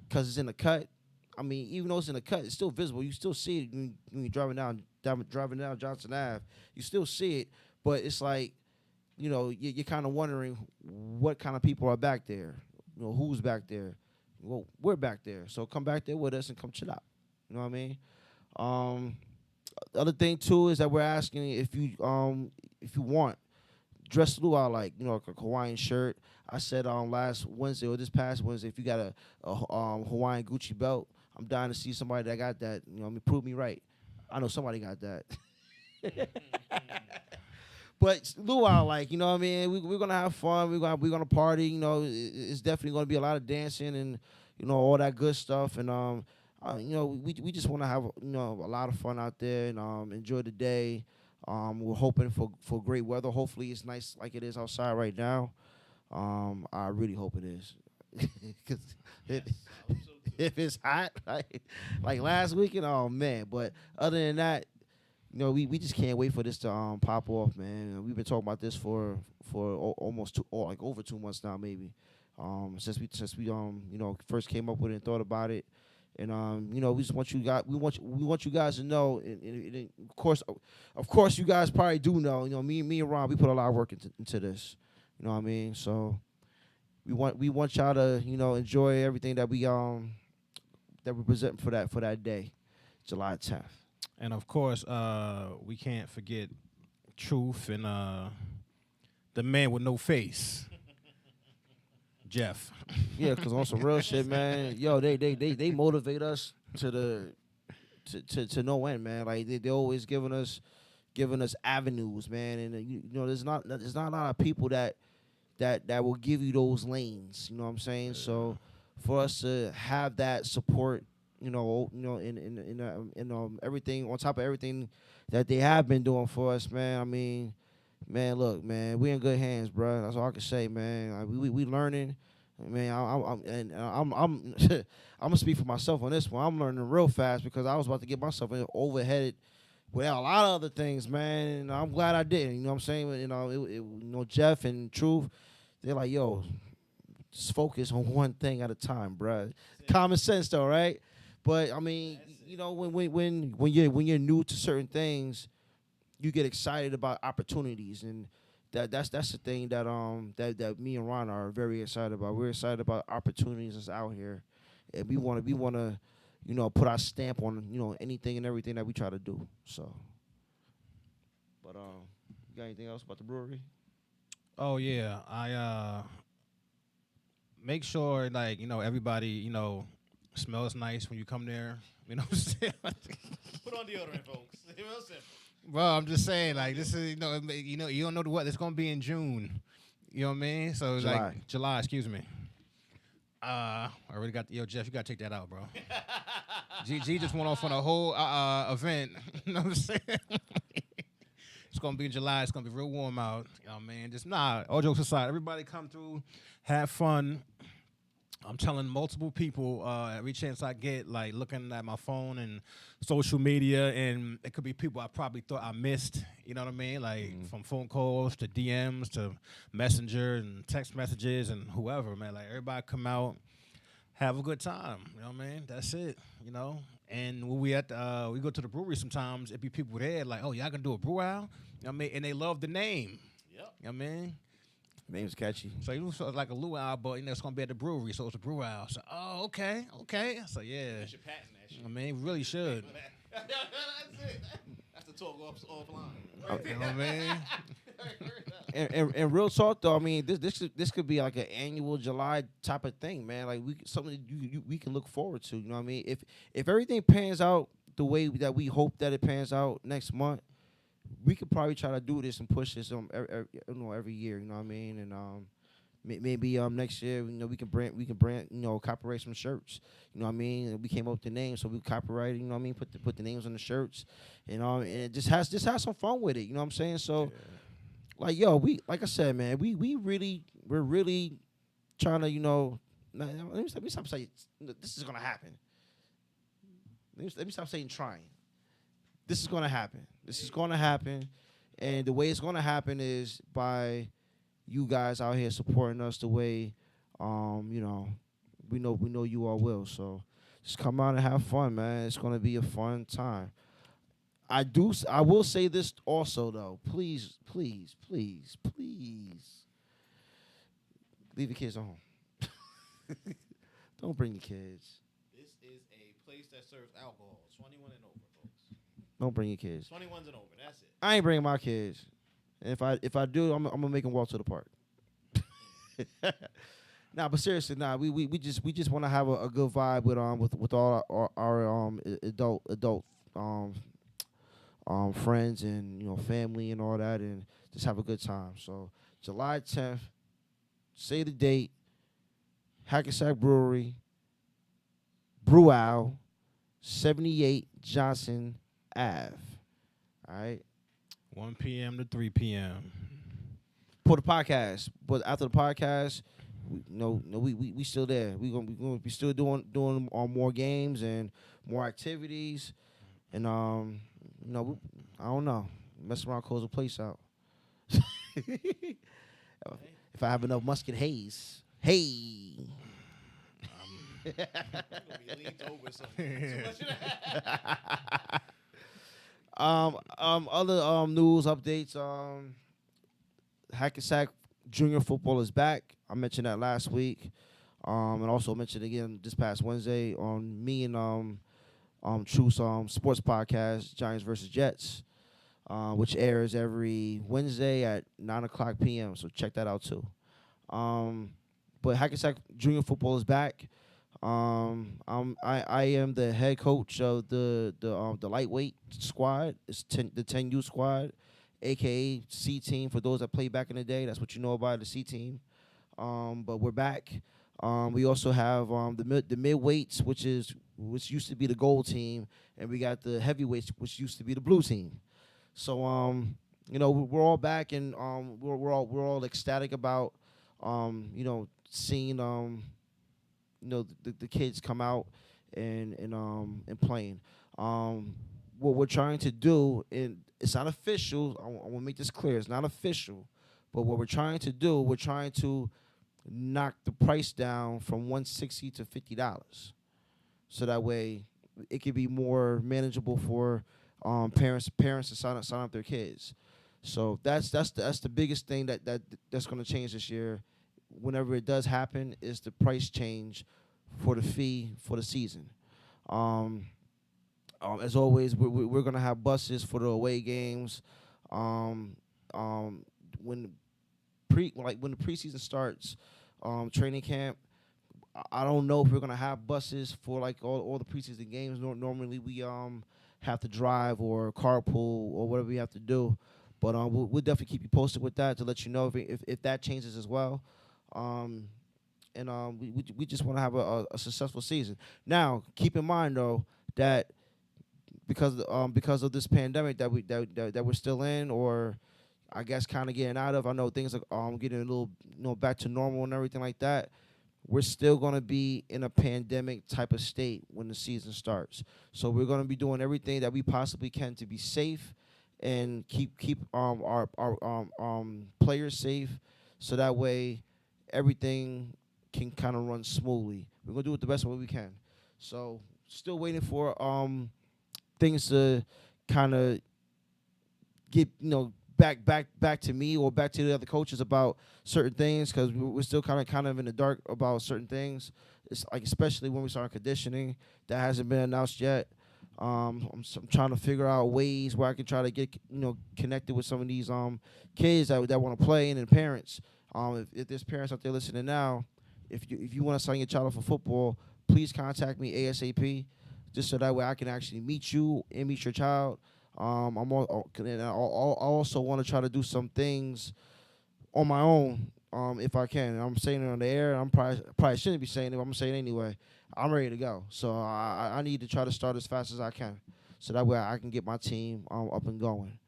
C: because it's in the cut. I mean, even though it's in the cut, it's still visible. You still see it when you're driving down Johnson Ave. You still see it, but it's like, you're kind of wondering what kind of people are back there. Who's back there? Well, we're back there, so come back there with us and come chill out. You know what I mean? The other thing too is that we're asking if you want dress luau, like like a Hawaiian shirt. I said last Wednesday or this past Wednesday, if you got a Hawaiian Gucci belt, I'm dying to see somebody that got that. Prove me right. I know somebody got that. But luau, like, you know what I mean? We're gonna have fun. We're gonna party. You know, it's definitely gonna be a lot of dancing and you know all that good stuff. And you know, we just want to have you know a lot of fun out there and enjoy the day. We're hoping for great weather. Hopefully, it's nice like it is outside right now. I really hope it is. 'Cause
E: Yes, I hope so too.
C: if it's hot, like last weekend, oh man. But other than that, you know, we just can't wait for this to pop off, man. We've been talking about this for almost like over 2 months now, maybe. Since we you know first came up with it and thought about it, and you know we just want you guys we want you guys to know, and of course you guys probably do know. You know, me and Ron, we put a lot of work into this. You know what I mean? So we want y'all to you know enjoy everything that we present for that day, July 10th.
D: And of course, we can't forget Truth and the man with no face, Jeff.
C: Yeah, cause on some real shit, man. Yo, they motivate us to no end, man. Like they always giving us avenues, man. And you know, there's not a lot of people that will give you those lanes. You know what I'm saying? So for us to have that support, in everything on top of everything that they have been doing for us, man. I mean, man, look, man, we in good hands, bro. That's all I can say, man. Like, we learning, man. I'm gonna speak for myself on this one. I'm learning real fast because I was about to get myself overheaded with a lot of other things, man. And I'm glad I didn't. You know what I'm saying? You know, Jeff and Truth, they're like, yo, just focus on one thing at a time, bro. Common sense, though, right? But I mean, you know, when you're new to certain things, you get excited about opportunities, and that's the thing that me and Ron are very excited about. We're excited about opportunities that's out here, and we want to, you know, put our stamp on you know anything and everything that we try to do. So, but you got anything else about the brewery?
D: Oh yeah, I make sure like you know everybody you know smells nice when you come there. You know what I'm saying?
E: Put on deodorant, folks. Real simple.
D: Well, I'm just saying like this is you don't know what it's gonna be in June. You know what I mean? So it's like July, excuse me. I already got Jeff, you gotta take that out, bro. G just went off on a whole event. You know what I'm saying? It's gonna be in July. It's gonna be real warm out. You know what I mean? All jokes aside, everybody come through, have fun. I'm telling multiple people every chance I get, like looking at my phone and social media, and it could be people I probably thought I missed. You know what I mean? Like from phone calls to DMs to Messenger and text messages and whoever, man. Like everybody come out, have a good time. You know what I mean? That's it. You know. And when we go to the brewery sometimes, it be people there like, oh, y'all gonna do a brew out? You know what I mean? And they love the name.
E: Yep.
D: You know what I mean?
C: Name's catchy.
D: So it was sort of like a luau, but you know it's gonna be at the brewery, so it's a brew out. So okay. So yeah,
E: You should patent that shit.
D: I mean, really should.
E: That's it. That's the talk offline.
D: You know what I mean?
C: And real talk though, I mean this could be like an annual July type of thing, man. Like something we can look forward to. You know what I mean? If everything pans out the way that we hope that it pans out next month, we could probably try to do this and push this every year. You know what I mean? And maybe next year, you know, we can brand you know copyright some shirts. You know what I mean? And we came up with the name, so we copyrighted. You know what I mean? Put the names on the shirts, and just have some fun with it. You know what I'm saying? So. Yeah. Like like I said, man, we're really trying to, you know, let me stop saying this is gonna happen. Let me stop saying trying. This is gonna happen. This is gonna happen, and the way it's gonna happen is by you guys out here supporting us the way, you know, we know you all will. So just come out and have fun, man. It's gonna be a fun time. I will say this also though. Please leave your kids at home. Don't bring your kids.
E: This is a place that serves alcohol. 21 and over, folks.
C: Don't bring your kids.
E: 21s and over. That's it.
C: I ain't bringing my kids. And if I do, I'm gonna make them walk to the park. Nah, but seriously, we just want to have a good vibe with all our adult friends and you know family and all that, and just have a good time. So July 10th, say the date, Hackensack Brewery, Brew Owl, 78 Johnson Ave. All right.
D: 1 p.m. to 3 p.m.
C: For the podcast, but after the podcast, we still there. We gonna be still doing more games and more activities, and I don't know, mess around, close the place out. If I have enough Musket Haze, hey. Other news updates. Hackensack Junior football is back. I mentioned that last week, and also mentioned again this past Wednesday on me and Truth's sports podcast, Giants versus Jets, which airs every Wednesday at 9:00 p.m. So check that out too. But Hackensack Junior football is back. I am the head coach of the lightweight squad. It's the 10U squad, aka C team for those that played back in the day. That's what you know about the C team. But we're back. We also have the midweights, which used to be the gold team, and we got the heavyweights, which used to be the blue team. So we're all back, and we're all ecstatic about seeing the kids come out and playing. What we're trying to do, and it's not official. I want to make this clear. It's not official, but what we're trying to do, we're trying to knock the price down from $160 to $50, so that way it could be more manageable for parents to sign up their kids. So that's the biggest thing that's going to change this year. Whenever it does happen, is the price change for the fee for the season. As always, we're gonna have buses for the away games. When the preseason starts, training camp, I don't know if we're gonna have buses for like all the preseason games. Normally we have to drive or carpool or whatever we have to do. But we'll definitely keep you posted with that to let you know if that changes as well. We just want to have a successful season. Now, keep in mind though that because of this pandemic that we're still in, or I guess kind of getting out of. I know things are getting a little back to normal and everything like that. We're still going to be in a pandemic type of state when the season starts. So we're going to be doing everything that we possibly can to be safe and keep our players safe, so that way everything can kind of run smoothly. We're going to do it the best way we can. So still waiting for things to kind of get back to me or back to the other coaches about certain things, because we're still kind of in the dark about certain things. It's like, especially when we start conditioning, that hasn't been announced yet. I'm trying to figure out ways where I can try to get connected with some of these kids that want to play, and then parents. If there's parents out there listening now, if you want to sign your child up for football, please contact me ASAP, just so that way I can actually meet you and meet your child. I also want to try to do some things on my own, if I can. I'm saying it on the air. I'm probably shouldn't be saying it, but I'm gonna say it anyway. I'm ready to go. So I need to try to start as fast as I can, so that way I can get my team up and going.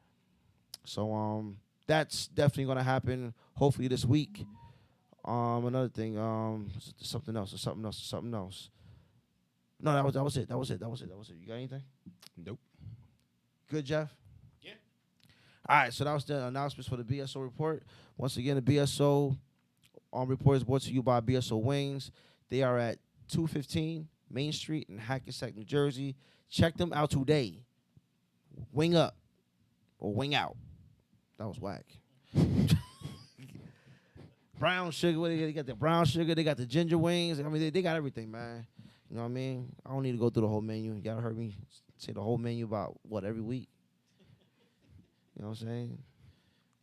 C: So that's definitely gonna happen. Hopefully this week. Another thing. Something else. No, that was it. You got anything?
D: Nope.
C: Good, Jeff?
E: Yeah.
C: All right, so that was the announcements for the BSO report. Once again, the BSO report is brought to you by BSO Wings. They are at 215 Main Street in Hackensack, New Jersey. Check them out today. Wing up or wing out. That was whack. Brown sugar. They got the brown sugar. They got the ginger wings. I mean, they got everything, man. You know what I mean? I don't need to go through the whole menu. You gotta heard me say the whole menu about every week. You know what I'm saying?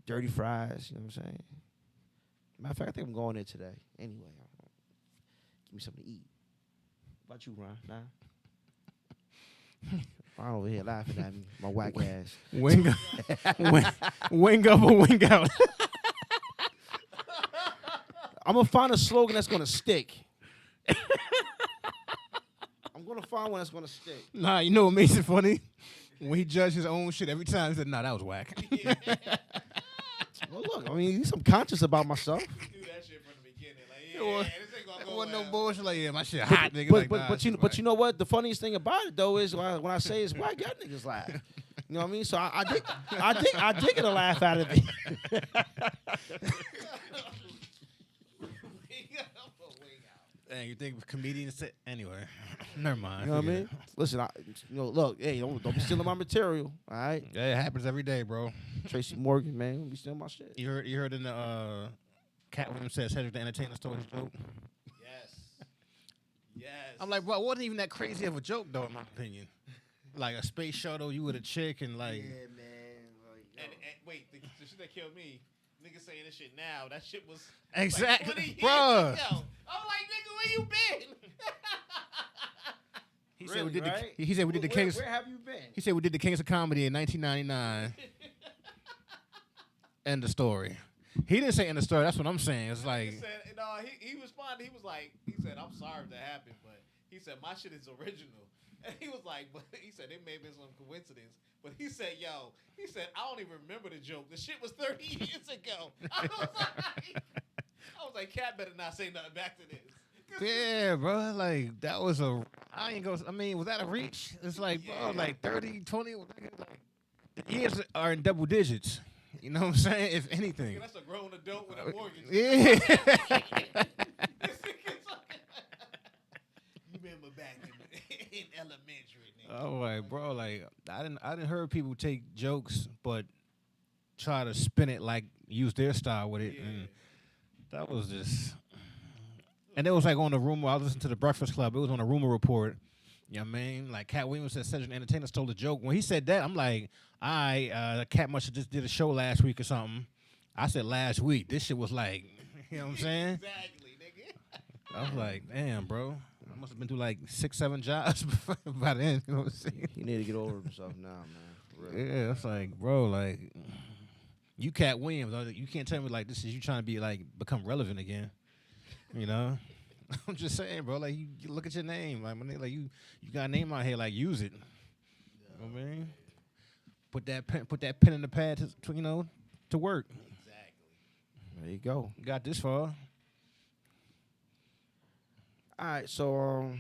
C: Dirty fries. You know what I'm saying? Matter of fact, I think I'm going there today. Anyway, give me something to eat. What about you, Ron? Nah. I'm over here laughing at me, my whack ass.
D: Wing up, wing up or wing out.
C: I'm gonna find a slogan that's gonna stick. I'm gonna find one that's gonna stick.
D: Nah, you know what makes it funny? When he judged his own shit every time, he said, "Nah, that was whack."
C: Well, look, I mean, at least I'm conscious about myself.
E: Do that shit from the beginning. Like, this ain't gonna go
D: Wasn't no
E: well.
D: bullshit like, yeah, my shit hot, nigga.
C: But
D: like, nah,
C: but you know what? The funniest thing about it though is when I say it's whack, y'all niggas laugh. You know what I mean? So I did get a laugh out of it.
D: Dang, you think comedians say anyway? Never mind.
C: You know what I mean? Listen, look, hey, don't be stealing my material, all right?
D: Yeah, it happens every day, bro.
C: Tracy Morgan, man, don't be stealing my shit.
D: You heard in the Cat Williams said Cedric the Entertainer stole his joke.
E: Yes.
D: I'm like, bro, it wasn't even that crazy of a joke though, in my opinion. Like a space shuttle, you with a chick, and like,
C: man.
E: And wait, the shit that killed me, niggas saying this shit now. That shit was
D: exactly,
E: like 20 years
D: bro.
E: ago. I'm like, nigga, where you been?
D: He
C: Really,
D: said we did
C: right?
D: he said we did the Kings.
C: Where have you been?
D: He said we did the Kings of Comedy in 1999. End of story. He didn't say end of story. That's what I'm saying. It's like,
E: He said, no, he responded. He was like, he said, I'm sorry if that happened, but he said my shit is original. And he was like, but he said it may have been some coincidence. But he said, yo, he said, I don't even remember the joke. The shit was 30 years ago. I was like, Cat better not say nothing back to this.
D: yeah, bro. Like that was a. I ain't go. I mean, was that a reach? It's like, bro, like 30, 20. Like, the years are in double digits. You know what I'm saying? If anything.
E: That's a grown adult with a mortgage.
D: Yeah.
E: You remember back in elementary, nigga.
D: Oh, like, bro, like I didn't heard people take jokes, but try to spin it like use their style with it, and that was just. And it was like on the rumor. I listened to the Breakfast Club. It was on a rumor report. You know what I mean? Like Cat Williams said, Cedric the Entertainer stole the joke. When he said that, I'm like, Cat must have just did a show last week or something. I said last week. This shit was like, you know what I'm saying?
E: Exactly, nigga.
D: I was like, damn, bro. I must have been through like 6-7 jobs by then. You know what I'm saying?
C: He need to get over himself now, man. For real.
D: Yeah, it's like, bro, like, you Cat Williams. You can't tell me like this is you trying to be like become relevant again. You know? I'm just saying, bro. Like, you look at your name, like, like you got a name out here, like, use it. You know what I mean? Put that pen in the pad to work.
E: Exactly.
C: There you go.
D: Got this far.
C: All right, so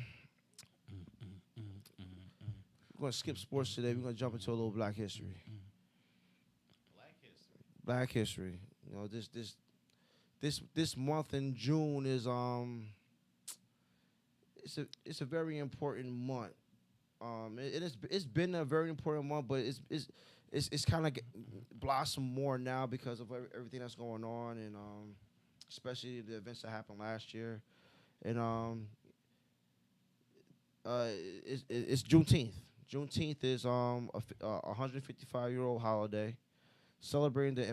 C: we're gonna skip sports today. We're gonna jump into a little Black history.
E: Black history.
C: Black history. You know, this month in June is it's a very important month. It's been a very important month, but it's kind of blossomed more now because of everything that's going on, and especially the events that happened last year, and it's Juneteenth. Juneteenth is a 155-year-old holiday celebrating the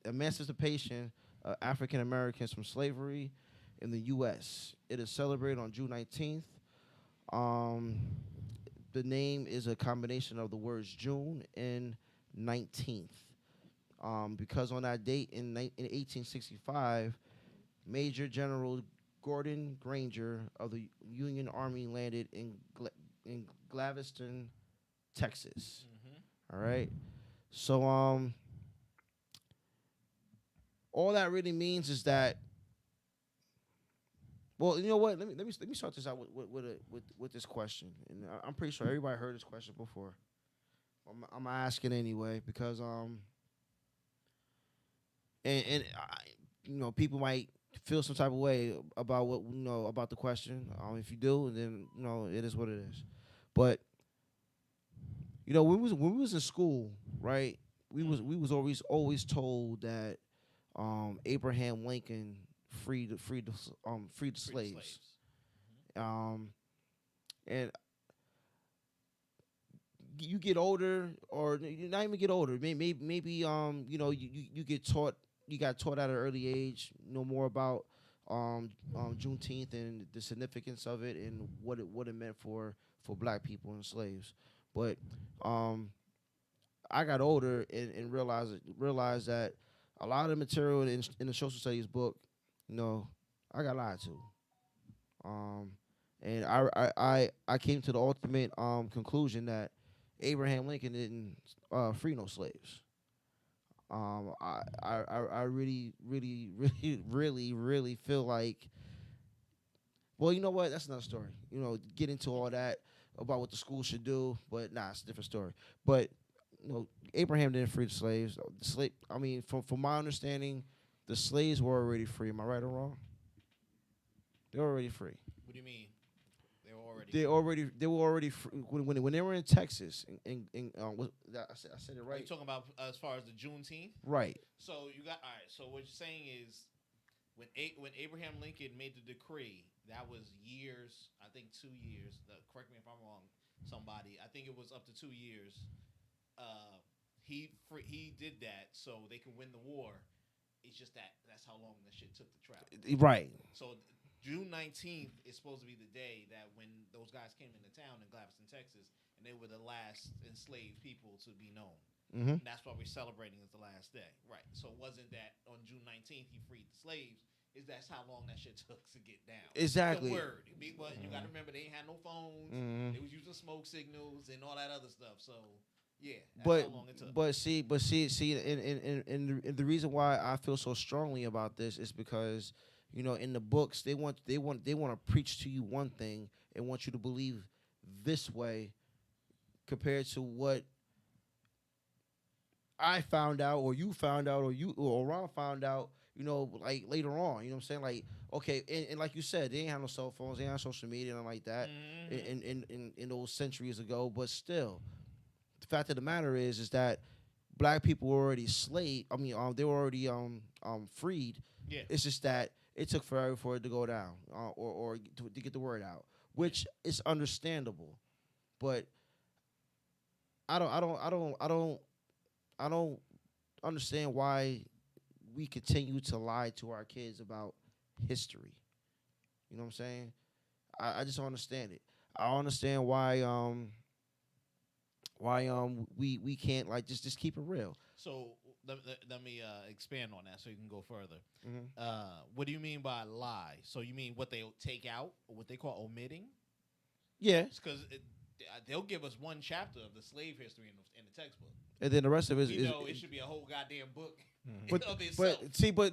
C: emancipation of African Americans from slavery in the U.S. It is celebrated on June 19th. The name is a combination of the words June and 19th. Because on that date in 1865, Major General Gordon Granger of the Union Army landed in Galveston, Texas.
E: Mm-hmm.
C: All right. So all that really means is that. Well, you know what? Let me start this out with this question, and I'm pretty sure everybody heard this question before. I'm asking anyway because people might feel some type of way about about the question. If you do, then it is what it is. But when we was in school, right? We was always told that Abraham Lincoln freed the slaves. And you get older, or you not even get older. Maybe you got taught at an early age, more about Juneteenth and the significance of it and what it meant for for black people and slaves. But I got older and realized that a lot of the material in the social studies book, I got lied to. And I came to the ultimate conclusion that Abraham Lincoln didn't free no slaves. I really, really, really, really, really feel like, well, you know what? That's another story. Get into all that about what the school should do, but nah, it's a different story. But Abraham didn't free the slaves. From my understanding, the slaves were already free. Am I right or wrong? They were already free.
E: What do you mean?
C: They were already free. When they were in Texas. I said it
E: Are
C: right.
E: you talking about as far as the Juneteenth?
C: Right.
E: So you got all right. So what you're saying is, when Abraham Lincoln made the decree, that was years. I think 2 years. Correct me if I'm wrong. Somebody. I think it was up to 2 years. He did that so they could win the war. It's just that's how long the shit took to travel.
C: Right.
E: So June 19th is supposed to be the day that when those guys came into town in Galveston, Texas, and they were the last enslaved people to be known.
C: Mm-hmm.
E: And that's why we're celebrating as the last day. Right. So it wasn't that on June 19th he freed the slaves. That's how long that shit took to get down.
C: Exactly.
E: The word. But you got to remember, they ain't had no phones.
C: Mm-hmm.
E: They was using smoke signals and all that other stuff. So, yeah, that's
C: But
E: how long it took.
C: And the reason why I feel so strongly about this is because in the books they want to preach to you one thing and want you to believe this way compared to what I found out or you found out or Ron found out. Like later on, you know what I'm saying? Like, okay, and like you said, they ain't have no cell phones, they ain't have social media, and like that in those centuries ago. But still, the fact of the matter is that black people were already they were already freed.
E: Yeah.
C: It's just that it took forever for it to go down or to get the word out, which is understandable. But I don't understand why we continue to lie to our kids about history. You know what I'm saying? I just don't understand it. I don't understand why we can't just keep it real.
E: So let me expand on that so you can go further.
C: Mm-hmm.
E: What do you mean by lie? So you mean what they take out or what they call omitting?
C: Yeah.
E: Because they'll give us one chapter of the slave history in the textbook.
C: And then the rest of it is
E: it should be a whole goddamn book of itself.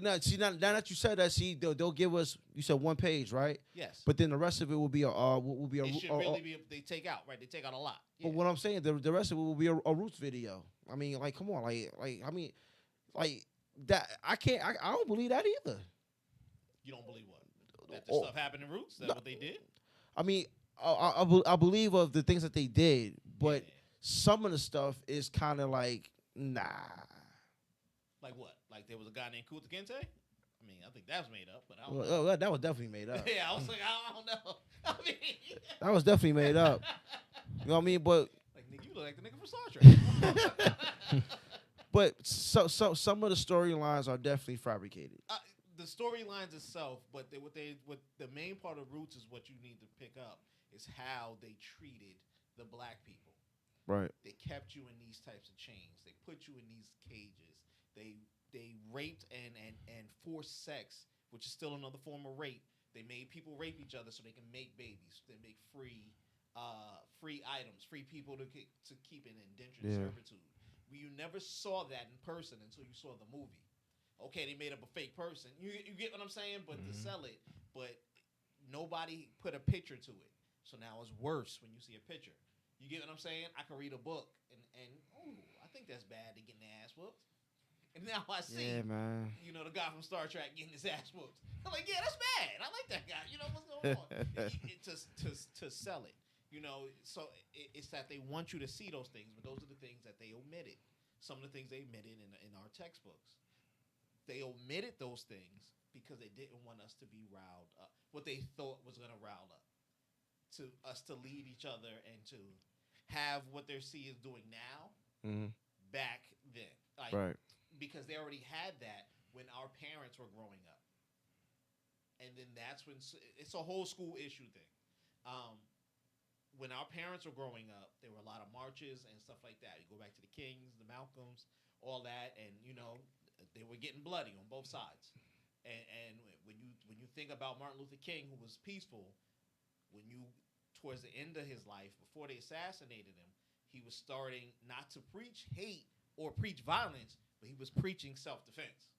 C: Now that you said that, they'll give us. You said one page, right?
E: Yes.
C: But then the rest of it will be a
E: it should really be. They take out, right? They take out a lot. Yeah.
C: But what I'm saying, the rest of it will be a roots video. I mean, like, come on, like that. I can't. I don't believe that either.
E: You don't believe what? That the stuff happened in Roots? That what they did?
C: I mean, I believe of the things that they did, but some of the stuff is kind of like, nah.
E: Like what? Like there was a guy named Kunta Kinte? I mean, I think that was made up, but I don't know.
C: Well, that was definitely made up.
E: Yeah, I was like, I don't know. I mean,
C: that was definitely made up. You know what I mean? But
E: like, nigga, you look like the nigga from Star Trek.
C: But some of the storylines are definitely fabricated.
E: The storylines itself, but what the main part of Roots is what you need to pick up is how they treated the black people.
C: Right.
E: They kept you in these types of chains. They put you in these cages. They raped and forced sex, which is still another form of rape. They made people rape each other so they can make babies. They make free items, free people to keep in indentured servitude. You never saw that in person until you saw the movie. Okay, they made up a fake person. You get what I'm saying? But to sell it, but nobody put a picture to it. So now it's worse when you see a picture. You get what I'm saying? I can read a book and I think that's bad. They getting their ass whooped. And now I see,
C: man.
E: The guy from Star Trek getting his ass whooped. I'm like, yeah, that's bad. I like that guy. What's going on? To sell it. So it's that they want you to see those things, but those are the things that they omitted. Some of the things they omitted in our textbooks. They omitted those things because they didn't want us to be riled up. What they thought was going to rile up. To us to lead each other and to have what their C is doing now back then.
C: Right.
E: Because they already had that when our parents were growing up. And then that's when it's a whole school issue thing. when our parents were growing up, there were a lot of marches and stuff like that. You go back to the Kings, the Malcolms, all that, and they were getting bloody on both sides. And when you think about Martin Luther King, who was peaceful, towards the end of his life, before they assassinated him, he was starting not to preach hate or preach violence, but he was preaching self-defense.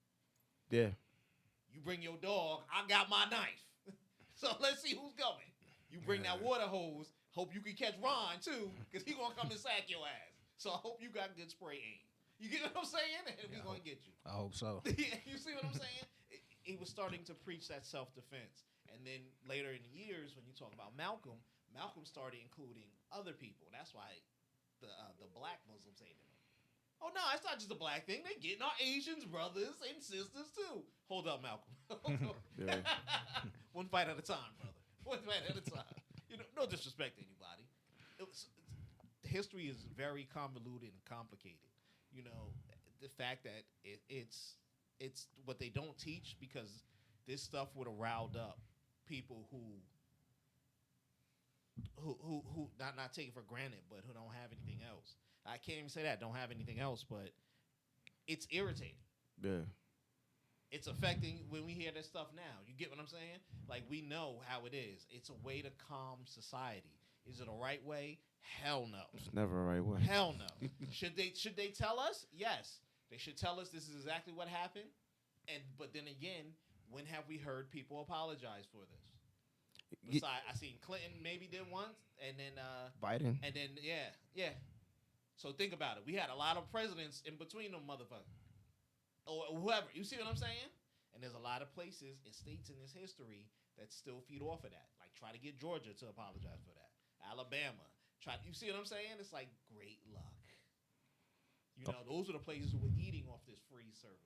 C: Yeah.
E: You bring your dog, I got my knife. So let's see who's going. You bring that water hose, hope you can catch Ron too, because he gonna come and sack your ass. So I hope you got good spray aim. You get what I'm saying? And we gonna get you.
D: I hope so.
E: You see what I'm saying? He was starting to preach that self-defense. And then later in the years, when you talk about Malcolm started including other people. That's why the black Muslims hated him. Oh, no, it's not just a black thing. They getting our Asians, brothers and sisters, too. Hold up, Malcolm.
C: Yeah.
E: One fight at a time, brother. One fight at a time. No disrespect to anybody. History is very convoluted and complicated. The fact that it's what they don't teach, because this stuff would have riled up people who not take it for granted, but who don't have anything else. I can't even say that, don't have anything else, but it's irritating.
C: Yeah.
E: It's affecting when we hear this stuff now. You get what I'm saying? Like, we know how it is. It's a way to calm society. Is it a right way? Hell no.
C: It's never a right way.
E: Hell no. Should they tell us? Yes. They should tell us this is exactly what happened. But then again, when have we heard people apologize for this? Besides, I seen Clinton maybe did once, and then
C: Biden.
E: and then yeah. So think about it. We had a lot of presidents in between them motherfuckers, or whoever. You see what I'm saying? And there's a lot of places and states in this history that still feed off of that. Like, try to get Georgia to apologize for that. Alabama. You see what I'm saying? It's like, great luck. Those are the places who were eating off this free service.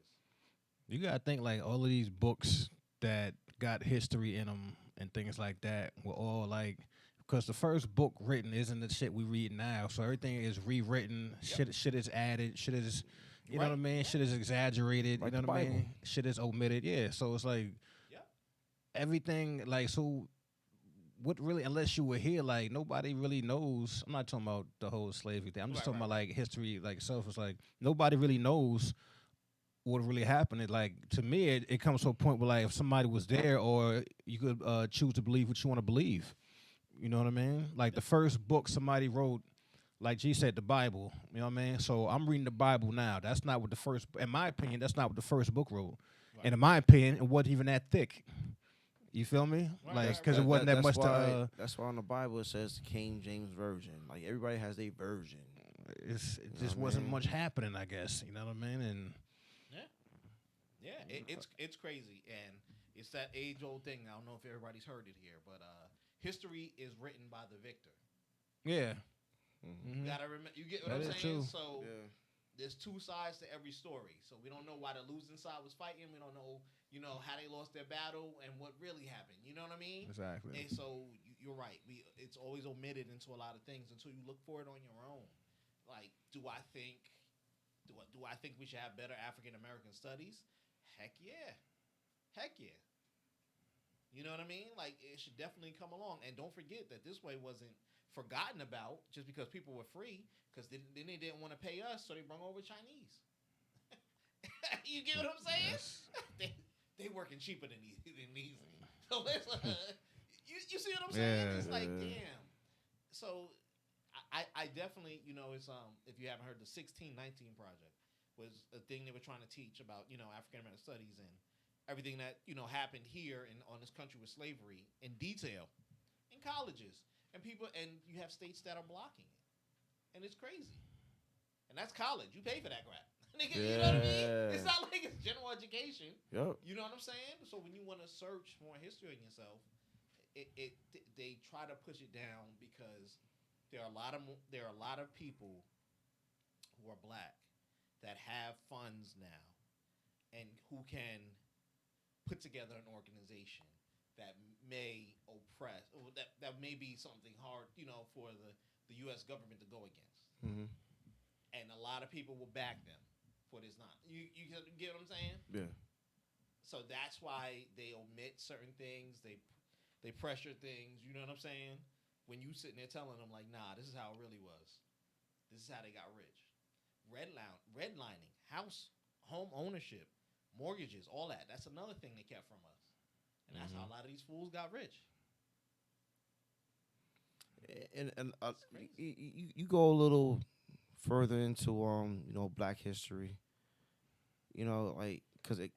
D: You gotta think like all of these books that got history in them and things like that were all like, because the first book written isn't the shit we read now, so everything is rewritten. Yep. Shit is added. Shit is, you know what I mean? Shit is exaggerated.
C: Like
D: you know what I mean? Shit is omitted. Yeah. So it's like everything. Like, so what really? Unless you were here, like, nobody really knows. I'm not talking about the whole slavery thing. I'm just talking about like history, like self. It's like nobody really knows what really happened. It, like, to me, it comes to a point where, like, if somebody was there, or you could choose to believe what you want to believe. You know what I mean? Like, the first book somebody wrote, like G said, the Bible. You know what I mean? So I'm reading the Bible now. That's not what the first, in my opinion, that's not what the first book wrote. Right. And in my opinion, it wasn't even that thick. You feel me?
E: Right,
D: like, because it wasn't that much to...
C: That's why on the Bible it says King James Version. Like, everybody has their version.
D: It just wasn't much happening, I guess. You know what I mean? And...
E: Yeah, it's crazy, and it's that age-old thing. I don't know if everybody's heard it here, but history is written by the victor.
D: Yeah.
E: Mm-hmm. You gotta remember. You get what I'm saying?
D: True.
E: So there's two sides to every story. So we don't know why the losing side was fighting. We don't know, how they lost their battle and what really happened. You know what I mean?
D: Exactly.
E: And so you're right. It's always omitted into a lot of things until you look for it on your own. Like, do I think we should have better African American studies? Heck yeah. You know what I mean? Like, it should definitely come along. And don't forget that this way wasn't forgotten about just because people were free, because then they didn't want to pay us, so they brought over Chinese. You get what I'm saying?
D: Yes.
E: they working cheaper than these. So it's, you see what I'm saying? It's like, damn. So I definitely, it's if you haven't heard, the 1619 Project was a thing they were trying to teach about, African American studies and everything that, happened here on this country with slavery in detail in colleges. And you have states that are blocking it. And it's crazy. And that's college. You pay for that crap. You know what I mean? It's not like it's general education.
C: Yep.
E: You know what I'm saying? So when you want to search more history on yourself, they try to push it down because there are a lot of people who are black that have funds now and who can put together an organization that may oppress, or that may be something hard, for the U.S. government to go against.
C: Mm-hmm.
E: And a lot of people will back them for this. You get what I'm saying?
C: Yeah.
E: So that's why they omit certain things. They pressure things. You know what I'm saying? when you sitting there telling them like, nah, this is how it really was. This is how they got rich. Redlining, home ownership, mortgages, all that. That's another thing they kept from us. And that's how a lot of these fools got rich.
C: And you go a little further into Black history, like because I'm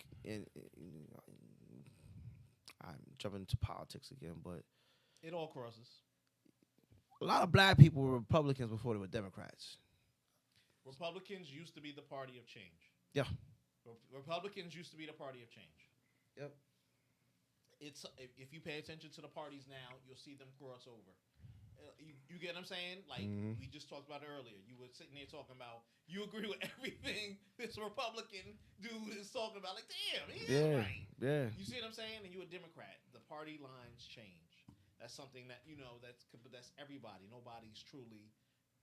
C: jumping into politics again, but
E: It all crosses.
C: a lot of Black people were Republicans before they were Democrats.
E: Republicans used to be the party of change.
C: Yeah.
E: Republicans used to be the party of change.
C: Yep.
E: It's if you pay attention to the parties now, you'll see them cross over. You get what I'm saying? Like we just talked about earlier. You were sitting there talking about you agree with everything this Republican dude is talking about. Like, damn, he is right.
C: Yeah.
E: You see what I'm saying? And you a Democrat. The party lines change. That's something that that's everybody. Nobody's truly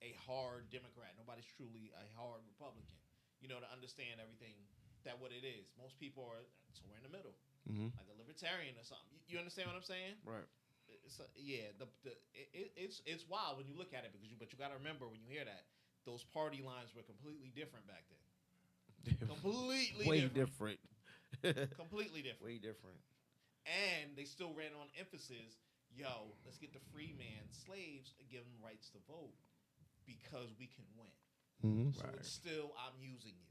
E: a hard Democrat. Nobody's truly a hard Republican. To understand everything that what it is. Most people are somewhere in the middle, like a libertarian or something. You understand what I'm saying?
C: Right.
E: It's wild when you look at it but you got to remember when you hear that those party lines were completely different back then. Completely
C: Way
E: different.
C: different.
E: Completely different.
C: Way different.
E: And they still ran on emphasis. Yo, let's get the free man slaves and give them rights to vote because we can win. So it's still I'm using you.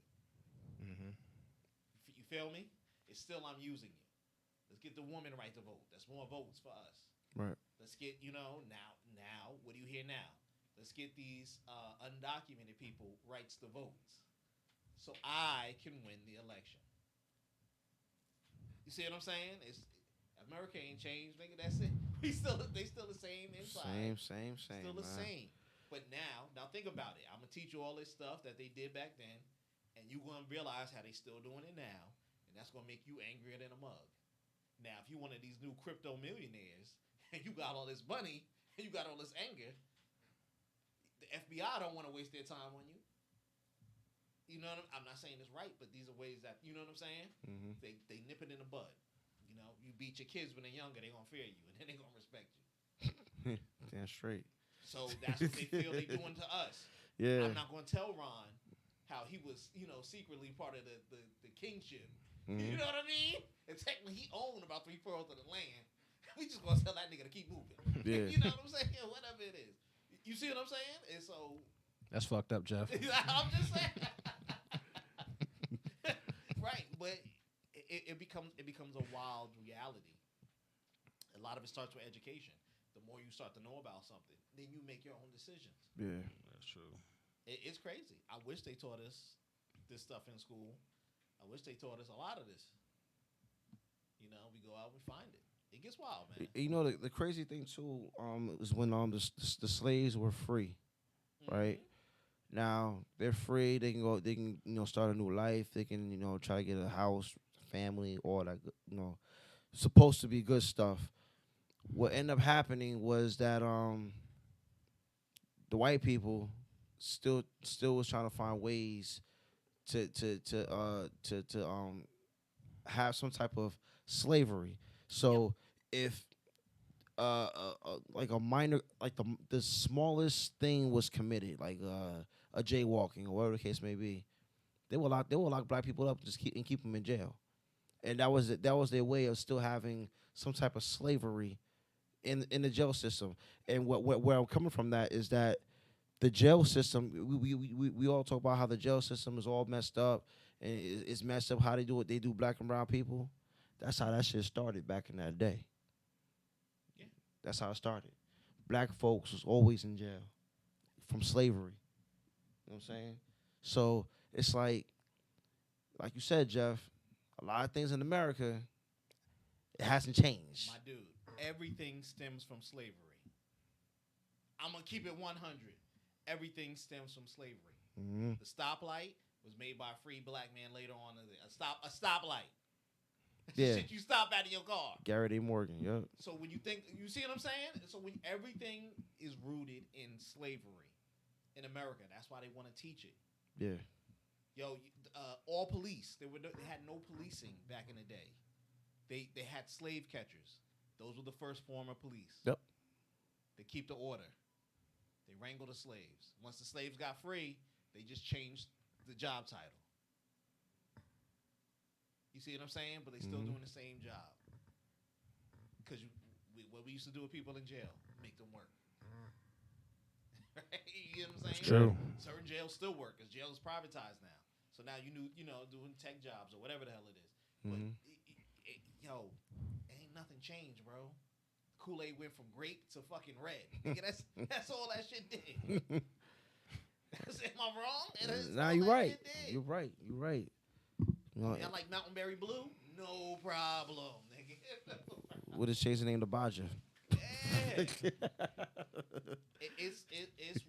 E: You feel me? It's still I'm using you. Let's get the woman right to vote. That's more votes for us.
C: Right.
E: Let's get now. What do you hear now? Let's get these undocumented people rights to votes, so I can win the election. You see what I'm saying? America ain't changed, nigga. That's it. They still the same inside.
C: Same.
E: Still the
C: man.
E: same. But now think about it. I'm gonna teach you all this stuff that they did back then, and you gonna realize how they still doing it now, and that's gonna make you angrier than a mug. Now, if you one of these new crypto millionaires and you got all this money and you got all this anger, the FBI don't want to waste their time on you. You know what I'm not saying it's right, but these are ways that you know what I'm saying. They nip it in the bud. You beat your kids when they're younger, they're gonna fear you, and then they're gonna respect you.
C: Damn straight.
E: So that's what they feel they doing to us.
C: Yeah.
E: I'm not gonna tell Ron how he was, secretly part of the kingship. You know what I mean? And technically, he owned about 3/4 of the land. We just gonna tell that nigga to keep moving.
C: Yeah.
E: You know what I'm saying? Whatever it is. You see what I'm saying? And so
D: That's fucked up, Jeff.
E: I'm just saying. Right, but it becomes a wild reality. A lot of it starts with education. The more you start to know about something, then you make your own decisions.
C: Yeah.
D: That's true.
E: It's crazy. I wish they taught us this stuff in school. I wish they taught us a lot of this. We go out and find it. It gets wild, man.
C: The crazy thing too is when the slaves were free, right? Now they're free. They can go. They can start a new life. They can try to get a house, family, all that. Supposed to be good stuff. What ended up happening was that the white people still was trying to find ways to have some type of slavery. So if like a minor, like the smallest thing was committed, like a jaywalking or whatever the case may be, they will lock black people up and keep them in jail. And that was their way of still having some type of slavery in the jail system. And where I'm coming from that is that the jail system, we all talk about how the jail system is all messed up and it's messed up how they do what they do black and brown people. That's how that shit started back in that day.
E: Yeah.
C: That's how it started. Black folks was always in jail from slavery. You know what I'm saying? So it's like you said, Jeff, a lot of things in America, it hasn't changed.
E: My dude, everything stems from slavery. I'm going to keep it 100. Everything stems from slavery. The stoplight was made by a free black man later on. A stoplight.
C: Yeah.
E: Shit you stop at in your car.
C: Garrett A. Morgan, yep.
E: So when you see what I'm saying? So when everything is rooted in slavery in America, that's why they want to teach it.
C: Yeah.
E: Yo, all police. They had no policing back in the day. They had slave catchers. Those were the first form of police.
C: Yep.
E: They keep the order. They wrangle the slaves. Once the slaves got free, they just changed the job title. You see what I'm saying? But they still doing the same job. Because what we used to do with people in jail, make them work. Right? You know what I'm saying?
D: It's true.
E: Certain jails still work because jail is privatized now. So now doing tech jobs or whatever the hell it is. But ain't nothing changed, bro. Kool-Aid went from grape to fucking red. Nigga, that's all that shit did. Am I wrong?
C: Nah, you're right. You're right. You're right. You know,
E: I like Mountain Berry Blue. No problem, nigga.
C: what is changing the name to Baja?
E: Yeah. It's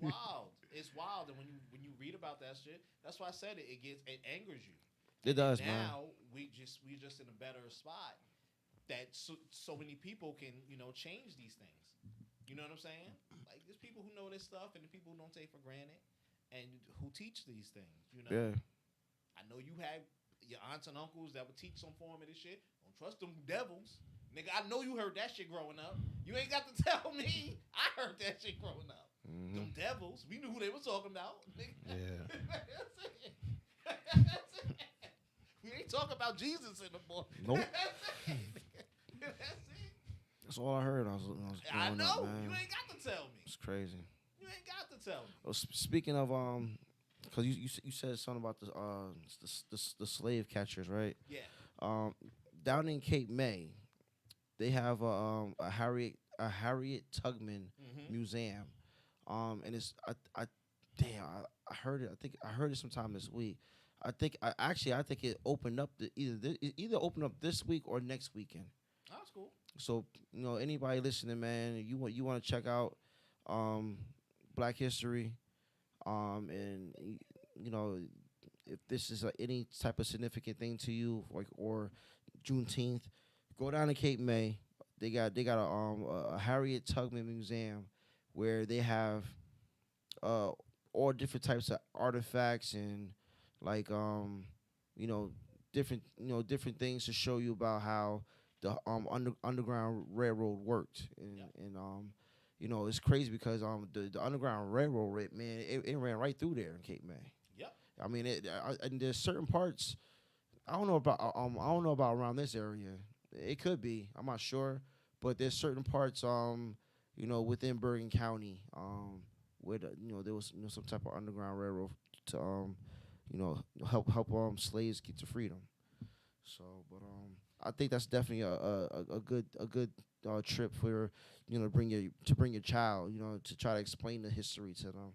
E: wild. It's wild, and when you read about that shit, that's why I said it. It angers you.
C: It does, man.
E: Now we just in a better spot that so many people can change these things. You know what I'm saying? Like there's people who know this stuff and the people who don't take for granted and who teach these things.
C: Yeah.
E: I know you have your aunts and uncles that would teach some form of this shit. Don't trust them devils. Nigga, I know you heard that shit growing up. You ain't got to tell me. I heard that shit growing up. Them devils, we knew who they was talking about. Nigga.
D: Yeah.
E: That's it. That's it. We ain't talking about Jesus anymore.
C: Nope.
E: That's it. That's it.
C: That's all I heard.
E: I
C: growing
E: know.
C: up, man.
E: You ain't got to tell me.
C: It's crazy.
E: You ain't got to tell me.
C: Well, speaking of because you said something about the slave catchers, right?
E: Yeah.
C: Down in Cape May, they have a Harriet Tubman museum, and it's I heard it. I think I heard it sometime this week. I think it opened up either opened up this week or next weekend.
E: Oh, that's cool.
C: So anybody listening, man, you want to check out Black History, and if this is any type of significant thing to you, or Juneteenth, go down to Cape May. They got a Harriet Tubman museum where they have all different types of artifacts and different things to show you about how the Underground Railroad worked, and it's crazy because the Underground Railroad, man, it ran right through there in Cape May.
E: Yep.
C: I mean, and there's certain parts I don't know about around this area. It could be, I'm not sure, but there's certain parts within Bergen County where there was some type of Underground Railroad to help slaves get to freedom. So, but I think that's definitely a good trip for to bring your child, to try to explain the history to them,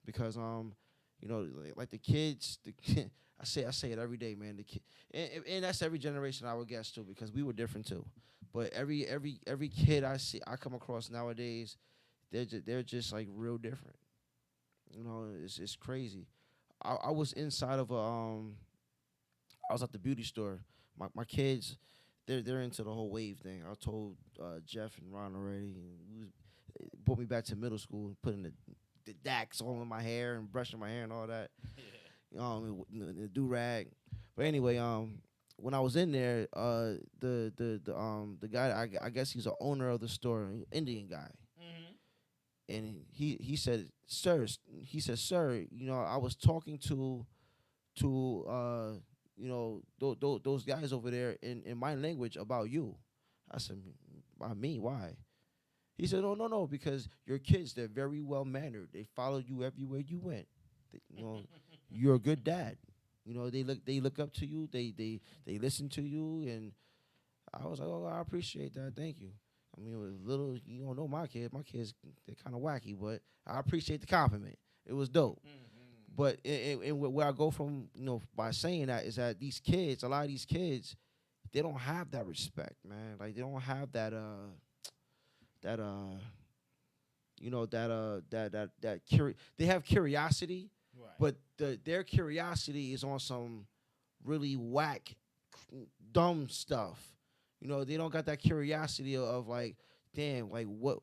C: because like the kids, I say it every day, man. The kid, and that's every generation, I would guess too, because we were different too. But every kid I come across nowadays, they're just like real different. It's crazy. I was inside of I was at the beauty store. My kids, they're into the whole wave thing. I told Jeff and Ron already. And it brought me back to middle school, putting the Dax all in my hair and brushing my hair and all that. Yeah. The do rag. But anyway, when I was in there, the guy, I guess he's the owner of the store, Indian guy. And he said, sir, I was talking to those guys over there in my language about you. I said, by me, why? He said, no, because your kids, they're very well mannered. They follow you everywhere you went. You're a good dad. They look up to you. They listen to you, and I was like, oh, I appreciate that. Thank you. I mean, it was little, you don't know my kids. My kids, they're kind of wacky, but I appreciate the compliment. It was dope. Mm-hmm. But where I go from, by saying that is that a lot of these kids, they don't have that respect, man. Like, they don't have that they have curiosity, right, but their curiosity is on some really whack, dumb stuff. They don't got that curiosity of like, damn, like what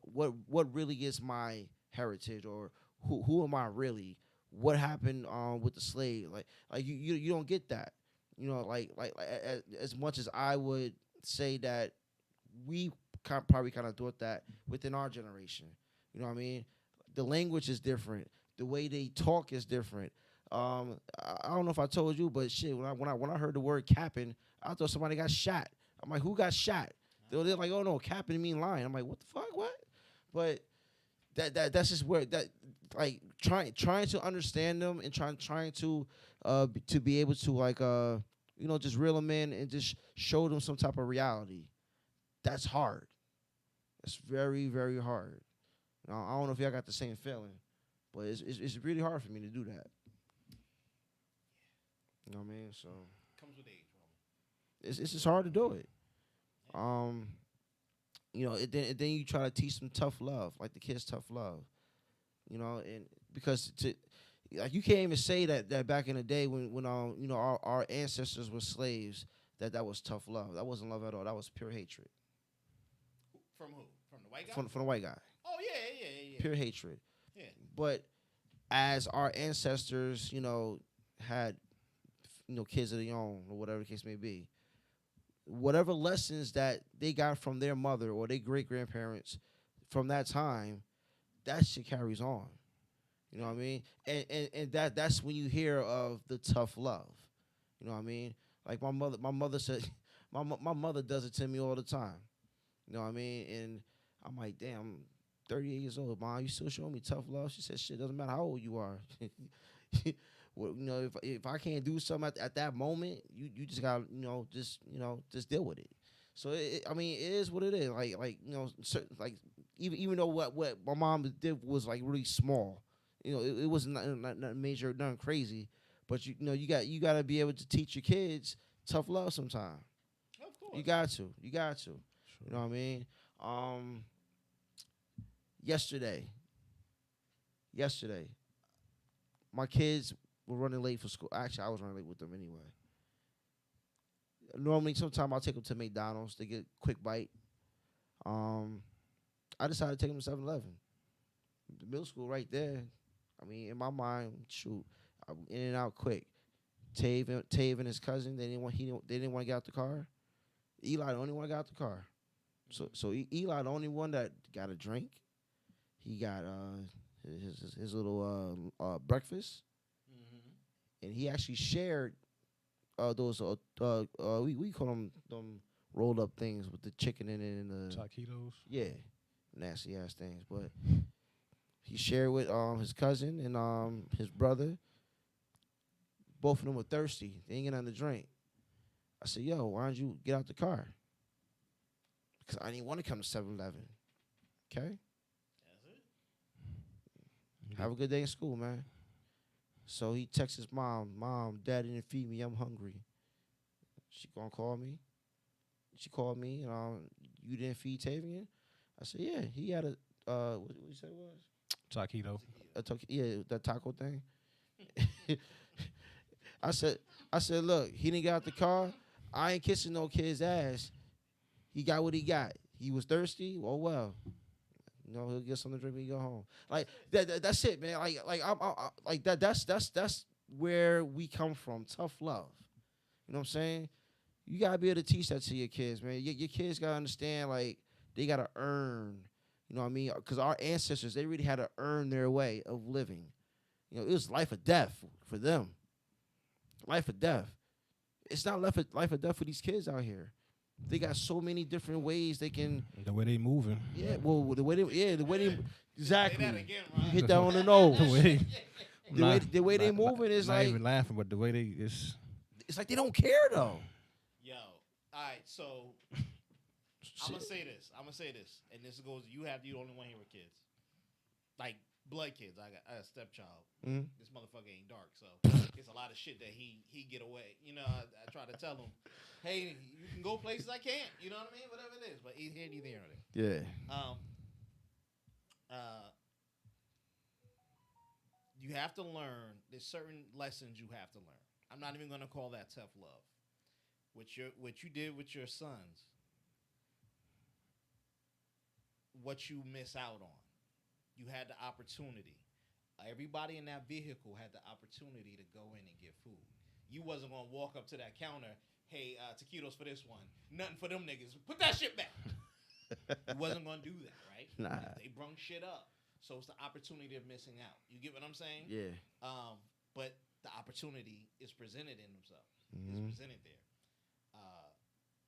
C: really is my heritage, or who am I really? What happened with the slave? Like you don't get that. Like as much as I would say that we probably kind of thought that within our generation. You know what I mean? The language is different. The way they talk is different. I don't know if I told you, but shit, when I heard the word capping, I thought somebody got shot. I'm like, who got shot? They're like, oh no, capping mean lying. I'm like, what the fuck, what? But that's just where that like trying to understand them and trying to be able to like just reel them in and just show them some type of reality. That's hard. It's very, very hard. I don't know if y'all got the same feeling, but it's really hard for me to do that. You know what I mean? So
E: Comes with age, bro.
C: it's just hard to do it. Then you try to teach them tough love, like the kids tough love. And because like you can't even say that back in the day when our ancestors were slaves that was tough love. That wasn't love at all. That was pure hatred.
E: From who? From the white guy?
C: From the white guy.
E: Oh yeah.
C: Pure hatred.
E: Yeah.
C: But as our ancestors, had kids of their own or whatever the case may be, whatever lessons that they got from their mother or their great grandparents from that time, that shit carries on. You know what I mean? And that's when you hear of the tough love. You know what I mean? Like my mother said, my mother does it to me all the time. You know what I mean? And I'm like, damn, I'm 38 years old, Mom. You still showing me tough love? She said, shit, doesn't matter how old you are. Well, if I can't do something at that moment, you just gotta just deal with it. So it is what it is. Like even though what my mom did was like really small, it wasn't not major, nothing crazy. But you got to be able to teach your kids tough love sometime.
E: Of course.
C: You got to.
D: Sure.
C: You know what I mean? Yesterday, my kids were running late for school. Actually, I was running late with them anyway. Normally, sometimes I'll take them to McDonald's to get a quick bite. I decided to take them to 7-Eleven. The middle school right there. I mean, in my mind, shoot, I'm in and out quick. Tave and his cousin, they didn't want to get out the car. Eli the only one that got out the car. So Eli the only one that got a drink. He got his little breakfast, and he actually shared those we call them rolled up things with the chicken in it and the
D: Taquitos.
C: Yeah, nasty ass things. But he shared with his cousin and his brother. Both of them were thirsty. They ain't get nothing to drink. I said, yo, why don't you get out the car? Because I didn't want to come to 7-Eleven. Okay?
E: That's it.
C: Have a good day in school, man. So he texts his mom, Dad didn't feed me, I'm hungry. She gonna call me. She called me, you didn't feed Tavian? I said, yeah, he had a, what you said it was?
D: Taquito.
C: That taco thing. I said, look, he didn't get out the car. I ain't kissing no kid's ass. He got what he got. He was thirsty. Oh well, he'll get something to drink when he go home. Like that's it, man. Like that's where we come from. Tough love. You know what I'm saying? You gotta be able to teach that to your kids, man. Your kids gotta understand, like, they gotta earn. You know what I mean? Because our ancestors, they really had to earn their way of living. It was life or death for them. Life or death. It's not life or death for these kids out here. They got so many different ways they can.
D: The way they moving.
C: Yeah, well, the way they exactly.
E: Say that again,
C: You
E: Ron.
C: hit that on the nose.
D: The
C: way they moving is
D: not
C: like,
D: even laughing, but the way they
C: it's like they don't care though.
E: Yo, all right, so I'm gonna say this, and this goes. You the only one here with kids, like blood kids. I got a stepchild.
C: Mm-hmm.
E: This motherfucker ain't dark, so it's a lot of shit that he get away. I try to tell him, hey, you can go places I can't. You know what I mean? Whatever it is, but he's here, neither here nor there.
C: Yeah.
E: You have to learn. There's certain lessons you have to learn. I'm not even gonna call that tough love. What you did with your sons. What you miss out on. You had the opportunity. Everybody in that vehicle had the opportunity to go in and get food. You wasn't gonna walk up to that counter. Hey, taquitos for this one. Nothing for them niggas. Put that shit back. You wasn't gonna do that, right?
C: Nah.
E: They brung shit up. So it's the opportunity of missing out. You get what I'm saying?
C: Yeah.
E: But the opportunity is presented in themselves.
C: Mhm.
E: It's presented there.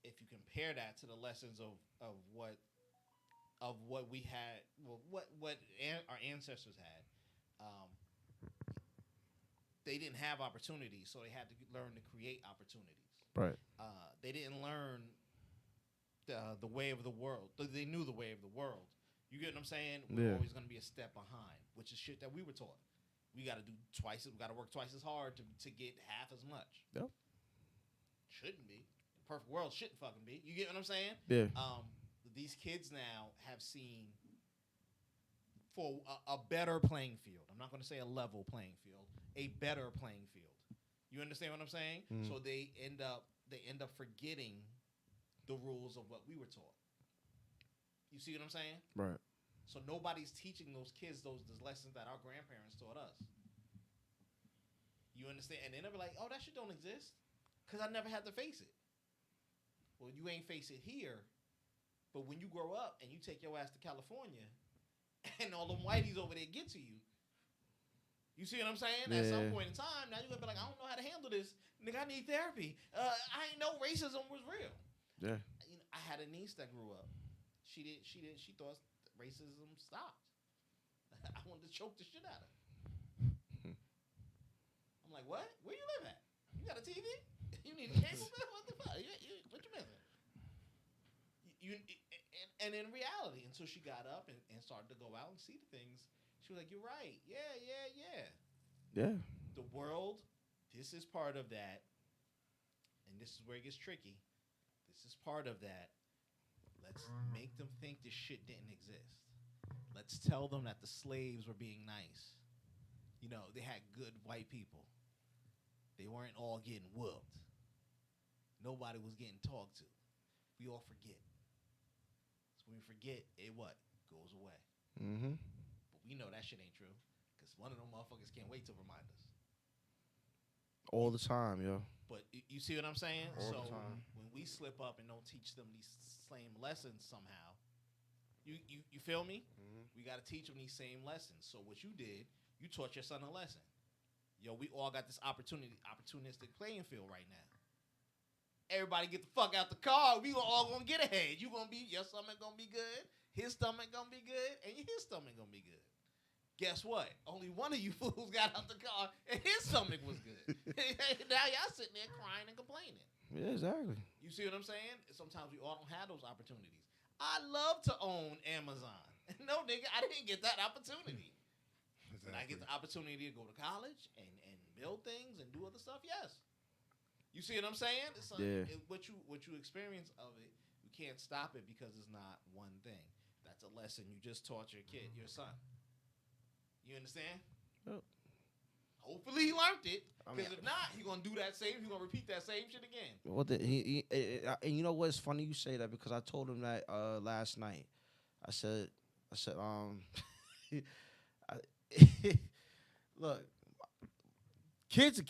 E: If you compare that to the lessons of what we had, well, what our ancestors had, they didn't have opportunities, so they had to learn to create opportunities.
C: Right.
E: They didn't learn the way of the world. They knew the way of the world. You get what I'm saying? We're always going to be a step behind, which is shit that we were taught. We got to do twice. We got to work twice as hard to get half as much.
C: Yep.
E: Shouldn't be. The perfect world shouldn't fucking be. You get what I'm saying?
C: Yeah.
E: These kids now have seen for a better playing field. I'm not going to say a level playing field. A better playing field. You understand what I'm saying?
C: Mm.
E: So they end up forgetting the rules of what we were taught. You see what I'm saying?
C: Right.
E: So nobody's teaching those kids those lessons that our grandparents taught us. You understand? And then they'll be like, oh, that shit don't exist because I never had to face it. Well, you ain't face it here, but when you grow up and you take your ass to California and all them whiteys over there get to you, you see what I'm saying? At some point in time, now you're going to be like, I don't know how to handle this. Nigga, I need therapy. I ain't know racism was real.
C: Yeah.
E: You know, I had a niece that grew up. She thought racism stopped. I wanted to choke the shit out of her. I'm like, what? Where you live at? You got a TV? You need a cable bill? What the fuck? What you missing? And in reality, until she got up and started to go out and see the things, she was like, you're right. Yeah. The world, this is part of that. And this is where it gets tricky. This is part of that. Let's make them think this shit didn't exist. Let's tell them that the slaves were being nice. You know, they had good white people. They weren't all getting whooped. Nobody was getting talked to. We all forget. So when we forget, it what? Goes away.
C: Mm-hmm.
E: But we know that shit ain't true. Because one of them motherfuckers can't wait to remind us.
C: All the time, yo.
E: But you see what I'm saying?
C: All
E: so
C: the time.
E: when we slip up and don't teach them these same lessons somehow, you feel me?
C: Mm-hmm.
E: We got to teach them these same lessons. So what you did, you taught your son a lesson. Yo, we all got this opportunistic playing field right now. Everybody get the fuck out the car. We all gonna get ahead. Your stomach gonna be good. His stomach gonna be good, and his stomach gonna be good. Guess what? Only one of you fools got out the car, and his stomach was good. Now y'all sitting there crying and complaining.
C: Yeah, exactly.
E: You see what I'm saying? Sometimes we all don't have those opportunities. I love to own Amazon. No, nigga, I didn't get that opportunity. Did I get the opportunity to go to college and build things and do other stuff? Yes. You see what I'm saying? What you experience of it, you can't stop it because it's not one thing. That's a lesson you just taught your kid, your son. You understand?
C: Yep.
E: Hopefully he learned it. Because if not, he's going to do that same. He's going to repeat that same shit again.
C: Well, and you know what's funny you say that because I told him that last night. I said, look, kids,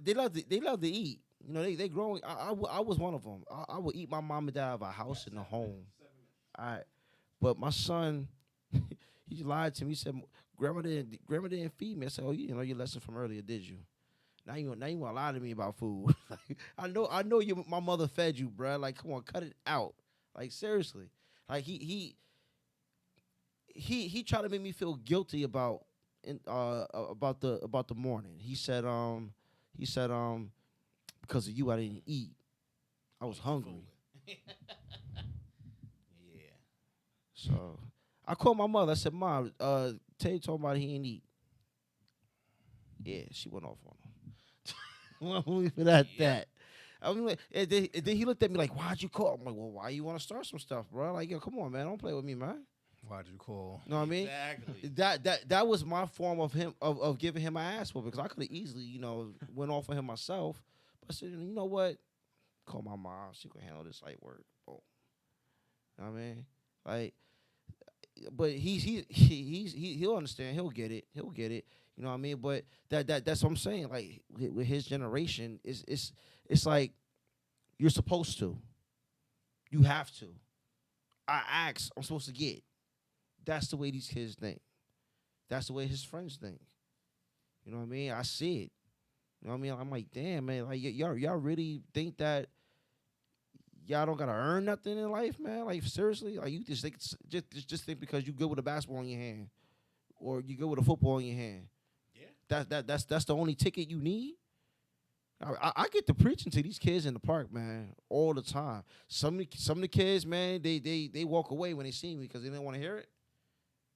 C: they love to eat. You know, they growing. I was one of them. I would eat my mom and dad out of a house and a home. All right, but my son, he lied to me. He said, Grandma didn't feed me. I said, oh, you know your lesson from earlier, did you? Now you want to lie to me about food. I know you. My mother fed you, bruh. Like, come on, cut it out. Like, seriously. Like he tried to make me feel guilty about the morning. He said because of you I didn't eat. I was hungry.
E: Yeah.
C: So I called my mother. I said, Mom, Tay told me he ain't eat. Yeah, she went off on him. We'll leave it at that. I mean, and then he looked at me like, why'd you call? I'm like, well, why you want to start some stuff, bro? Like, yo, come on, man. Don't play with me, man.
D: Why'd you call?
C: You know what I mean?
E: Exactly.
C: That was my form of him of giving him my ass for because I could have easily, you know, went off on him myself. But I said, you know what? Call my mom. She can handle this light work. Boom. You know what I mean? Like, but he'll understand. He'll get it. You know what I mean? But that's what I'm saying. Like with his generation, it's like you're supposed to. You have to. I ask. I'm supposed to get. That's the way these kids think. that's the way his friends think. You know what I mean? I see it. You know what I mean? I'm like, damn, man, like y'all really think that y'all don't gotta earn nothing in life, man? Like seriously, like you just think just think because you good with a basketball in your hand or you good with a football in your hand.
E: Yeah.
C: That's the only ticket you need. I get to preaching to these kids in the park, man, all the time. Some of the kids, man, they walk away when they see me because they didn't want to hear it.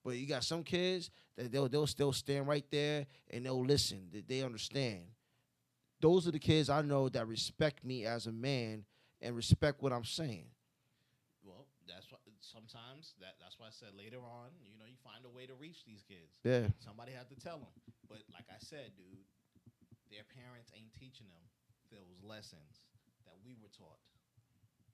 C: But you got some kids that they'll still stand right there and they'll listen. They understand. Those are the kids I know that respect me as a man and respect what I'm saying.
E: Well, that's what sometimes that's why I said later on, you know, you find a way to reach these kids.
C: Yeah.
E: Somebody had to tell them. But like I said, dude, their parents ain't teaching them those lessons that we were taught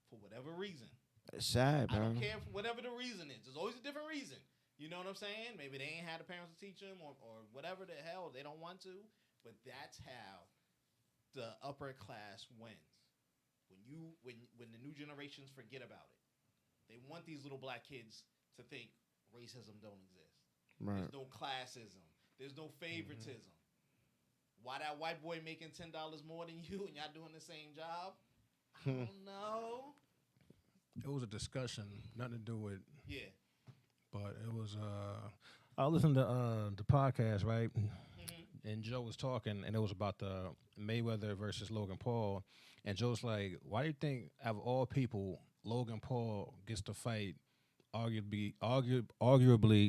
E: for whatever reason.
C: It's sad,
E: I
C: man.
E: don't care for whatever the reason is. There's always a different reason. You know what I'm saying? Maybe they ain't had the parents to teach them or whatever the hell. They don't want to. But that's how the upper class wins. When the new generations forget about it. They want these little black kids to think racism don't exist.
C: Right.
E: There's no classism. There's no favoritism. Why that white boy making $10 more than you and y'all doing the same job? I don't know.
D: It was a discussion, nothing to do with.
E: Yeah.
D: But it was. I listened to the podcast, right? And Joe was talking, and it was about the Mayweather versus Logan Paul. And Joe's like, "Why do you think, out of all people, Logan Paul gets to fight arguably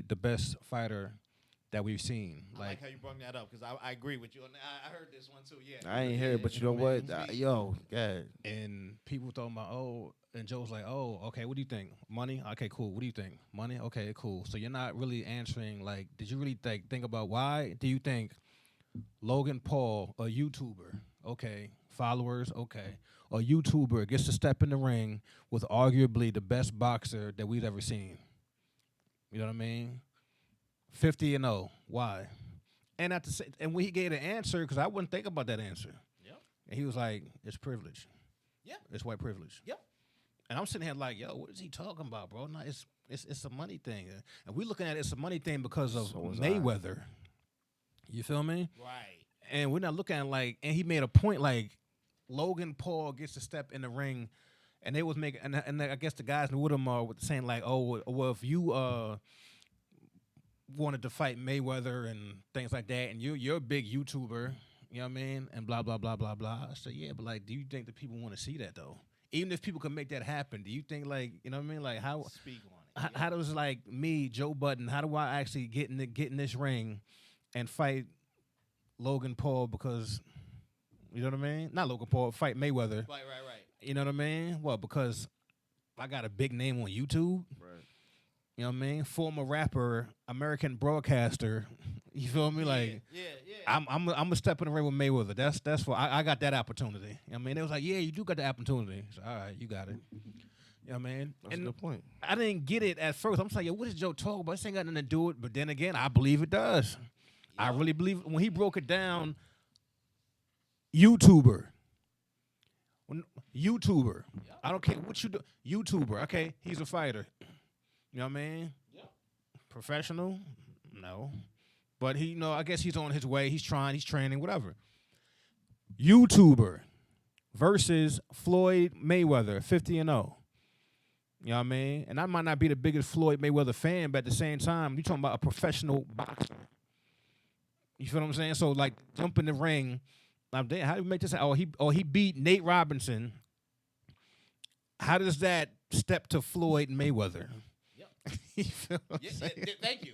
D: the best fighter that we've seen?"
E: I like how you brought that up because I agree with you. And I heard this one too. Yeah.
C: I ain't hear it, but you know what? Yo, God.
D: And people talking about, oh, and Joe's like, oh, okay, what do you think? Money? Okay, cool. What do you think? Money? Okay, cool. So you're not really answering, like, did you really think about why do you think Logan Paul, a YouTuber, okay, followers, okay, a YouTuber gets to step in the ring with arguably the best boxer that we've ever seen? You know what I mean? 50-0. Why? And and when he gave the answer, because I wouldn't think about that answer.
E: Yep.
D: And he was like, it's privilege.
E: Yep.
D: It's white privilege.
E: Yep.
D: And I'm sitting here like, yo, what is he talking about, bro? No, it's a money thing. And we're looking at it's a money thing because of Mayweather. You feel me?
E: Right.
D: And we're not looking at like, and he made a point like Logan Paul gets to step in the ring, and they was making, and I guess the guys with him are saying like, oh, well, if you wanted to fight Mayweather and things like that, and you're a big YouTuber, you know what I mean, and blah blah blah blah blah. I said, yeah, but like, do you think that people want to see that though? Even if people can make that happen, do you think like, you know what I mean, like how
E: Speak on it.
D: how does like me, Joe Budden, how do I actually get in this ring and fight Logan Paul because, you know what I mean? Not Logan Paul, fight Mayweather.
E: Right.
D: You know what I mean? Well, because I got a big name on YouTube.
C: Right.
D: You know what I mean? Former rapper, American broadcaster. You feel me? Like,
E: yeah.
D: I'm a step in the ring with Mayweather. That's for I got that opportunity. You know what I mean? It was like, yeah, you do got the opportunity. So, all right, you got it. You know what I mean?
C: That's a good point.
D: I didn't get it at first. I'm like, yo, what is Joe talking about? This ain't got nothing to do with it. But then again, I believe it does. I really believe it. When he broke it down, YouTuber. I don't care what you do. YouTuber. Okay, he's a fighter. You know what I mean?
E: Yeah.
D: Professional? No. But he, I guess he's on his way. He's training, whatever. YouTuber versus Floyd Mayweather, 50-0. You know what I mean? And I might not be the biggest Floyd Mayweather fan, but at the same time, you're talking about a professional boxer. You feel what I'm saying? So, like, jump in the ring. How do you make this? Oh, he beat Nate Robinson. How does that step to Floyd Mayweather? You feel what I'm saying?
E: Thank you.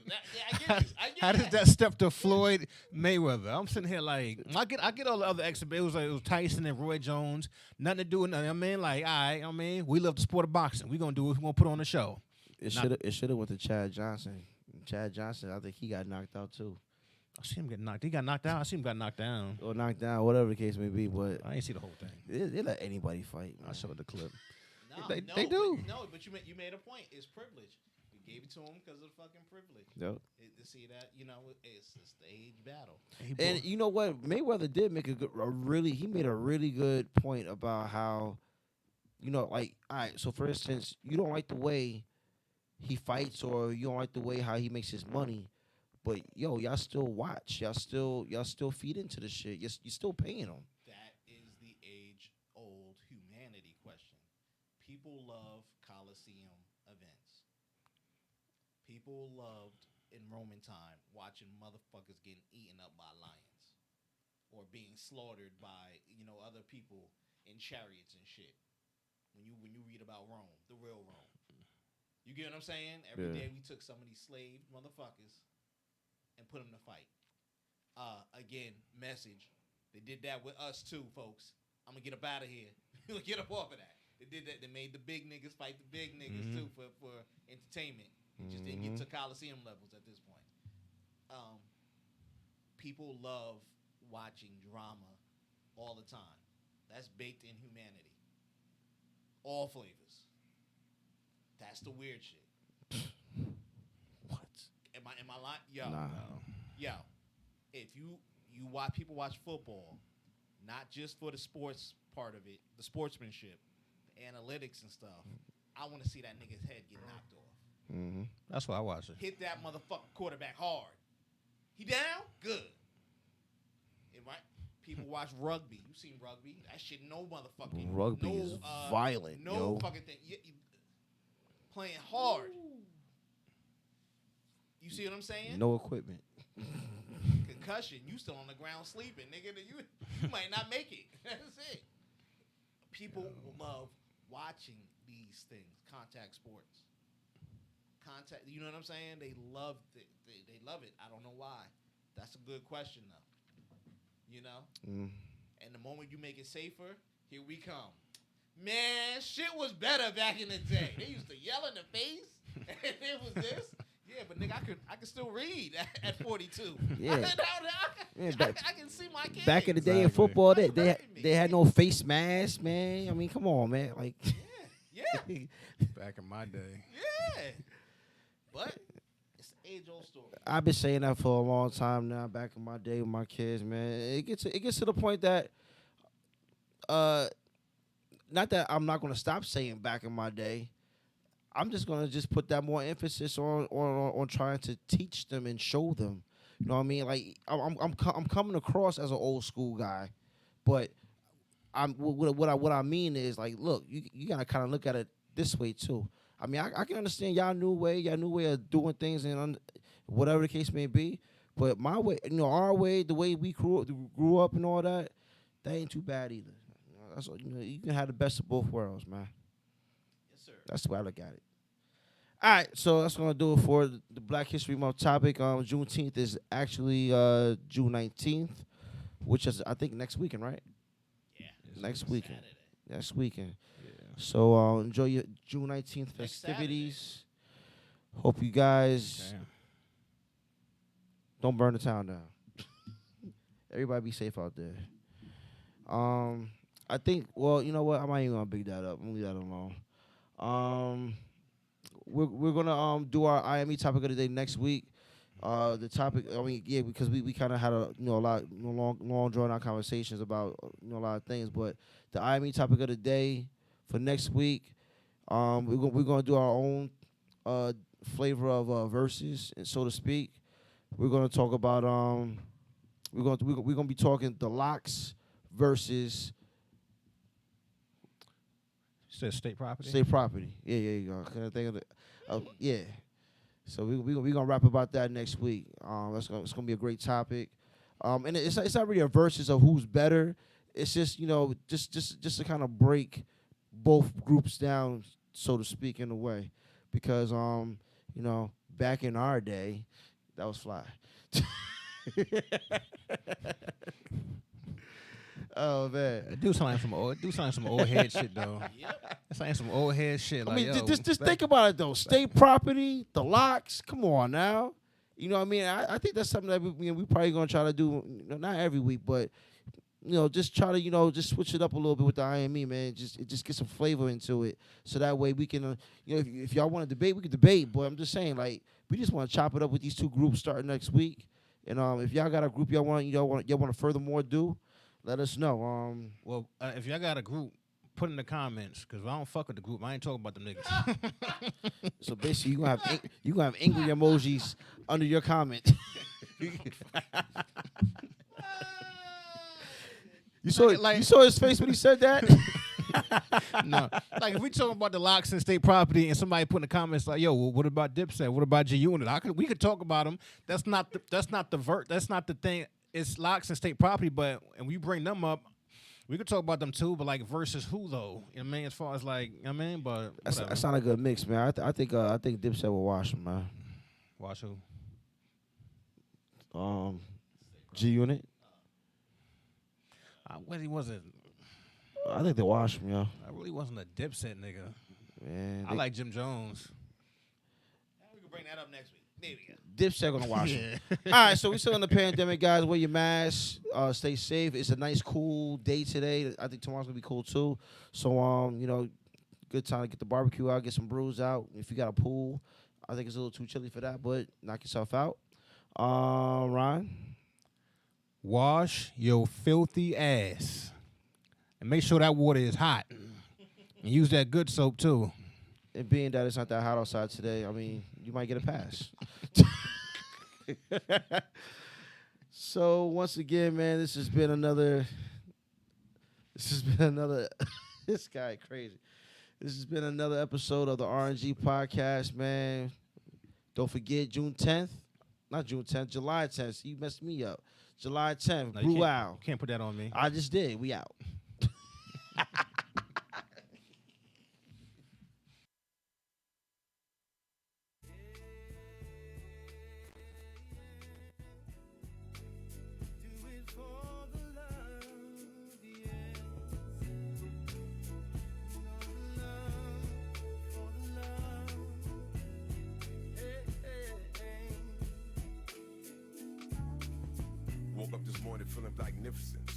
E: I get you.
D: How does that step to Floyd Mayweather? I'm sitting here like, I get all the other exhibitions. It was Tyson and Roy Jones. Nothing to do with nothing. I mean, like, all right, I mean, we love the sport of boxing. We're going to do it. We're going to put on the show.
C: It should have went to Chad Johnson. Chad Johnson, I think he got knocked out too.
D: I see him get knocked. He got knocked out. I see him got knocked down.
C: Or knocked down, whatever the case may be. But
D: I ain't see the whole thing.
C: they let anybody fight.
D: I'll show the clip.
E: They
D: do.
E: But you made a point. It's privilege. You gave it to him because of fucking privilege.
C: Yep.
E: To see that, it's a stage battle.
C: And you know what? Mayweather did make he made a really good point about how, like, all right, so for instance, you don't like the way he fights or you don't like the way how he makes his money, But yo, y'all still watch. Y'all still feed into the shit. You still paying them.
E: That is the age-old humanity question. People love Coliseum events. People loved in Roman time watching motherfuckers getting eaten up by lions or being slaughtered by other people in chariots and shit. When you read about Rome, the real Rome, you get what I'm saying? Every day we took some of these slave motherfuckers and put them to fight. Again, message. They did that with us too, folks. I'm gonna get up out of here. Get up off of that. They did that. They made the big niggas fight the big niggas too for entertainment. It just didn't get to Coliseum levels at this point. People love watching drama all the time. That's baked in humanity. All flavors. That's the weird shit.
C: What?
E: Am I lying? Yo.
C: Nah.
E: Yo. If you watch people watch football, not just for the sports part of it, the sportsmanship, the analytics and stuff. I want to see that nigga's head get knocked off.
C: Mm-hmm.
D: That's why I watch it.
E: Hit that motherfucking quarterback hard. He down? Good. Right? People watch rugby. You seen rugby? That shit, no motherfucking.
C: Rugby is violent,
E: No
C: yo.
E: fucking thing. You playing hard. You see what I'm saying?
C: No equipment.
E: Concussion. You still on the ground sleeping, nigga. You might not make it. That's it. People love watching these things. Contact sports. You know what I'm saying? They love it. They love it. I don't know why. That's a good question, though. You know?
C: Mm.
E: And the moment you make it safer, here we come. Man, shit was better back in the day. They used to yell in the face, and it was this. Yeah, but nigga, I could still read at 42.
C: Yeah.
E: I can see my kids.
C: Back in the day in football, they had no face mask, man. I mean, come on, man. Like,
E: Yeah.
D: Back in my day.
E: Yeah. But it's an age-old story.
C: I've been saying that for a long time now. Back in my day with my kids, man, it gets to the point that, not that I'm not gonna stop saying back in my day. I'm just gonna put that more emphasis on trying to teach them and show them. You know what I mean? Like I'm coming across as an old school guy, but what I mean is, like, look, you gotta kind of look at it this way too. I mean, I can understand y'all new way of doing things and whatever the case may be. But my way, our way, the way we grew up and all that, that ain't too bad either. That's you can have the best of both worlds, man.
E: Yes, sir.
C: That's the way I look at it. All right, so that's gonna do it for the Black History Month topic. Juneteenth is actually June 19th, which is, I think, next weekend, right?
E: Yeah.
C: Next weekend.
E: Saturday.
C: Next weekend.
D: Yeah.
C: So enjoy your June 19th
E: Next
C: festivities. Hope you guys
D: Damn.
C: don't burn the town down. Everybody be safe out there. I think, well, you know what? I'm not even gonna big that up. I'm gonna leave that alone. We're gonna do our IME topic of the day next week. The topic, I mean, yeah, because we kind of had a lot long drawn out conversations about a lot of things. But the IME topic of the day for next week, we're gonna do our own flavor of verses, and so to speak. We're gonna talk about we're gonna be talking the Locks versus
D: Says state property.
C: state property. Yeah, you go. Can I think of it? Yeah. So we gonna rap about that next week. It's gonna be a great topic. And it's not really a versus of who's better. It's just just to kind of break both groups down, so to speak, in a way, because back in our day, that was fly. Oh man.
D: Do something some old head shit though.
E: Yep.
D: It's like some old head shit.
C: I
D: Like,
C: mean,
D: yo,
C: just think about it though. State property, the Locks. Come on now. You know what I mean? I think that's something that we probably gonna try to do. Not every week, but just try to just switch it up a little bit with the IME, man. Just get some flavor into it, so that way we can if y'all want to debate, we can debate. But I'm just saying, like, we just want to chop it up with these two groups starting next week. And if y'all got a group y'all want to furthermore do, let us know.
D: well, if y'all got a group, put in the comments because I don't fuck with the group. I ain't talking about them niggas.
C: So basically, you gonna have angry emojis under your comment. You saw his face when he said that.
D: No, like if we talking about the locks and state property, and somebody put in the comments like, "Yo, well, what about Dipset? What about G Unit?" We could talk about them. That's not the thing. It's locks and state property, but and we bring them up. We could talk about them too, but like versus who though? You know what I mean? As far as like, you know what I mean, but
C: That's not a good mix, man. I think Dipset will wash him, man.
D: Watch who?
C: G Unit.
D: I really wasn't.
C: I think they wash him, yo.
D: I really wasn't a Dipset nigga.
C: Man,
D: I like Jim Jones.
E: We can bring that up next week. There we go.
C: Dipset gonna wash him. All right, so we still in the pandemic, guys. Wear your mask. Stay safe. It's a nice, cool day today. I think tomorrow's gonna be cool too. So, good time to get the barbecue out, get some brews out. If you got a pool, I think it's a little too chilly for that, but knock yourself out. Ron.
D: Wash your filthy ass. And make sure that water is hot. And use that good soap, too.
C: And being that it's not that hot outside today, I mean, you might get a pass. So, once again, man, this has been another... This guy crazy. This has been another episode of the R&G Podcast, man. Don't forget, July 10th. You messed me up. July 10th,
D: No,
C: Brew Out.
D: You can't put that on me.
C: I just did. We out.
B: Do it for the love, yes. For the love. Hey, hey, hey.
A: Woke up this morning feeling magnificent.